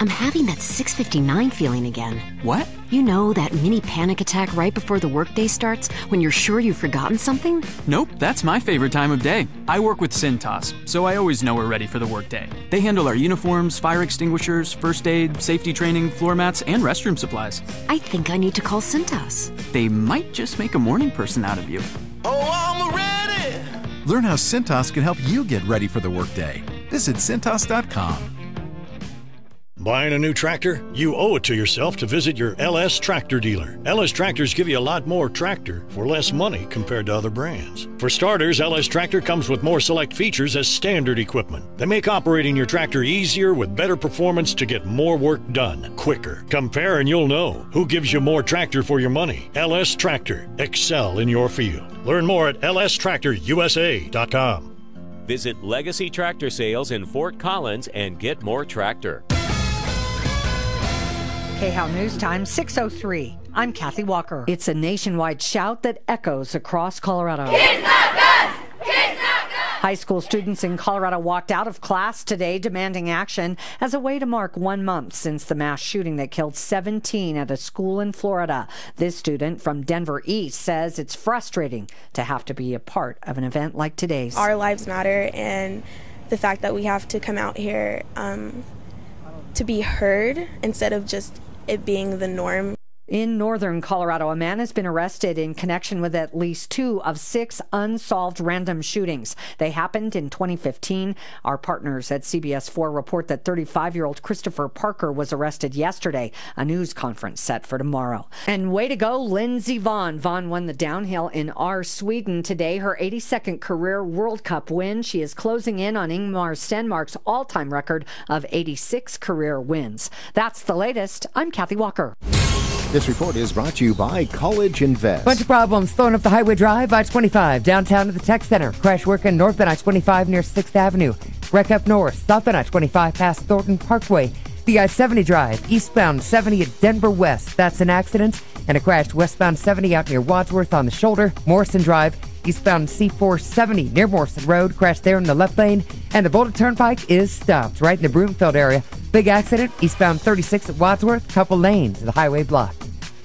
I'm having that 6:59 feeling again. What? You know, that mini panic attack right before the workday starts when you're sure you've forgotten something? Nope, that's my favorite time of day. I work with Cintas, so I always know we're ready for the workday. They handle our uniforms, fire extinguishers, first aid, safety training, floor mats, and restroom supplies. I think I need to call Cintas. They might just make a morning person out of you. Oh, I'm ready! Learn how Cintas can help you get ready for the workday. Visit Cintas.com. Buying a new tractor? You owe it to yourself to visit your LS Tractor dealer. LS Tractors give you a lot more tractor for less money compared to other brands. For starters, LS Tractor comes with more select features as standard equipment. They make operating your tractor easier with better performance to get more work done quicker. Compare and you'll know who gives you more tractor for your money. LS Tractor. Excel in your field. Learn more at lstractorusa.com. Visit Legacy Tractor Sales in Fort Collins and get more tractor. KHOW News Time, 6:03. I'm Kathy Walker. It's a nationwide shout that echoes across Colorado. Kids not guns! Kids not guns! High school students in Colorado walked out of class today demanding action as a way to mark 1 month since the mass shooting that killed 17 at a school in Florida. This student from Denver East says it's frustrating to have to be a part of an event like today's. Our lives matter, and the fact that we have to come out here to be heard instead of just it being the norm. In northern Colorado, a man has been arrested in connection with at least 2 of 6 unsolved random shootings. They happened in 2015. Our partners at CBS 4 report that 35-year-old Christopher Parker was arrested yesterday. A news conference set for tomorrow. And way to go, Lindsey Vonn. Vonn won the downhill in Sweden today, her 82nd career World Cup win. She is closing in on Ingmar Stenmark's all-time record of 86 career wins. That's the latest. I'm Kathy Walker. This report is brought to you by College Invest. Bunch of problems slowing up the Highway Drive, I-25, downtown to the Tech Center. Crash working north on I-25 near 6th Avenue. Wreck up north, south on I-25 past Thornton Parkway. The I-70 Drive, eastbound 70 at Denver West. That's an accident. And a crash westbound 70 out near Wadsworth on the shoulder. Morrison Drive, eastbound C470 near Morrison Road. Crash there in the left lane. And the Boulder Turnpike is stopped right in the Broomfield area. Big accident, eastbound 36 at Wadsworth. Couple lanes of the highway blocked.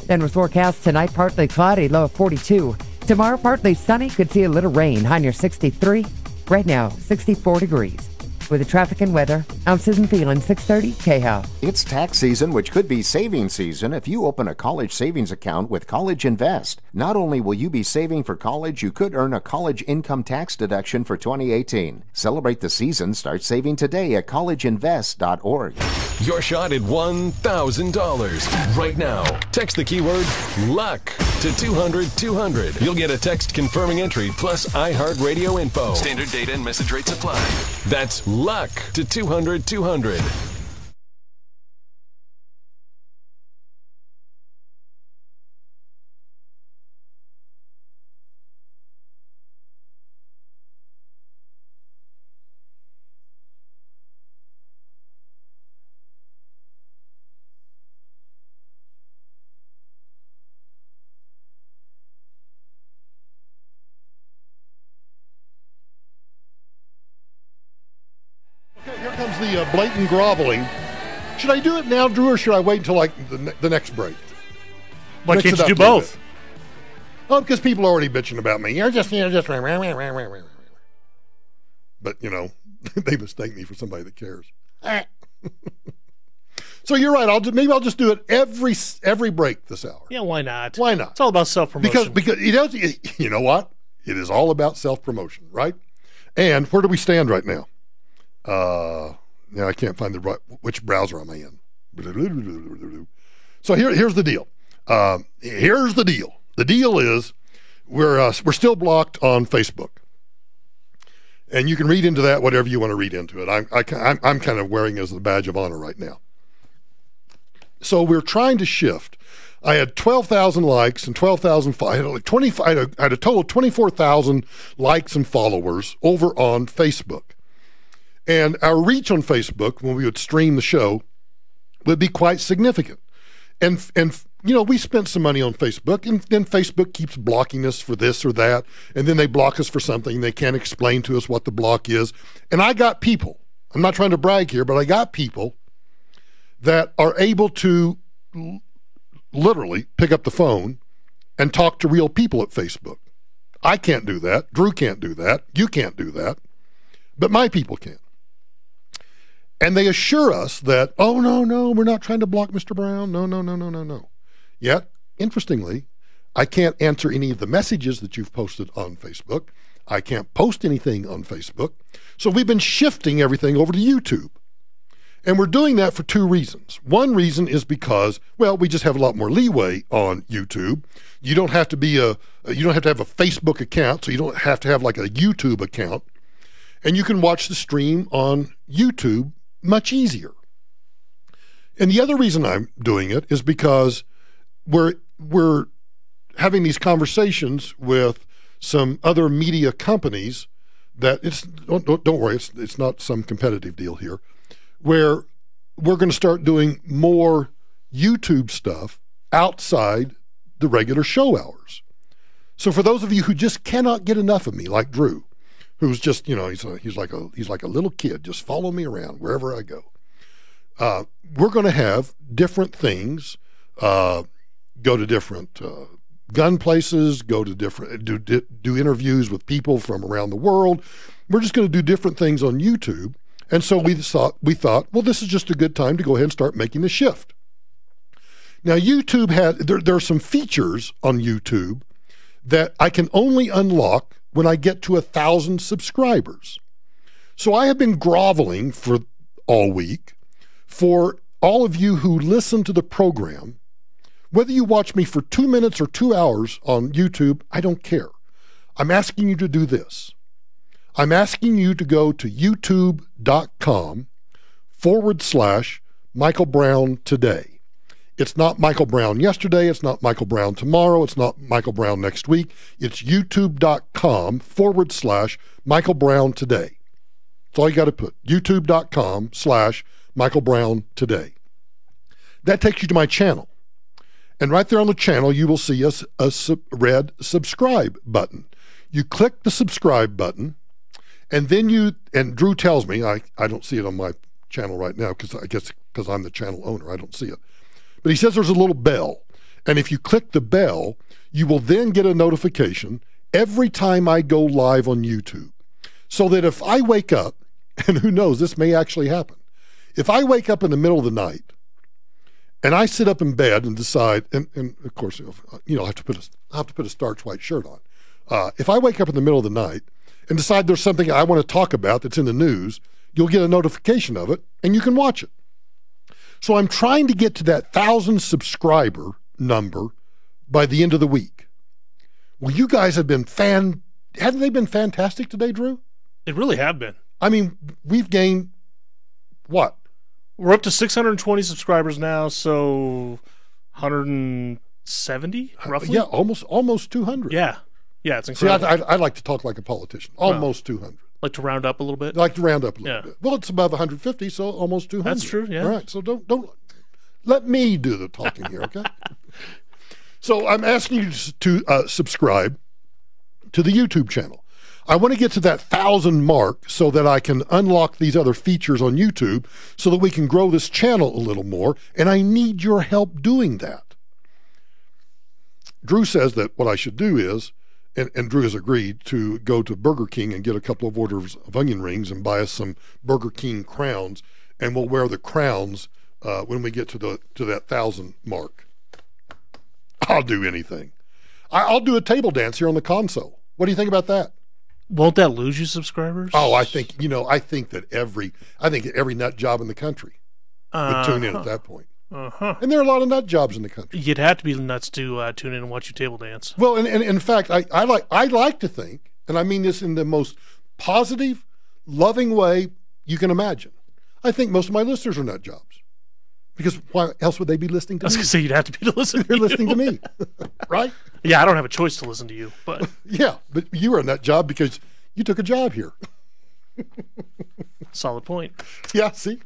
Denver's forecast tonight, partly cloudy, low of 42. Tomorrow, partly sunny, could see a little rain, high near 63. Right now, 64 degrees. With the traffic and weather, I'm Susan Phelan, 630 K-House. It's tax season, which could be saving season if you open a college savings account with College Invest. Not only will you be saving for college, you could earn a college income tax deduction for 2018. Celebrate the season. Start saving today at collegeinvest.org. Your shot at $1,000 right now. Text the keyword luck to 200-200. You'll get a text confirming entry plus iHeartRadio info. Standard data and message rates apply. That's luck to 200-200. The blatant groveling. Should I do it now, Drew, or should I wait until like the next break? Why can't you do both? Oh, because people are already bitching about me. You're just. But they mistake me for somebody that cares. So you're right. Maybe I'll just do it every break this hour. Yeah, why not? Why not? It's all about self-promotion. Because you know what? It is all about self-promotion, right? And where do we stand right now? Now I can't find which browser am I in. So here's the deal. Here's the deal. The deal is we're still blocked on Facebook, and you can read into that whatever you want to read into it. I'm kind of wearing it as the badge of honor right now. So we're trying to shift. I had 12,000 likes and 12,000. I had a total of 24,000 likes and followers over on Facebook. And our reach on Facebook, when we would stream the show, would be quite significant. And we spent some money on Facebook, and then Facebook keeps blocking us for this or that, and then they block us for something. They can't explain to us what the block is. And I got people, I'm not trying to brag here, but I got people that are able to literally pick up the phone and talk to real people at Facebook. I can't do that. Drew can't do that. You can't do that. But my people can. And they assure us that, oh, no, we're not trying to block Mr. Brown. No. Yet, interestingly, I can't answer any of the messages that you've posted on Facebook. I can't post anything on Facebook. So we've been shifting everything over to YouTube. And we're doing that for 2 reasons. One reason is because, we just have a lot more leeway on YouTube. You don't have to you don't have to have a Facebook account, so you don't have to have like a YouTube account. And you can watch the stream on YouTube much easier. And the other reason I'm doing it is because we're having these conversations with some other media companies that don't worry, it's not some competitive deal here, where we're going to start doing more YouTube stuff outside the regular show hours. So for those of you who just cannot get enough of me, like Drew, who's just, he's like a little kid, just follow me around wherever I go. We're going to have different things, go to different gun places, go to different, do interviews with people from around the world. We're just going to do different things on YouTube, And so we thought, well, this is just a good time to go ahead and start making the shift. Now, YouTube there are some features on YouTube that I can only unlock when I get to 1,000 subscribers. So I have been groveling for all week for all of you who listen to the program. Whether you watch me for 2 minutes or 2 hours on YouTube, I don't care. I'm asking you to do this. I'm asking you to go to youtube.com/Michael Brown today. It's not Michael Brown yesterday. It's not Michael Brown tomorrow. It's not Michael Brown next week. It's youtube.com/Michael Brown today. That's all you got to put. youtube.com/Michael Brown today. That takes you to my channel. And right there on the channel, you will see a red subscribe button. You click the subscribe button, and then and Drew tells me, I don't see it on my channel right now because I'm the channel owner, I don't see it. But he says there's a little bell. And if you click the bell, you will then get a notification every time I go live on YouTube. So that if I wake up, and who knows, this may actually happen. If I wake up in the middle of the night and I sit up in bed and decide, and of course, I have to put a starch white shirt on. If I wake up in the middle of the night and decide there's something I want to talk about that's in the news, you'll get a notification of it and you can watch it. So I'm trying to get to that 1,000 subscriber number by the end of the week. Well, you guys have been haven't they been fantastic today, Drew? They really have been. I mean, we've gained what? We're up to 620 subscribers now, so 170 roughly. Yeah, almost 200. Yeah, it's incredible. See, I like to talk like a politician. Almost 200. Like to round up a little bit. Like to round up a little bit. Well, it's above 150, so almost 200. That's true. Yeah. All right. So don't let me do the talking here, okay? So I'm asking you to subscribe to the YouTube channel. I want to get to that 1,000 mark so that I can unlock these other features on YouTube so that we can grow this channel a little more, and I need your help doing that. Drew says that what I should do is, and Drew has agreed to go to Burger King and get a couple of orders of onion rings and buy us some Burger King crowns, and we'll wear the crowns when we get to that 1,000 mark. I'll do anything. I'll do a table dance here on the console. What do you think about that? Won't that lose you subscribers? Oh, I think that every nut job in the country would tune in at that point. And there are a lot of nut jobs in the country. You'd have to be nuts to tune in and watch you table dance. Well, and in fact, I like to think, and I mean this in the most positive, loving way you can imagine. I think most of my listeners are nut jobs. Because why else would they be listening to me? I was going to say you'd have to be to listen to They're listening to me, right? Yeah, I don't have a choice to listen to you. But yeah, but you were in that job because you took a job here. Solid point. Yeah, see?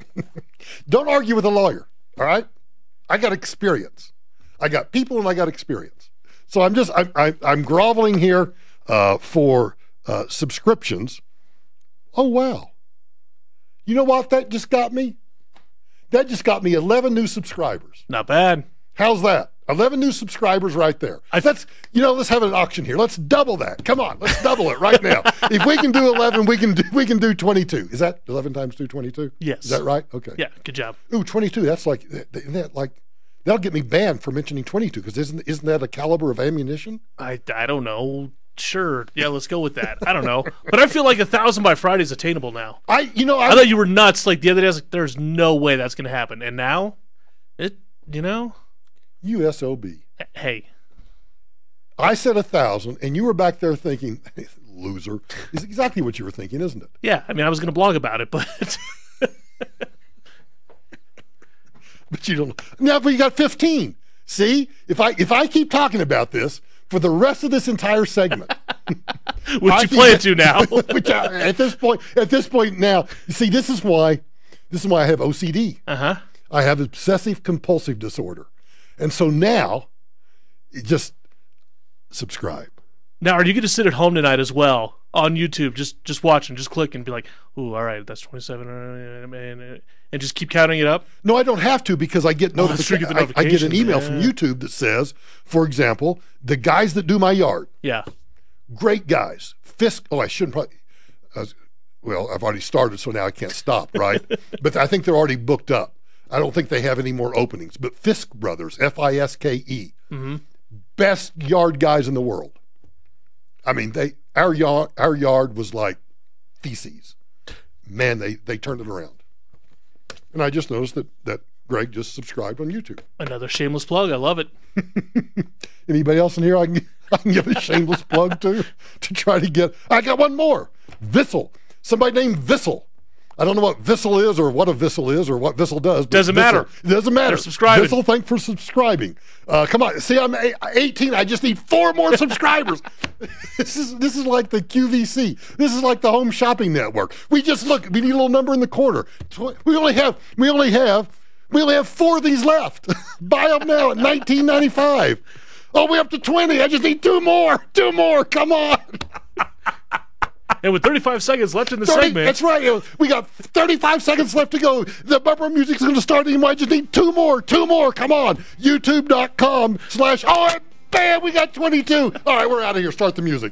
Don't argue with a lawyer, all right? I got experience. I got people and I got experience. So I'm groveling here for subscriptions. Oh, wow. You know what that just got me? That just got me 11 new subscribers. Not bad. How's that? 11 new subscribers right there. Let's have an auction here. Let's double that. Come on, let's double it right now. If we can do 11, we can do 22. Is that 11 times 2, 22? Yes. Is that right? Okay. Yeah, good job. Ooh, 22. That's that'll get me banned for mentioning 22 because isn't that a caliber of ammunition? I don't know. Sure. Yeah, let's go with that. I don't know. But I feel like 1,000 by Friday is attainable now. I thought you were nuts. Like the other day, I was like, there's no way that's going to happen. And now, USOB. Hey. I said 1,000, and you were back there thinking, loser. Is exactly what you were thinking, isn't it? Yeah. I mean, I was going to blog about it, but. But you don't. Now, but you got 15. See? If I keep talking about this for the rest of this entire segment. Which you play it to now. At this point now, you see, this is why I have OCD. Uh-huh. I have obsessive compulsive disorder. And so now, just subscribe. Now, are you going to sit at home tonight as well on YouTube, just watch and just click and be like, ooh, all right, that's 27, and just keep counting it up? No, I don't have to because I get notifications. I get an email from YouTube that says, for example, the guys that do my yard. Yeah. Great guys. I shouldn't probably. Well, I've already started, so now I can't stop, right? But I think they're already booked up. I don't think they have any more openings. But Fiske Brothers, Fiske, best yard guys in the world. I mean, our yard was like feces. Man, they turned it around. And I just noticed that Greg just subscribed on YouTube. Another shameless plug. I love it. Anybody else in here I can give a shameless plug to try to get. I got one more. Vissel. Somebody named Vissel. I don't know what Vissel is or what a Vissel is or what Vissel does. Doesn't matter. It doesn't matter. They're subscribing. Vissel, thanks for subscribing. Come on. See, I'm 18. I just need 4 more subscribers. This is like the QVC. This is like the Home Shopping Network. We just look. We need a little number in the corner. We only have 4 of these left. Buy them now at $19.95. Oh, we're up to 20. I just need 2 more. 2 more. Come on. And with 35 seconds left in the segment. That's right. We got 35 seconds left to go. The bumper music's going to start anymore. I just need 2 more. 2 more. Come on. YouTube.com/ Oh, bam, we got 22. All right, we're out of here. Start the music.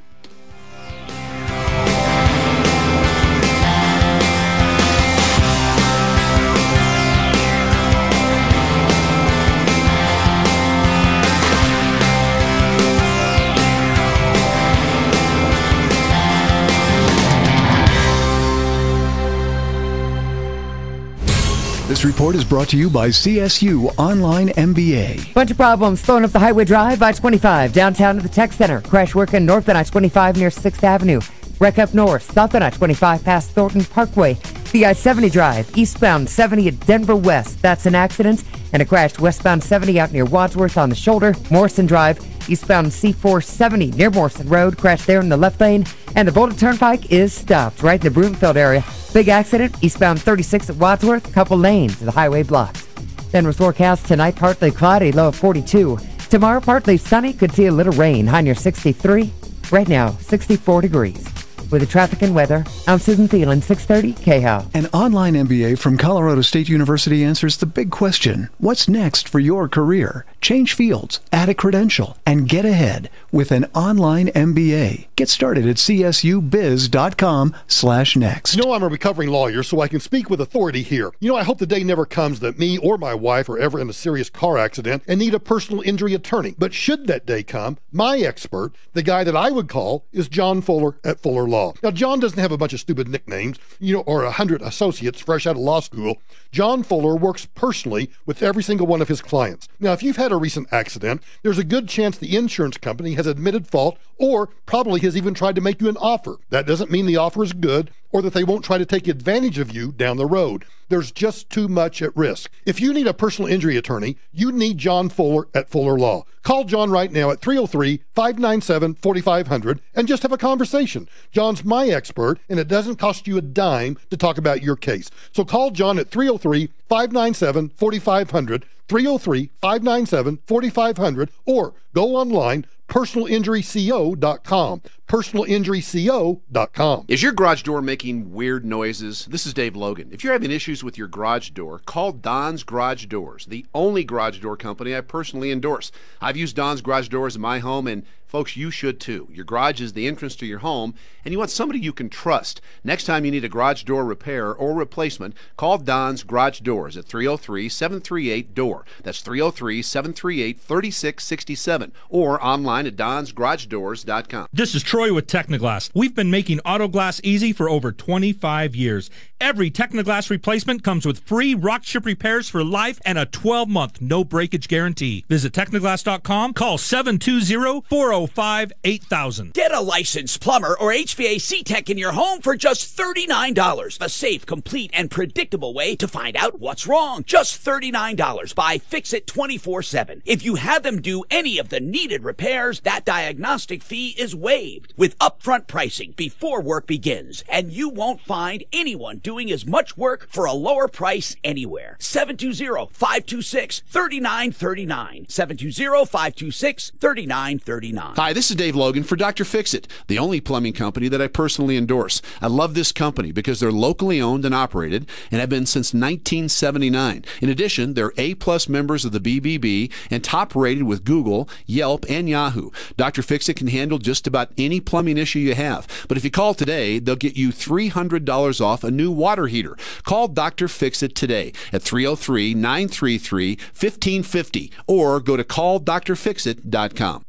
This report is brought to you by CSU Online MBA. Bunch of problems slowing up the Highway Drive, I-25, downtown to the Tech Center. Crash working north on I-25 near 6th Avenue. Wreck up north, south on I-25 past Thornton Parkway. The I-70 Drive, eastbound 70 at Denver West. That's an accident. And a crash westbound 70 out near Wadsworth on the shoulder. Morrison Drive, eastbound C470 near Morrison Road. Crash there in the left lane. And the Boulder Turnpike is stopped right in the Broomfield area. Big accident, eastbound 36 at Wadsworth. Couple lanes of the highway blocked. Denver's forecast tonight, partly cloudy, low of 42. Tomorrow, partly sunny, could see a little rain, high near 63. Right now, 64 degrees. With the traffic and weather, I'm Susan Thielen, 630 KHOW. An online MBA from Colorado State University answers the big question, what's next for your career? Change fields, add a credential, and get ahead with an online MBA. Get started at csubiz.com/next. You know, I'm a recovering lawyer, so I can speak with authority here. You know, I hope the day never comes that me or my wife are ever in a serious car accident and need a personal injury attorney. But should that day come, my expert, the guy that I would call, is John Fuller at Fuller Law. Now, John doesn't have a bunch of stupid nicknames, or 100 associates fresh out of law school. John Fuller works personally with every single one of his clients. Now, if you've had a recent accident, there's a good chance the insurance company has admitted fault or probably has even tried to make you an offer. That doesn't mean the offer is good or that they won't try to take advantage of you down the road. There's just too much at risk. If you need a personal injury attorney, you need John Fuller at Fuller Law. Call John right now at 303-597-4500 and just have a conversation. John's my expert, and it doesn't cost you a dime to talk about your case. So call John at 303-597-4500, 303-597-4500, or go online, personalinjuryco.com. personalinjuryco.com. Is your garage door making weird noises? This is Dave Logan. If you're having issues with your garage door, call Don's Garage Doors, the only garage door company I personally endorse. I've used Don's Garage Doors in my home, and folks, you should too. Your garage is the entrance to your home, and you want somebody you can trust. Next time you need a garage door repair or replacement, call Don's Garage Doors at 303-738-DOOR. That's 303-738-3667, or online at donsgaragedoors.com. This is Troy with Technoglass. We've been making auto glass easy for over 25 years. Every Technoglass replacement comes with free rock chip repairs for life and a 12-month no breakage guarantee. Visit Technoglass.com, call 720-405-8000. Get a licensed plumber or HVAC tech in your home for just $39. A safe, complete, and predictable way to find out what's wrong. Just $39 by Fix It 24/7. If you have them do any of the needed repairs, that diagnostic fee is waived with upfront pricing before work begins, and you won't find anyone doing as much work for a lower price anywhere. 720-526-3939. 720-526-3939. Hi, this is Dave Logan for Dr. Fix-It, the only plumbing company that I personally endorse. I love this company because they're locally owned and operated and have been since 1979. In addition, they're A-plus members of the BBB and top rated with Google, Yelp, and Yahoo. Yahoo. Dr. Fix-It can handle just about any plumbing issue you have. But if you call today, they'll get you $300 off a new water heater. Call Dr. Fix-It today at 303-933-1550 or go to calldrfixit.com.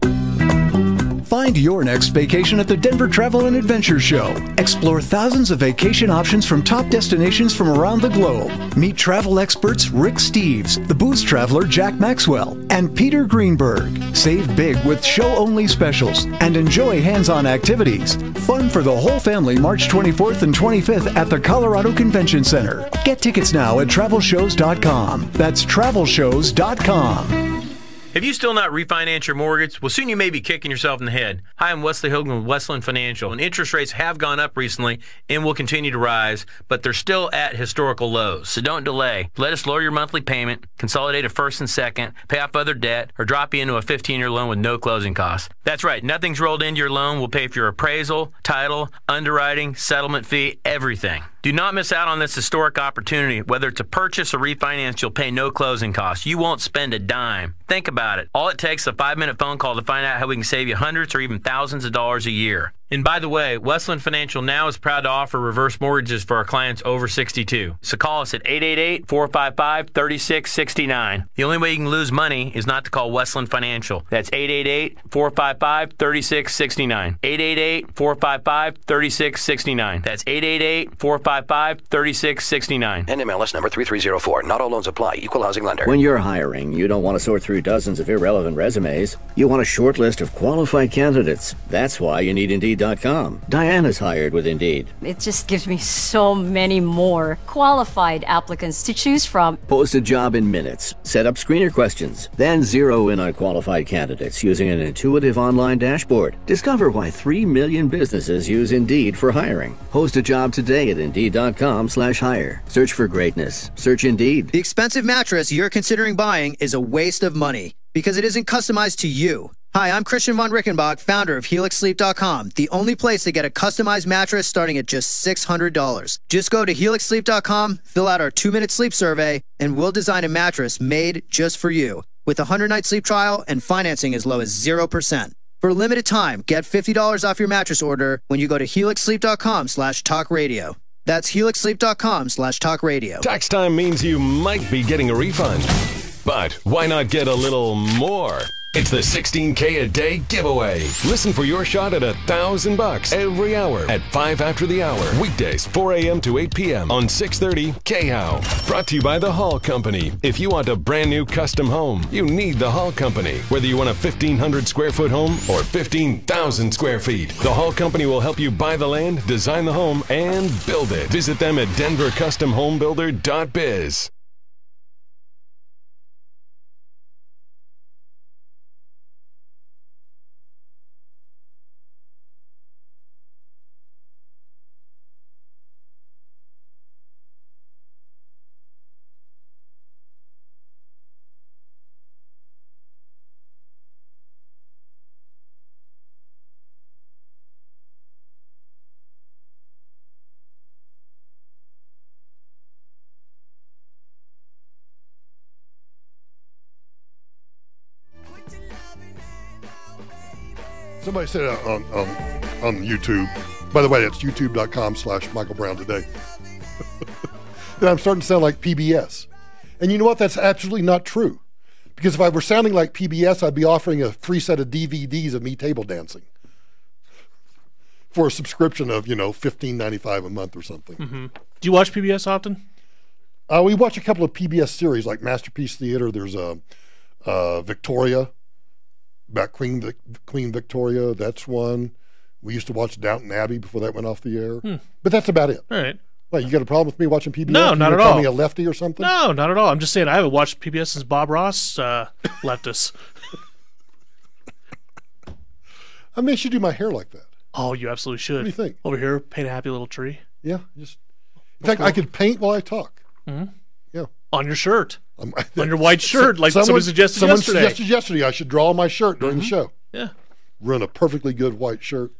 Find your next vacation at the Denver Travel and Adventure Show. Explore thousands of vacation options from top destinations from around the globe. Meet travel experts Rick Steves, the booze traveler Jack Maxwell, and Peter Greenberg. Save big with show-only specials and enjoy hands-on activities. Fun for the whole family March 24th and 25th at the Colorado Convention Center. Get tickets now at travelshows.com. That's travelshows.com. Have you still not refinanced your mortgage? Well, soon you may be kicking yourself in the head. Hi, I'm Wesley Hogan with Westland Financial, and interest rates have gone up recently and will continue to rise, but they're still at historical lows. So don't delay. Let us lower your monthly payment, consolidate a first and second, pay off other debt, or drop you into a 15-year loan with no closing costs. That's right. Nothing's rolled into your loan. We'll pay for your appraisal, title, underwriting, settlement fee, everything. Do not miss out on this historic opportunity. Whether it's a purchase or refinance, you'll pay no closing costs. You won't spend a dime. Think about it. All it takes is a 5-minute phone call to find out how we can save you hundreds or even thousands of dollars a year. And by the way, Westland Financial now is proud to offer reverse mortgages for our clients over 62. So call us at 888-455-3669. The only way you can lose money is not to call Westland Financial. That's 888-455-3669. 888-455-3669. That's 888-455-3669. NMLS number 3304. Not all loans apply. Equal housing lender. When you're hiring, you don't want to sort through dozens of irrelevant resumes. You want a short list of qualified candidates. That's why you need Indeed.com. Diana's hired with Indeed. It just gives me so many more qualified applicants to choose from. Post a job in minutes. Set up screener questions. Then zero in on qualified candidates using an intuitive online dashboard. Discover why 3 million businesses use Indeed for hiring. Post a job today at Indeed.com/hire. Search for greatness. Search Indeed. The expensive mattress you're considering buying is a waste of money because it isn't customized to you. Hi, I'm Christian von Rickenbach, founder of HelixSleep.com, the only place to get a customized mattress starting at just $600. Just go to HelixSleep.com, fill out our 2-minute sleep survey, and we'll design a mattress made just for you, with a 100-night sleep trial and financing as low as 0%. For a limited time, get $50 off your mattress order when you go to HelixSleep.com/talkradio. That's HelixSleep.com/talkradio. Tax time means you might be getting a refund. But why not get a little more? It's the 16K a day giveaway. Listen for your shot at $1,000 every hour at 5 after the hour. Weekdays, 4 a.m. to 8 p.m. on 630 KHOW. Brought to you by The Hall Company. If you want a brand new custom home, you need The Hall Company. Whether you want a 1,500 square foot home or 15,000 square feet, The Hall Company will help you buy the land, design the home, and build it. Visit them at denvercustomhomebuilder.biz. Somebody said on YouTube, by the way, it's youtube.com/Michael Brown Today, that I'm starting to sound like PBS. And you know what? That's absolutely not true. Because if I were sounding like PBS, I'd be offering a free set of DVDs of me table dancing for a subscription of, $15.95 a month or something. Mm-hmm. Do you watch PBS often? We watch a couple of PBS series like Masterpiece Theater. There's Victoria, about Queen Victoria. That's one. We used to watch Downton Abbey before that went off the air. But that's about it. All right. Well, you got a problem with me watching PBS? No, not at all. all. Me a lefty or something? No, not at all. I'm just saying I haven't watched PBS since Bob Ross left us. I mean, I should do my hair like that. Oh, you absolutely should. What do you think? Over here, paint a happy little tree. Yeah. In fact, I could paint while I talk. Mm-hmm. Yeah. On your shirt. On your white shirt, like someone suggested yesterday. Someone suggested yesterday I should draw on my shirt during the show. Yeah. Run a perfectly good white shirt.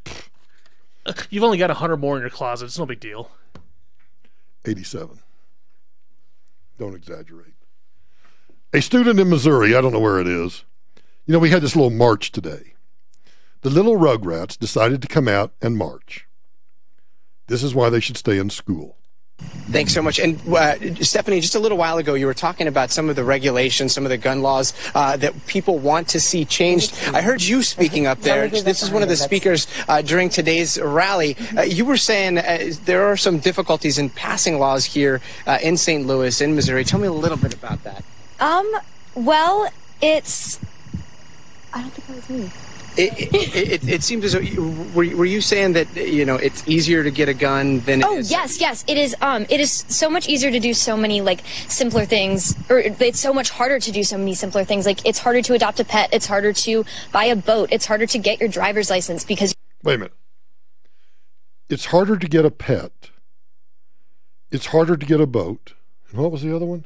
You've only got 100 more in your closet. It's no big deal. 87. Don't exaggerate. A student in Missouri, I don't know where it is. We had this little march today. the little rugrats decided to come out and march. This is why they should stay in school. Thanks so much. And Stephanie, just a little while ago, you were talking about some of the regulations, some of the gun laws that people want to see changed. I heard you speaking up there. This is one of the speakers during today's rally. You were saying there are some difficulties in passing laws here in St. Louis, in Missouri. Tell me a little bit about that. Well, it's... I don't think that was me. It seems as though were you saying that it's easier to get a gun than it is? Yes, it is. It is so much easier to do so many simpler things, or it's so much harder to do so many simpler things. Like it's harder to adopt a pet, it's harder to buy a boat, it's harder to get your driver's license because. Wait a minute. It's harder to get a pet. It's harder to get a boat. And what was the other one?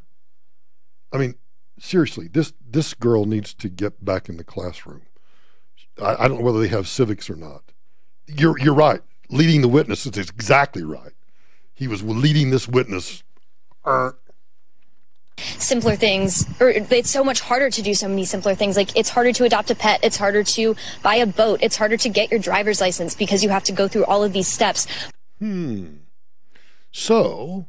I mean, seriously, this girl needs to get back in the classroom. I don't know whether they have civics or not. You're right. Leading the witness is exactly right. He was leading this witness. Simpler things, or it's so much harder to do so many simpler things. Like it's harder to adopt a pet, it's harder to buy a boat, it's harder to get your driver's license because you have to go through all of these steps. So,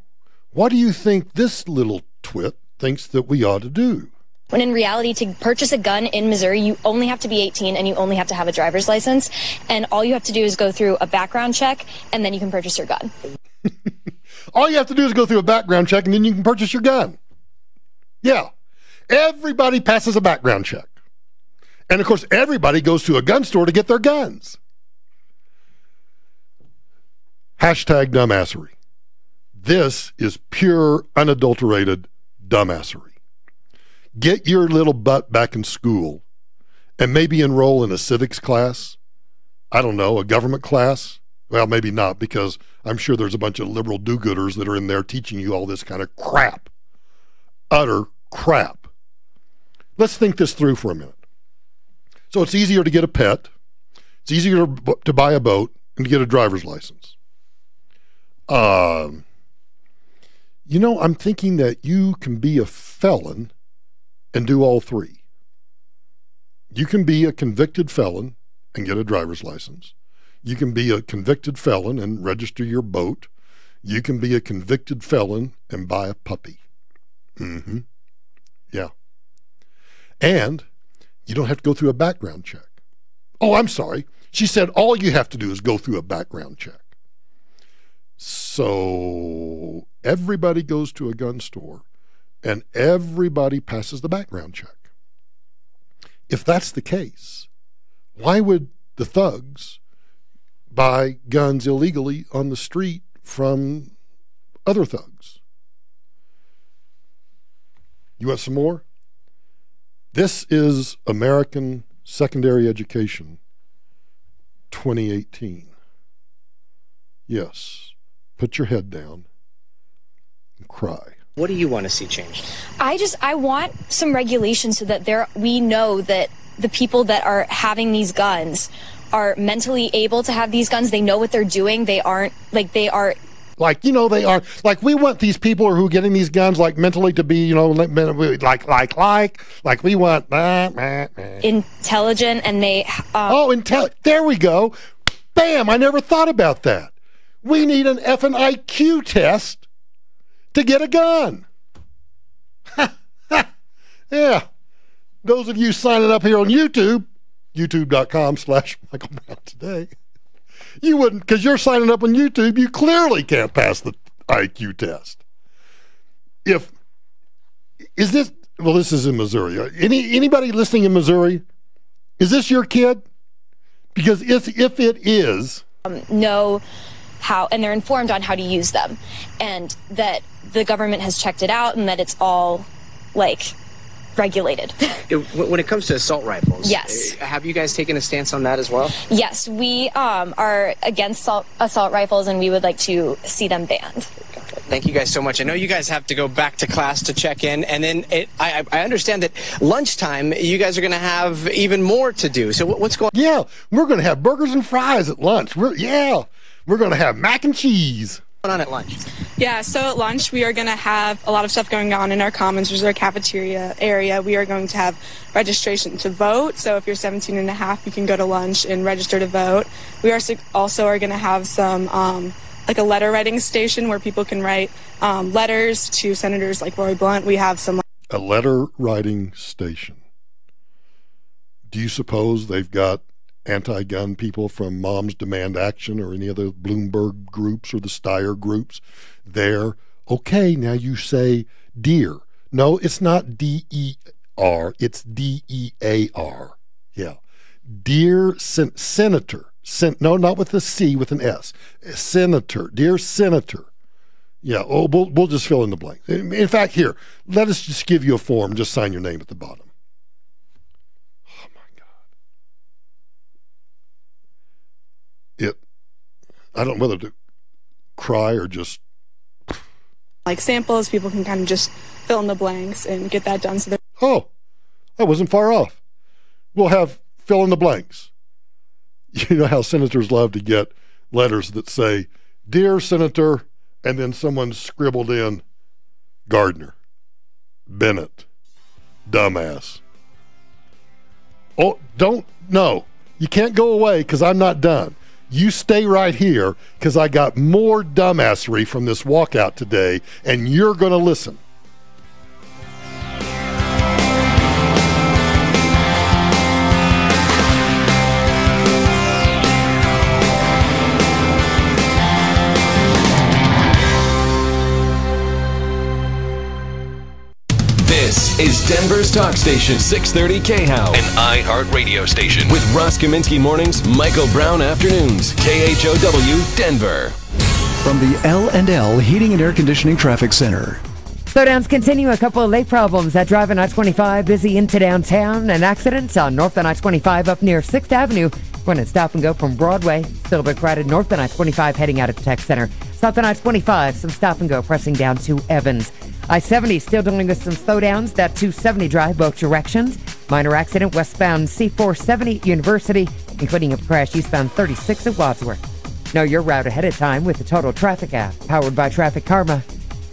what do you think this little twit thinks that we ought to do? When in reality, to purchase a gun in Missouri, you only have to be 18 and you only have to have a driver's license. And all you have to do is go through a background check and then you can purchase your gun. All you have to do is go through a background check and then you can purchase your gun. Yeah. Everybody passes a background check. And of course, everybody goes to a gun store to get their guns. Hashtag dumbassery. This is pure, unadulterated dumbassery. Get your little butt back in school and maybe enroll in a civics class. I don't know, a government class. Well, maybe not, because I'm sure there's a bunch of liberal do-gooders that are in there teaching you all this kind of crap. Utter crap. Let's think this through for a minute. So it's easier to get a pet. It's easier to buy a boat and to get a driver's license. I'm thinking that you can be a felon and do all three. You can be a convicted felon and get a driver's license. You can be a convicted felon and register your boat. You can be a convicted felon and buy a puppy. Yeah. And you don't have to go through a background check. Oh, I'm sorry. She said all you have to do is go through a background check. So everybody goes to a gun store and everybody passes the background check. If that's the case, why would the thugs buy guns illegally on the street from other thugs? You want some more? This is American Secondary Education 2018. Yes, put your head down and cry. What do you want to see changed? I want some regulations so that we know that the people that are having these guns are mentally able to have these guns. They know what they're doing. They aren't they are. They are we want these people who are getting these guns mentally to be, we want intelligent and they. There we go. Bam! I never thought about that. We need an effing IQ test to get a gun. Yeah. Those of you signing up here on YouTube, youtube.com/Michael Brown Today, you wouldn't, because you're signing up on YouTube, you clearly can't pass the IQ test. This is in Missouri. Anybody listening in Missouri, is this your kid? Because if it is, know how, and they're informed on how to use them, and that the government has checked it out, and that it's all regulated. When it comes to assault rifles, yes, have you guys taken a stance on that as well? Yes, we are against assault rifles, and we would like to see them banned. Thank you guys so much. I know you guys have to go back to class to check in, and then I understand that lunchtime you guys are going to have even more to do. So what's going on? Yeah, we're going to have burgers and fries at lunch. We're going to have mac and cheese. What's going on at lunch? Yeah, so at lunch we are going to have a lot of stuff going on in our commons, which is our cafeteria area. We are going to have registration to vote. So if you're 17 and a half, you can go to lunch and register to vote. We also are going to have some like a letter writing station where people can write letters to senators like Roy Blunt. We have some. A letter writing station. Do you suppose they've got anti-gun people from Moms Demand Action or any of the Bloomberg groups or the Steyer groups there? Okay, now you say dear. No, it's not D-E-R, it's D-E-A-R. Yeah. Dear Senator. No, not with a C, with an S. Senator. Dear Senator. Yeah, we'll just fill in the blank. In fact, here, let us just give you a form. Just sign your name at the bottom. Oh, my God. I don't know whether to cry or just... Like samples, people can kind of just fill in the blanks and get that done. Oh, I wasn't far off. We'll have fill in the blanks. You know how senators love to get letters that say, Dear Senator... and then someone scribbled in Gardner, Bennett, dumbass. Oh, no, you can't go away because I'm not done. You stay right here because I got more dumbassery from this walkout today, and you're going to listen. This is Denver's talk station, 630 KHOW, an iHeart radio station with Ross Kaminsky mornings, Michael Brown afternoons, KHOW, Denver. From the L&L Heating and Air Conditioning Traffic Center. Slowdowns continue. A couple of late problems at Drive on I-25, busy into downtown. An accident on North on I-25 up near 6th Avenue. Going to stop and go from Broadway. Still a bit crowded North on I-25 heading out of the Tech Center. South on I-25, some stop and go pressing down to Evans. I-70 still dealing with some slowdowns. That 270 drive both directions. Minor accident westbound C470 University, including a crash eastbound 36 at Wadsworth. Know your route ahead of time with the Total Traffic app, powered by Traffic Karma.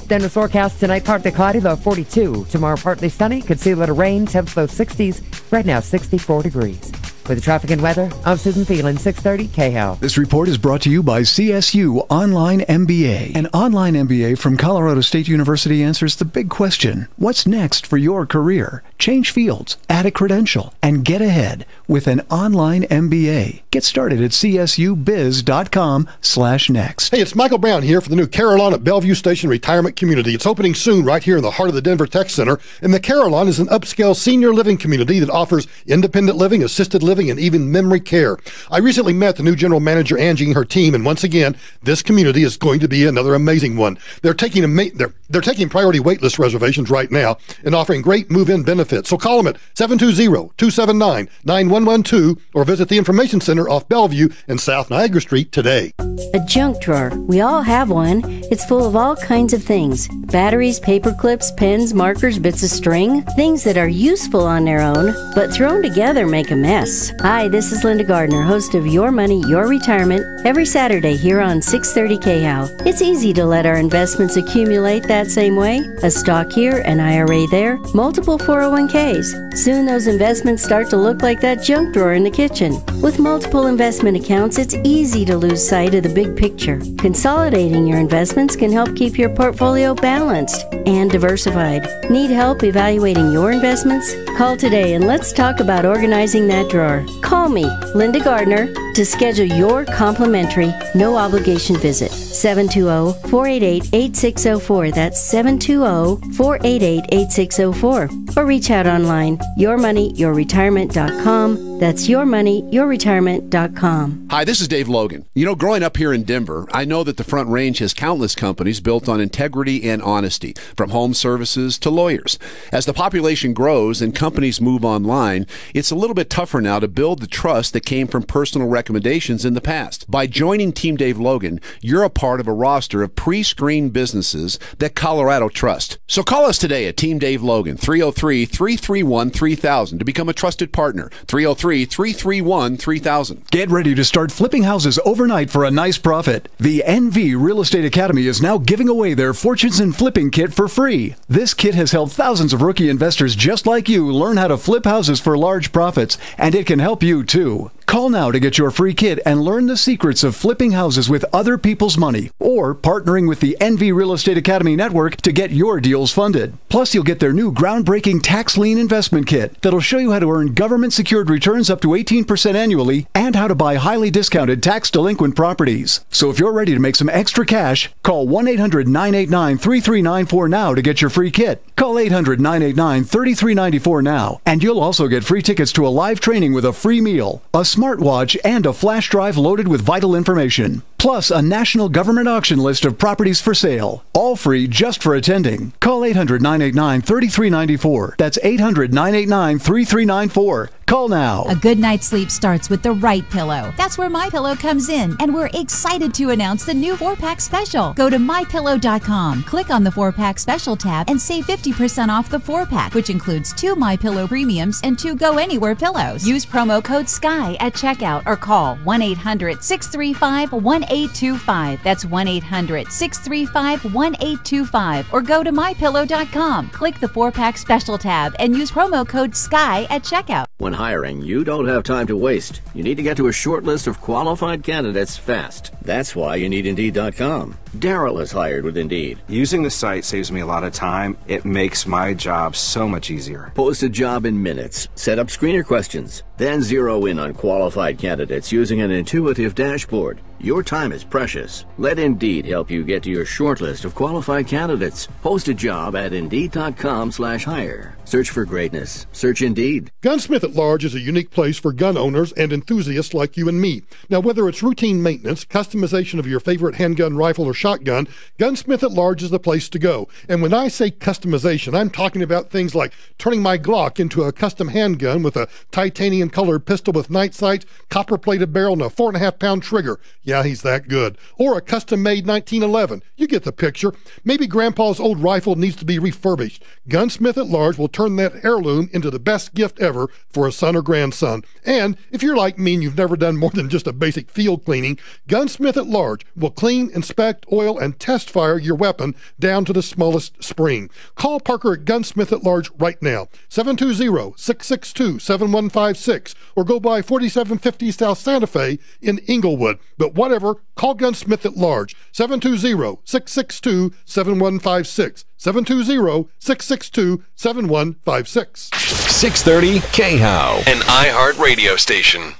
Denver forecast tonight, partly cloudy, low 42. Tomorrow, partly sunny, could see a little rain, temps low 60s. Right now, 64 degrees. With the traffic and weather, I'm Susan Phelan, 630 KHOW. This report is brought to you by CSU Online MBA. An online MBA from Colorado State University answers the big question, what's next for your career? Change fields, add a credential, and get ahead with an online MBA. Get started at csubiz.com/next. Hey, it's Michael Brown here for the new Carillon at Bellevue Station Retirement Community. It's opening soon right here in the heart of the Denver Tech Center. And the Carillon is an upscale senior living community that offers independent living, assisted living, and even memory care. I recently met the new general manager, Angie, and her team, and once again, this community is going to be another amazing one. They're taking priority waitlist reservations right now and offering great move-in benefits. So call them at 720-279-9112 or visit the Information Center off Bellevue and South Niagara Street today. A junk drawer. We all have one. It's full of all kinds of things. Batteries, paper clips, pens, markers, bits of string. Things that are useful on their own, but thrown together make a mess. Hi, this is Linda Gardner, host of Your Money, Your Retirement, every Saturday here on 630 KHOW. It's easy to let our investments accumulate that same way. A stock here, an IRA there, multiple 401ks. Soon those investments start to look like that junk drawer in the kitchen. With multiple investment accounts, it's easy to lose sight of the big picture. Consolidating your investments can help keep your portfolio balanced and diversified. Need help evaluating your investments? Call today and let's talk about organizing that drawer. Call me, Linda Gardner, to schedule your complimentary, no obligation visit. 720-488-8604. That's 720-488-8604. Or reach out online, yourmoneyyourretirement.com. That's yourmoneyyourretirement.com. Hi, this is Dave Logan. You know, growing up here in Denver, I know that the Front Range has countless companies built on integrity and honesty, from home services to lawyers. As the population grows and companies move online, it's a little bit tougher now to build the trust that came from personal records recommendations in the past. By joining Team Dave Logan, you're a part of a roster of pre-screened businesses that Colorado trusts. So call us today at Team Dave Logan, 303-331-3000 to become a trusted partner. 303-331-3000. Get ready to start flipping houses overnight for a nice profit. The NV Real Estate Academy is now giving away their Fortunes in Flipping kit for free. This kit has helped thousands of rookie investors just like you learn how to flip houses for large profits, and it can help you too. Call now to get your free kit and learn the secrets of flipping houses with other people's money, or partnering with the NV Real Estate Academy Network to get your deals funded. Plus, you'll get their new groundbreaking tax lien investment kit that'll show you how to earn government-secured returns up to 18% annually and how to buy highly discounted tax-delinquent properties. So if you're ready to make some extra cash, call 1-800-989-3394 now to get your free kit. Call 800-989-3394 now, and you'll also get free tickets to a live training with a free meal, a smartwatch, and a flash drive loaded with vital information. Plus, a national government auction list of properties for sale. All free just for attending. Call 800-989-3394. That's 800-989-3394. Call now. A good night's sleep starts with the right pillow. That's where MyPillow comes in, and we're excited to announce the new 4-pack special. Go to MyPillow.com, click on the 4-pack special tab, and save 50% off the 4-pack, which includes 2 MyPillow premiums and 2 Go Anywhere pillows. Use promo code SKY at checkout or call 1-800-635-1825. That's 1-800-635-1825. Or go to MyPillow.com, click the 4-pack special tab, and use promo code SKY at checkout. When hiring, you don't have time to waste. You need to get to a short list of qualified candidates fast. That's why you need Indeed.com. Daryl is hired with Indeed. Using the site saves me a lot of time. It makes my job so much easier. Post a job in minutes. Set up screener questions. Then zero in on qualified candidates using an intuitive dashboard. Your time is precious. Let Indeed help you get to your short list of qualified candidates. Post a job at Indeed.com/hire. Search for greatness. Search Indeed. Gunsmith at Large is a unique place for gun owners and enthusiasts like you and me. Now, whether it's routine maintenance, customization of your favorite handgun, rifle, or shotgun, Gunsmith at Large is the place to go. And when I say customization, I'm talking about things like turning my Glock into a custom handgun with a titanium-colored pistol with night sights, copper-plated barrel, and a 4.5-pound trigger. Yeah, he's that good. Or a custom-made 1911. You get the picture. Maybe Grandpa's old rifle needs to be refurbished. Gunsmith at Large will turn that heirloom into the best gift ever for a son or grandson. And if you're like me and you've never done more than just a basic field cleaning, Gunsmith at Large will clean, inspect, oil, and test fire your weapon down to the smallest spring. Call Parker at Gunsmith at Large right now, 720-662-7156, or go by 4750 South Santa Fe in Inglewood. But whatever, call Gunsmith at Large, 720-662-7156. 720-662-7156. 630 K-How, an iHeart radio station.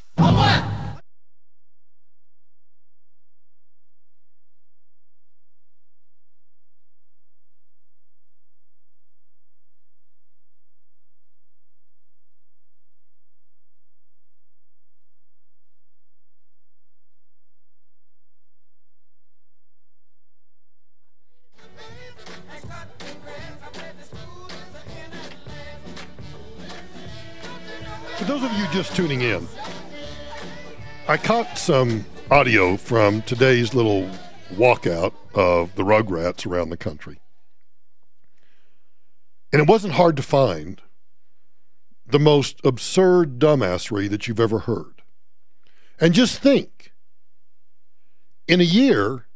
For those of you just tuning in, I caught some audio from today's little walkout of the Rugrats around the country. And it wasn't hard to find the most absurd dumbassery that you've ever heard. And just think, in a year,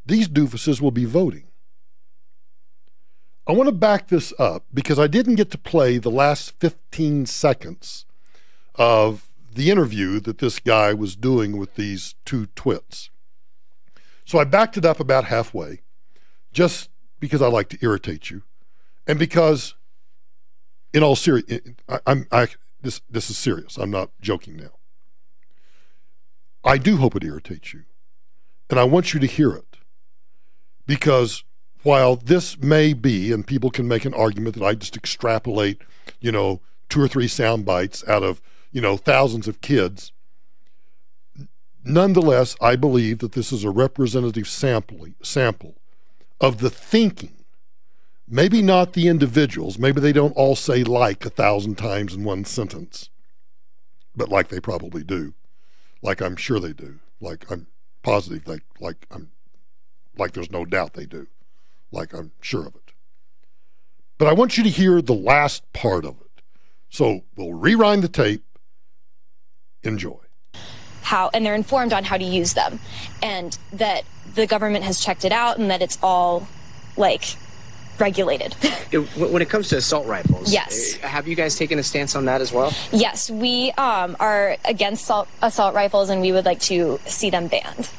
these doofuses will be voting. I want to back this up because I didn't get to play the last 15 seconds of the interview that this guy was doing with these two twits. So I backed it up about halfway, just because I like to irritate you, and because, in all serious, this is serious. I'm not joking now. I do hope it irritates you, and I want you to hear it, because while this may be, and people can make an argument that I just extrapolate, 2 or 3 sound bites out of, thousands of kids, nonetheless, I believe that this is a representative sample of the thinking. Maybe not the individuals. Maybe they don't all say like 1,000 times in one sentence, but like they probably do. like I'm sure they do, like I'm positive, like there's no doubt they do, like I'm sure of it. But I want you to hear the last part of it. So we'll rewind the tape. Enjoy. And they're informed on how to use them, and that the government has checked it out, and that it's all regulated. When it comes to assault rifles, yes, have you guys taken a stance on that as well? Yes, we are against assault rifles, and we would like to see them banned.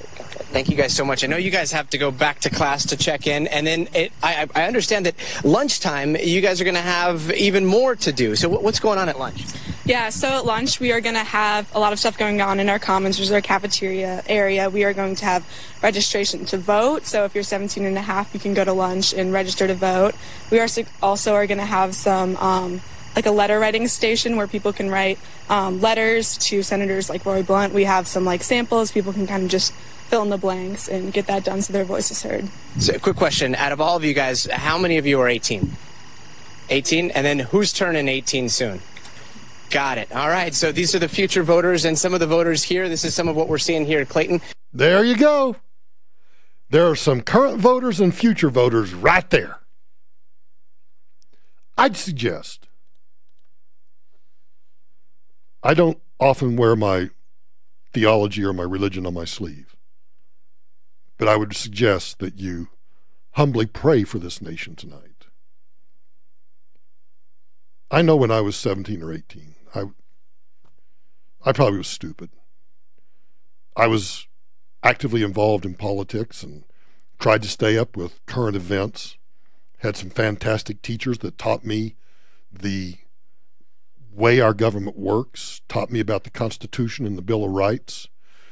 Thank you guys so much. I know you guys have to go back to class to check in, and then I understand that lunchtime you guys are going to have even more to do. So what's going on at lunch? Yeah, so at lunch we are going to have a lot of stuff going on in our commons, which is our cafeteria area. We are going to have registration to vote. So if you're 17 and a half, you can go to lunch and register to vote. We also are going to have some a letter writing station where people can write letters to senators like Roy Blunt. We have some samples. People can kind of just fill in the blanks and get that done so their voice is heard. So a quick question. Out of all of you guys, how many of you are 18? 18? And then who's turning 18 soon? Got it. All right. So these are the future voters and some of the voters here. This is some of what we're seeing here at Clayton. There you go. There are some current voters and future voters right there. I'd suggest, I don't often wear my theology or my religion on my sleeve, but I would suggest that you humbly pray for this nation tonight. I know when I was 17 or 18, I probably was stupid. I was actively involved in politics and tried to stay up with current events, had some fantastic teachers that taught me the way our government works, taught me about the Constitution and the Bill of Rights.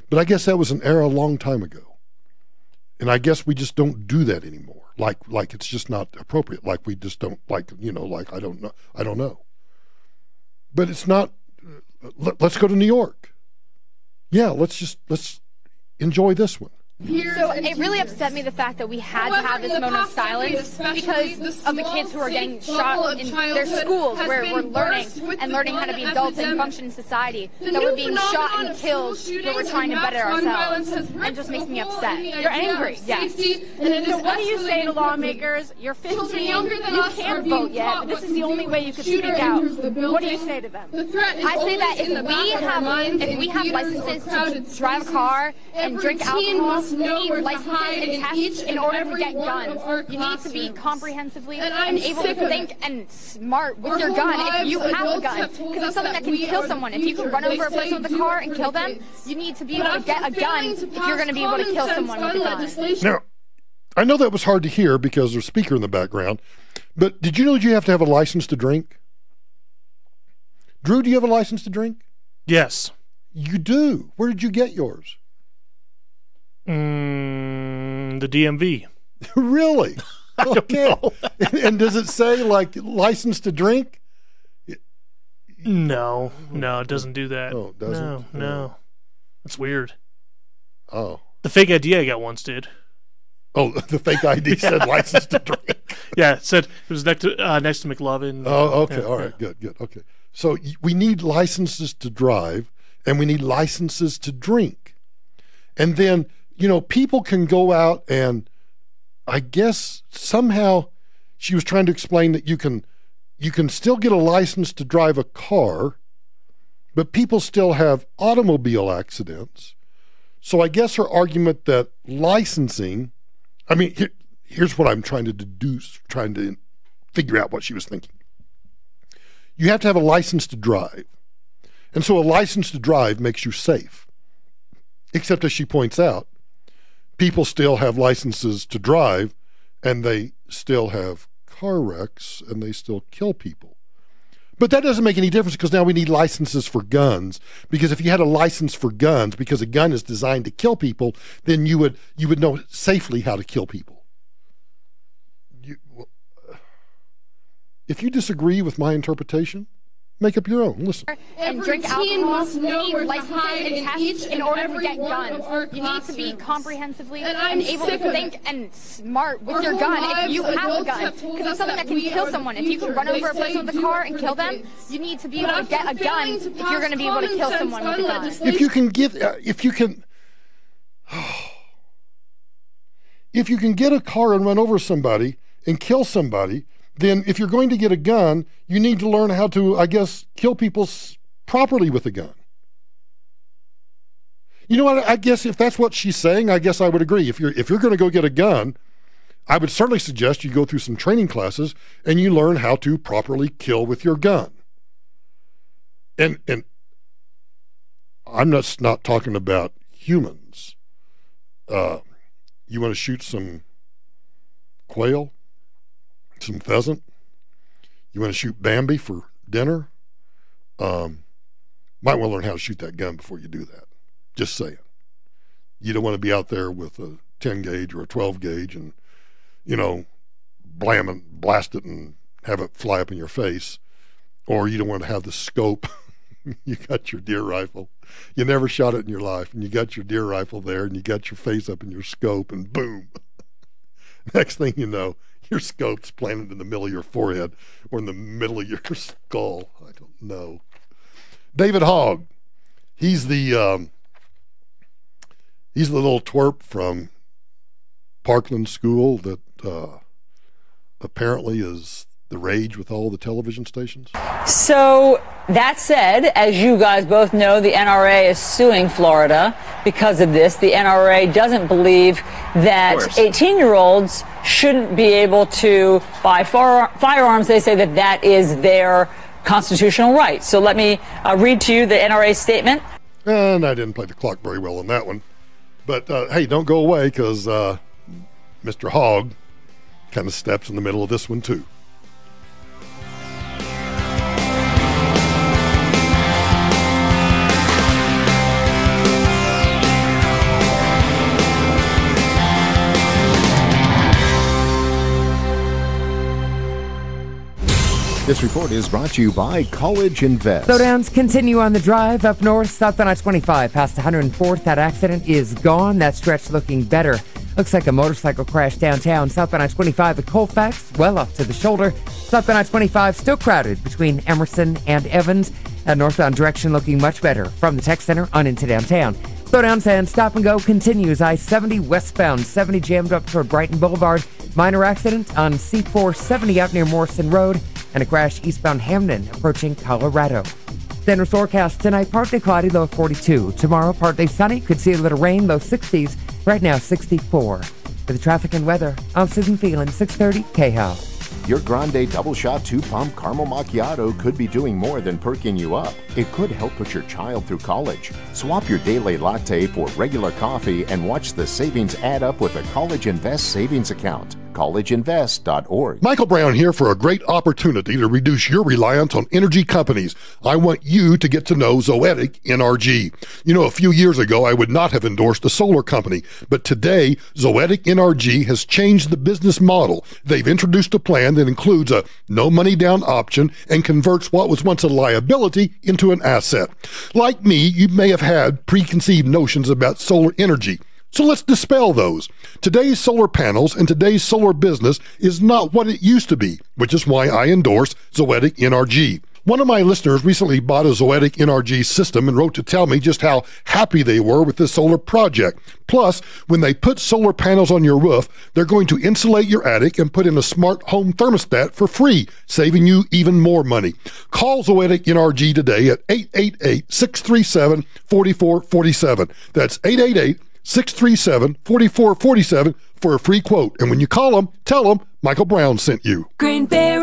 But I guess that was an era a long time ago. And I guess we just don't do that anymore. Like it's just not appropriate. Like we just don't, I don't know. But it's not, let's go to New York. Yeah, let's enjoy this one. So it really upset me the fact that we had to have this moment of silence because of the kids who are getting shot in their schools where we're learning how to be adults and function in society, that we're being shot and killed where we're trying to better ourselves. And it just makes me upset. You're angry, yes. So what do you say to lawmakers? You're 15, you can't vote yet, but this is the only way you could speak out. What do you say to them? I say that if we have licenses to drive a car and drink alcohol, you need licenses and tests in order to get guns. You need to be comprehensively and able to think and smart with your gun if you have a gun. Because it's something that can kill someone. If you can run over a person with a car and kill them, you need to be able to get a gun if you're going to be able to kill someone with a gun. Now, I know that was hard to hear because there's a speaker in the background, but did you know you have to have a license to drink? Drew, do you have a license to drink? Yes. You do? Where did you get yours? The DMV. Really? Okay. And does it say license to drink? No, it doesn't do that. Oh, it doesn't? No. That's weird. Oh. The fake ID I got once did. Oh, the fake ID said license to drink. Yeah, it said it was next to McLovin. Oh, okay. All right. Good. Okay. So we need licenses to drive and we need licenses to drink. And then, people can go out and I guess somehow she was trying to explain that you can still get a license to drive a car, but people still have automobile accidents. So I guess her argument that licensing, here's what I'm trying to deduce, trying to figure out what she was thinking. You have to have a license to drive. And so a license to drive makes you safe. Except as she points out, people still have licenses to drive and they still have car wrecks and they still kill people. But that doesn't make any difference because now we need licenses for guns. Because if you had a license for guns, because a gun is designed to kill people, then you would know safely how to kill people. If you disagree with my interpretation, Make up your own. Listen. And drink alcohol. You need licenses and tests in order to get guns. You need to be comprehensively and able to think and smart with your gun if you have a gun. Because it's something that can kill someone. If you can run over a person with a car and kill them, you need to be able to get a gun if you're going to be able to kill someone with a gun. If you can get a car and run over somebody and kill somebody, then if you're going to get a gun, you need to learn how to, I guess, kill people properly with a gun. You know what? I guess if that's what she's saying, I guess I would agree. If you're going to go get a gun, I would certainly suggest you go through some training classes and you learn how to properly kill with your gun. And I'm just not talking about humans. You want to shoot some quail? Some pheasant? You want to shoot Bambi for dinner? Might want to learn how to shoot that gun before you do that. Just saying. You don't want to be out there with a 10 gauge or a 12 gauge and, blast it and have it fly up in your face. Or you don't want to have the scope. You got your deer rifle. You never shot it in your life, and you got your deer rifle there, and you got your face up in your scope, and boom. Next thing you know, your scope's planted in the middle of your forehead or in the middle of your skull. I don't know. David Hogg, he's the little twerp from Parkland School that apparently is the rage with all the television stations. So that said, as you guys both know, the NRA is suing Florida because of this. The NRA doesn't believe that 18-year-olds shouldn't be able to buy firearms. They say that is their constitutional right. So let me read to you the NRA statement. And I didn't play the clock very well on that one. But hey, don't go away, because Mr. Hogg kind of steps in the middle of this one too. This report is brought to you by College Invest. Slowdowns continue on the drive up north, south on I-25, past 104th. That accident is gone. That stretch looking better. Looks like a motorcycle crash downtown, south on I-25 at Colfax, well off to the shoulder. South on I-25 still crowded between Emerson and Evans. That northbound direction looking much better from the tech center on into downtown. Slowdowns and stop and go continues. I-70 westbound, 70 jammed up toward Brighton Boulevard. Minor accident on C-470 out near Morrison Road. And a crash eastbound Hamden approaching Colorado. Then with forecast tonight, partly cloudy, low 42. Tomorrow, partly sunny, could see a little rain, low 60s. Right now, 64. For the traffic and weather, I'm Susan Phelan, 630 KHOW. Your Grande Double Shot 2-Pump Caramel Macchiato could be doing more than perking you up. It could help put your child through college. Swap your daily latte for regular coffee and watch the savings add up with a College Invest savings account. collegeinvest.org. Michael Brown here for a great opportunity to reduce your reliance on energy companies. I want you to get to know Zoetic NRG. You know, a few years ago, I would not have endorsed a solar company, but today, Zoetic NRG has changed the business model. They've introduced a plan that includes a no money down option and converts what was once a liability into an asset. Like me, you may have had preconceived notions about solar energy. So let's dispel those. Today's solar panels and today's solar business is not what it used to be, which is why I endorse Zoetic NRG. One of my listeners recently bought a Zoetic NRG system and wrote to tell me just how happy they were with this solar project. Plus, when they put solar panels on your roof, they're going to insulate your attic and put in a smart home thermostat for free, saving you even more money. Call Zoetic NRG today at 888-637-4447. That's 888-637-4447 for a free quote. And when you call them, tell them Michael Brown sent you. Grainberry.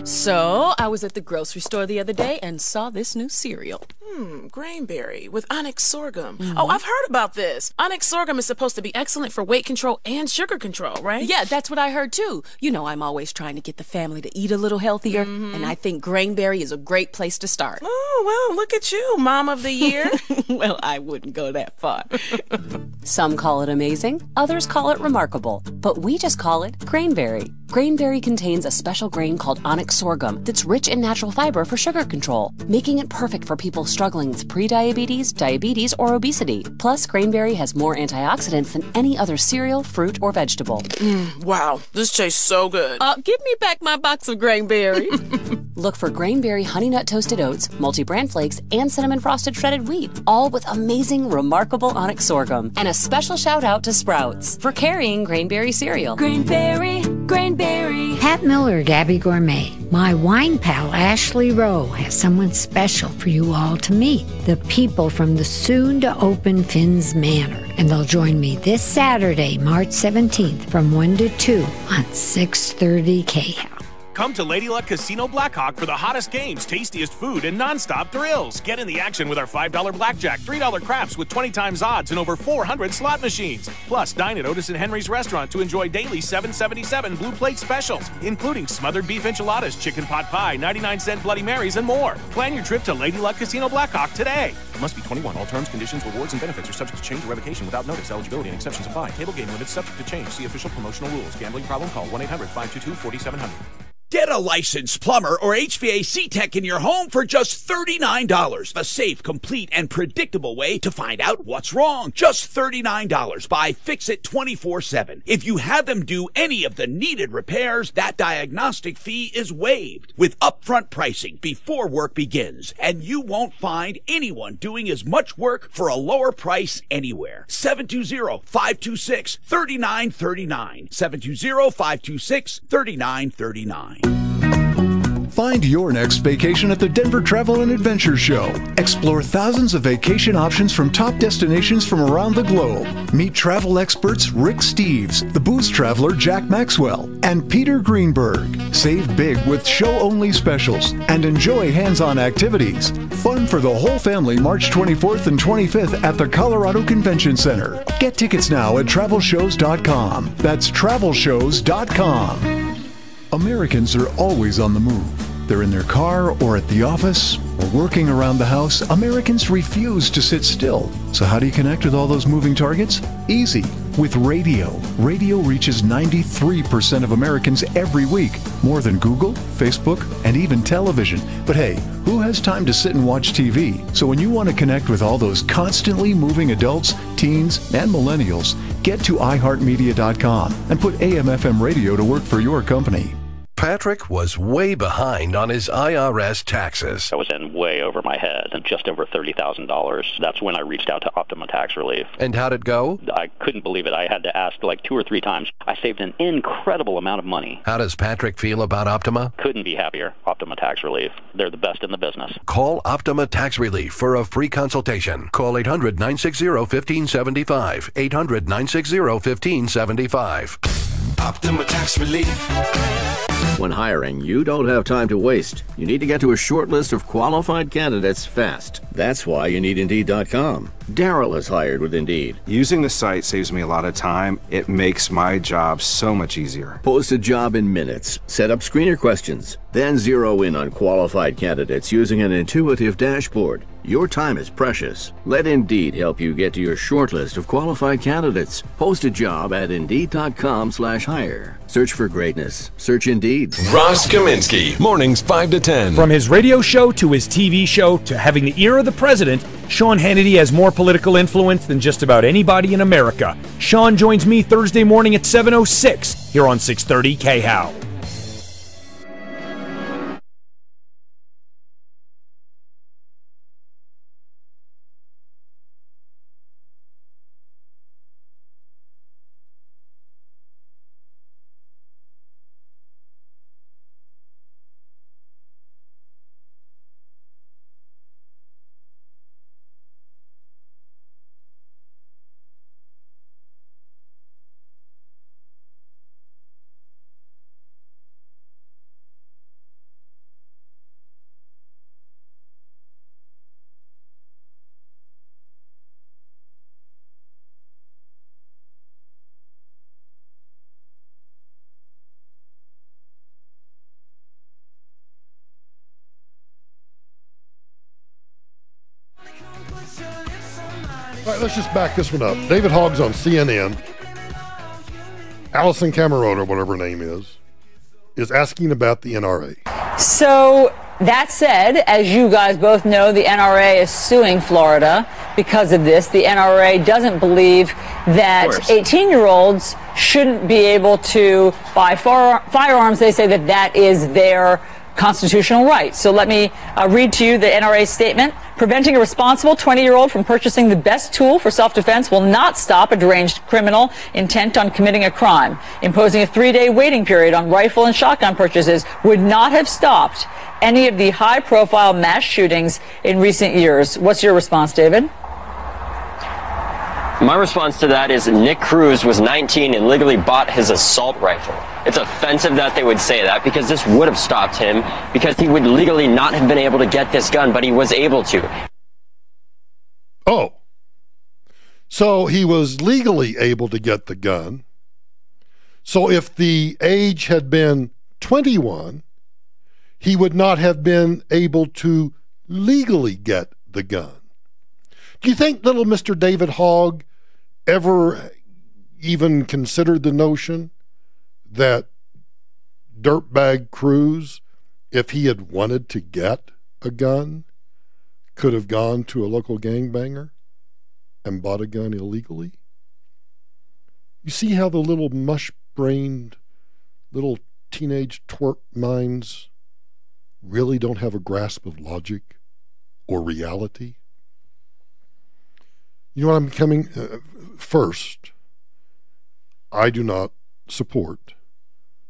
So, I was at the grocery store the other day and saw this new cereal. Grainberry with onyx sorghum. Oh, I've heard about this. Onyx sorghum is supposed to be excellent for weight control and sugar control, right? Yeah, that's what I heard too. You know, I'm always trying to get the family to eat a little healthier, and I think Grainberry is a great place to start. Oh, well, look at you, Mom of the Year. Well, I wouldn't go that far. Some call it amazing, others call it remarkable, but we just call it Grainberry. Grainberry contains a special grain called onyx sorghum that's rich in natural fiber for sugar control, making it perfect for people struggling with prediabetes, diabetes, or obesity. Plus, Grainberry has more antioxidants than any other cereal, fruit, or vegetable. Wow, this tastes so good. Give me back my box of Grainberry. Look for Grainberry Honey Nut Toasted Oats, multi-bran flakes, and cinnamon frosted shredded wheat, all with amazing, remarkable onyx sorghum. And a special shout out to Sprouts for carrying Grainberry cereal. Grainberry. Pat Miller, Gabby Gourmet. My wine pal Ashley Rowe has someone special for you all to meet. The people from the soon-to-open Finn's Manor. And they'll join me this Saturday, March 17th from 1 to 2 on 630 KHOW. Come to Lady Luck Casino Blackhawk for the hottest games, tastiest food, and nonstop thrills. Get in the action with our $5 blackjack, $3 craps with 20 times odds and over 400 slot machines. Plus, dine at Otis and Henry's restaurant to enjoy daily $7.77 blue plate specials, including smothered beef enchiladas, chicken pot pie, 99-cent Bloody Marys, and more. Plan your trip to Lady Luck Casino Blackhawk today. Must be 21. All terms, conditions, rewards, and benefits are subject to change or revocation without notice. Eligibility and exceptions apply. Table game limits subject to change. See official promotional rules. Gambling problem? Call 1-800-522-4700. Get a licensed plumber or HVAC tech in your home for just $39. A safe, complete, and predictable way to find out what's wrong. Just $39 by Fix It 24/7. If you have them do any of the needed repairs, that diagnostic fee is waived with upfront pricing before work begins. And you won't find anyone doing as much work for a lower price anywhere. 720-526-3939. 720-526-3939. Find your next vacation at the Denver Travel and Adventure Show. Explore thousands of vacation options from top destinations from around the globe. Meet travel experts Rick Steves, the booze traveler Jack Maxwell, and Peter Greenberg. Save big with show-only specials and enjoy hands-on activities. Fun for the whole family March 24th and 25th at the Colorado Convention Center. Get tickets now at travelshows.com. That's travelshows.com. Americans are always on the move. They're in their car or at the office or working around the house. Americans refuse to sit still. So how do you connect with all those moving targets? Easy. With radio. Radio reaches 93% of Americans every week. More than Google, Facebook, and even television. But hey, who has time to sit and watch TV? So when you want to connect with all those constantly moving adults, teens, and millennials, get to iHeartMedia.com and put AM/FM radio to work for your company. Patrick was way behind on his IRS taxes. I was in way over my head, and just over $30,000. That's when I reached out to Optima Tax Relief. And how'd it go? I couldn't believe it. I had to ask like 2 or 3 times. I saved an incredible amount of money. How does Patrick feel about Optima? Couldn't be happier. Optima Tax Relief. They're the best in the business. Call Optima Tax Relief for a free consultation. Call 800-960-1575. 800-960-1575. Optima Tax Relief. When hiring, you don't have time to waste. You need to get to a short list of qualified candidates fast. That's why you need Indeed.com. Daryl is hired with Indeed. Using the site saves me a lot of time. It makes my job so much easier. Post a job in minutes. Set up screener questions. Then zero in on qualified candidates using an intuitive dashboard. Your time is precious. Let Indeed help you get to your short list of qualified candidates. Post a job at Indeed.com/hire. Search for greatness. Search Indeed. Ross Kaminsky, mornings 5 to 10. From his radio show to his TV show to having the ear of the president, Sean Hannity has more political influence than just about anybody in America. Sean joins me Thursday morning at 7:06 here on 630 KHOW. All right, let's just back this one up. David Hogg's on CNN Allison Camerota, whatever her name is asking about the NRA. So that said, as you guys both know, the NRA is suing Florida because of this. The NRA doesn't believe that 18-year-olds shouldn't be able to buy firearms. They say that that is their constitutional right. So let me read to you the NRA statement. Preventing a responsible 20-year-old from purchasing the best tool for self-defense will not stop a deranged criminal intent on committing a crime. Imposing a 3-day waiting period on rifle and shotgun purchases would not have stopped any of the high-profile mass shootings in recent years. What's your response, David? My response to that is Nick Cruz was 19 and legally bought his assault rifle. It's offensive that they would say that because this would have stopped him because he would legally not have been able to get this gun, but he was able to. Oh, so he was legally able to get the gun. So if the age had been 21, he would not have been able to legally get the gun. Do you think little Mr. David Hogg ever even considered the notion that Dirtbag Cruz, if he had wanted to get a gun, could have gone to a local gangbanger and bought a gun illegally? You see how the little mush-brained little teenage twerp minds really don't have a grasp of logic or reality? You know what I'm becoming? First, I do not support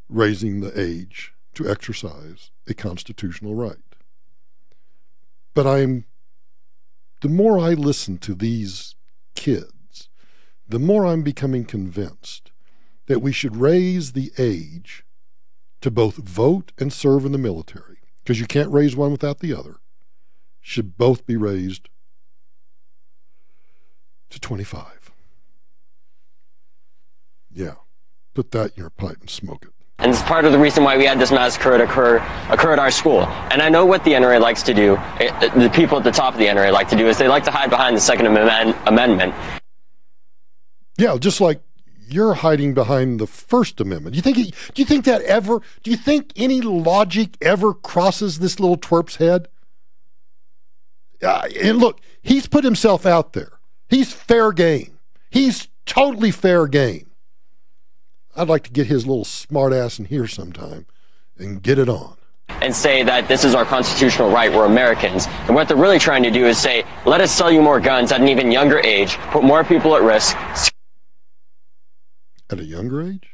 raising the age to exercise a constitutional right. But the more I listen to these kids, the more I'm becoming convinced that we should raise the age to both vote and serve in the military, because you can't raise one without the other, should both be raised to 25. Yeah, put that in your pipe and smoke it. And it's part of the reason why we had this massacre occur at our school. And I know what the NRA likes to do, the people at the top of the NRA like to do, is they like to hide behind the Second Amendment. Yeah, just like you're hiding behind the First Amendment. Do you think any logic ever crosses this little twerp's head? And look, he's put himself out there. He's fair game. He's totally fair game. I'd like to get his little smart ass in here sometime and get it on. And say that this is our constitutional right, we're Americans. And what they're really trying to do is say, let us sell you more guns at an even younger age, put more people at risk. At a younger age?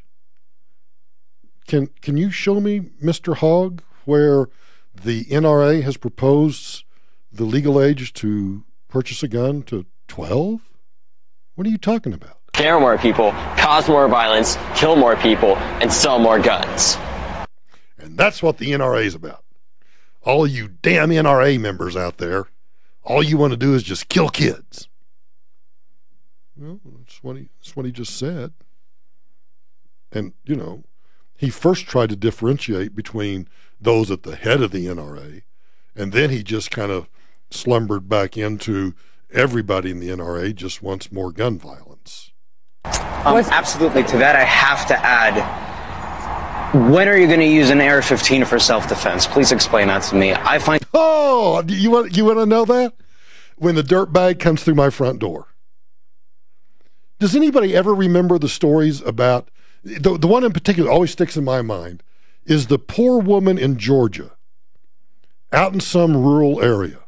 Can you show me, Mr. Hogg, where the NRA has proposed the legal age to purchase a gun to 12? What are you talking about? Scare more people, cause more violence, kill more people, and sell more guns. And that's what the NRA is about. All you damn NRA members out there, all you want to do is just kill kids. Well, that's what he just said. And, you know, he first tried to differentiate between those at the head of the NRA, and then he just kind of slumbered back into everybody in the NRA just wants more gun violence. Absolutely. To that, I have to add, when are you going to use an AR-15 for self-defense? Please explain that to me. Oh, you want to know that? When the dirtbag comes through my front door. Does anybody ever remember the stories about, the one in particular always sticks in my mind, is the poor woman in Georgia, out in some rural area.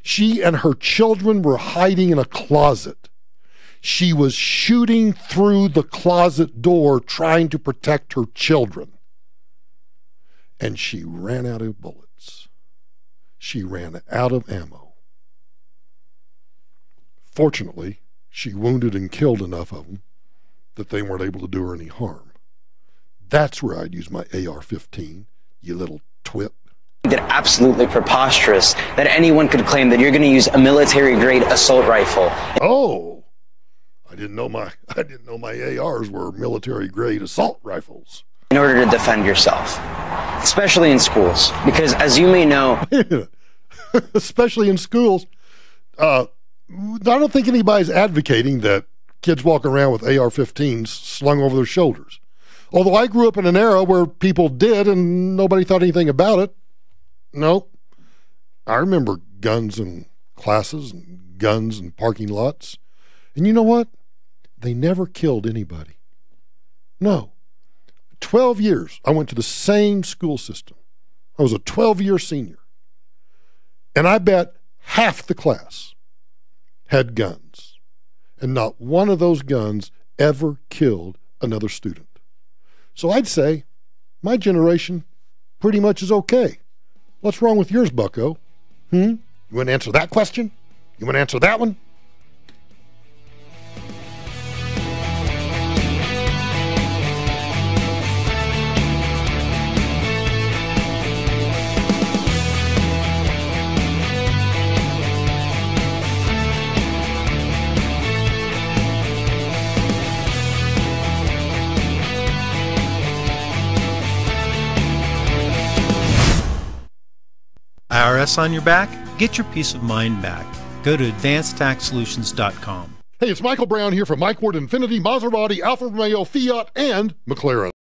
She and her children were hiding in a closet. She was shooting through the closet door trying to protect her children. And she ran out of bullets. She ran out of ammo. Fortunately, she wounded and killed enough of them that they weren't able to do her any harm. That's where I'd use my AR-15, you little twit. Absolutely preposterous that anyone could claim that you're going to use a military-grade assault rifle. Oh, I didn't know my ARs were military-grade assault rifles. In order to defend yourself, especially in schools, because as you may know, especially in schools, I don't think anybody's advocating that kids walking around with AR-15s slung over their shoulders. Although I grew up in an era where people did and nobody thought anything about it. No. I remember guns in classes and guns in parking lots. And you know what? They never killed anybody. No. 12 years, I went to the same school system. I was a 12-year senior. And I bet half the class had guns. And not one of those guns ever killed another student. So I'd say my generation pretty much is okay. What's wrong with yours, bucko? You want to answer that question? You want to answer that one? IRS on your back? Get your peace of mind back. Go to advancedtaxsolutions.com. Hey, it's Michael Brown here from Mike Ward Infiniti, Maserati, Alfa Romeo, Fiat, and McLaren.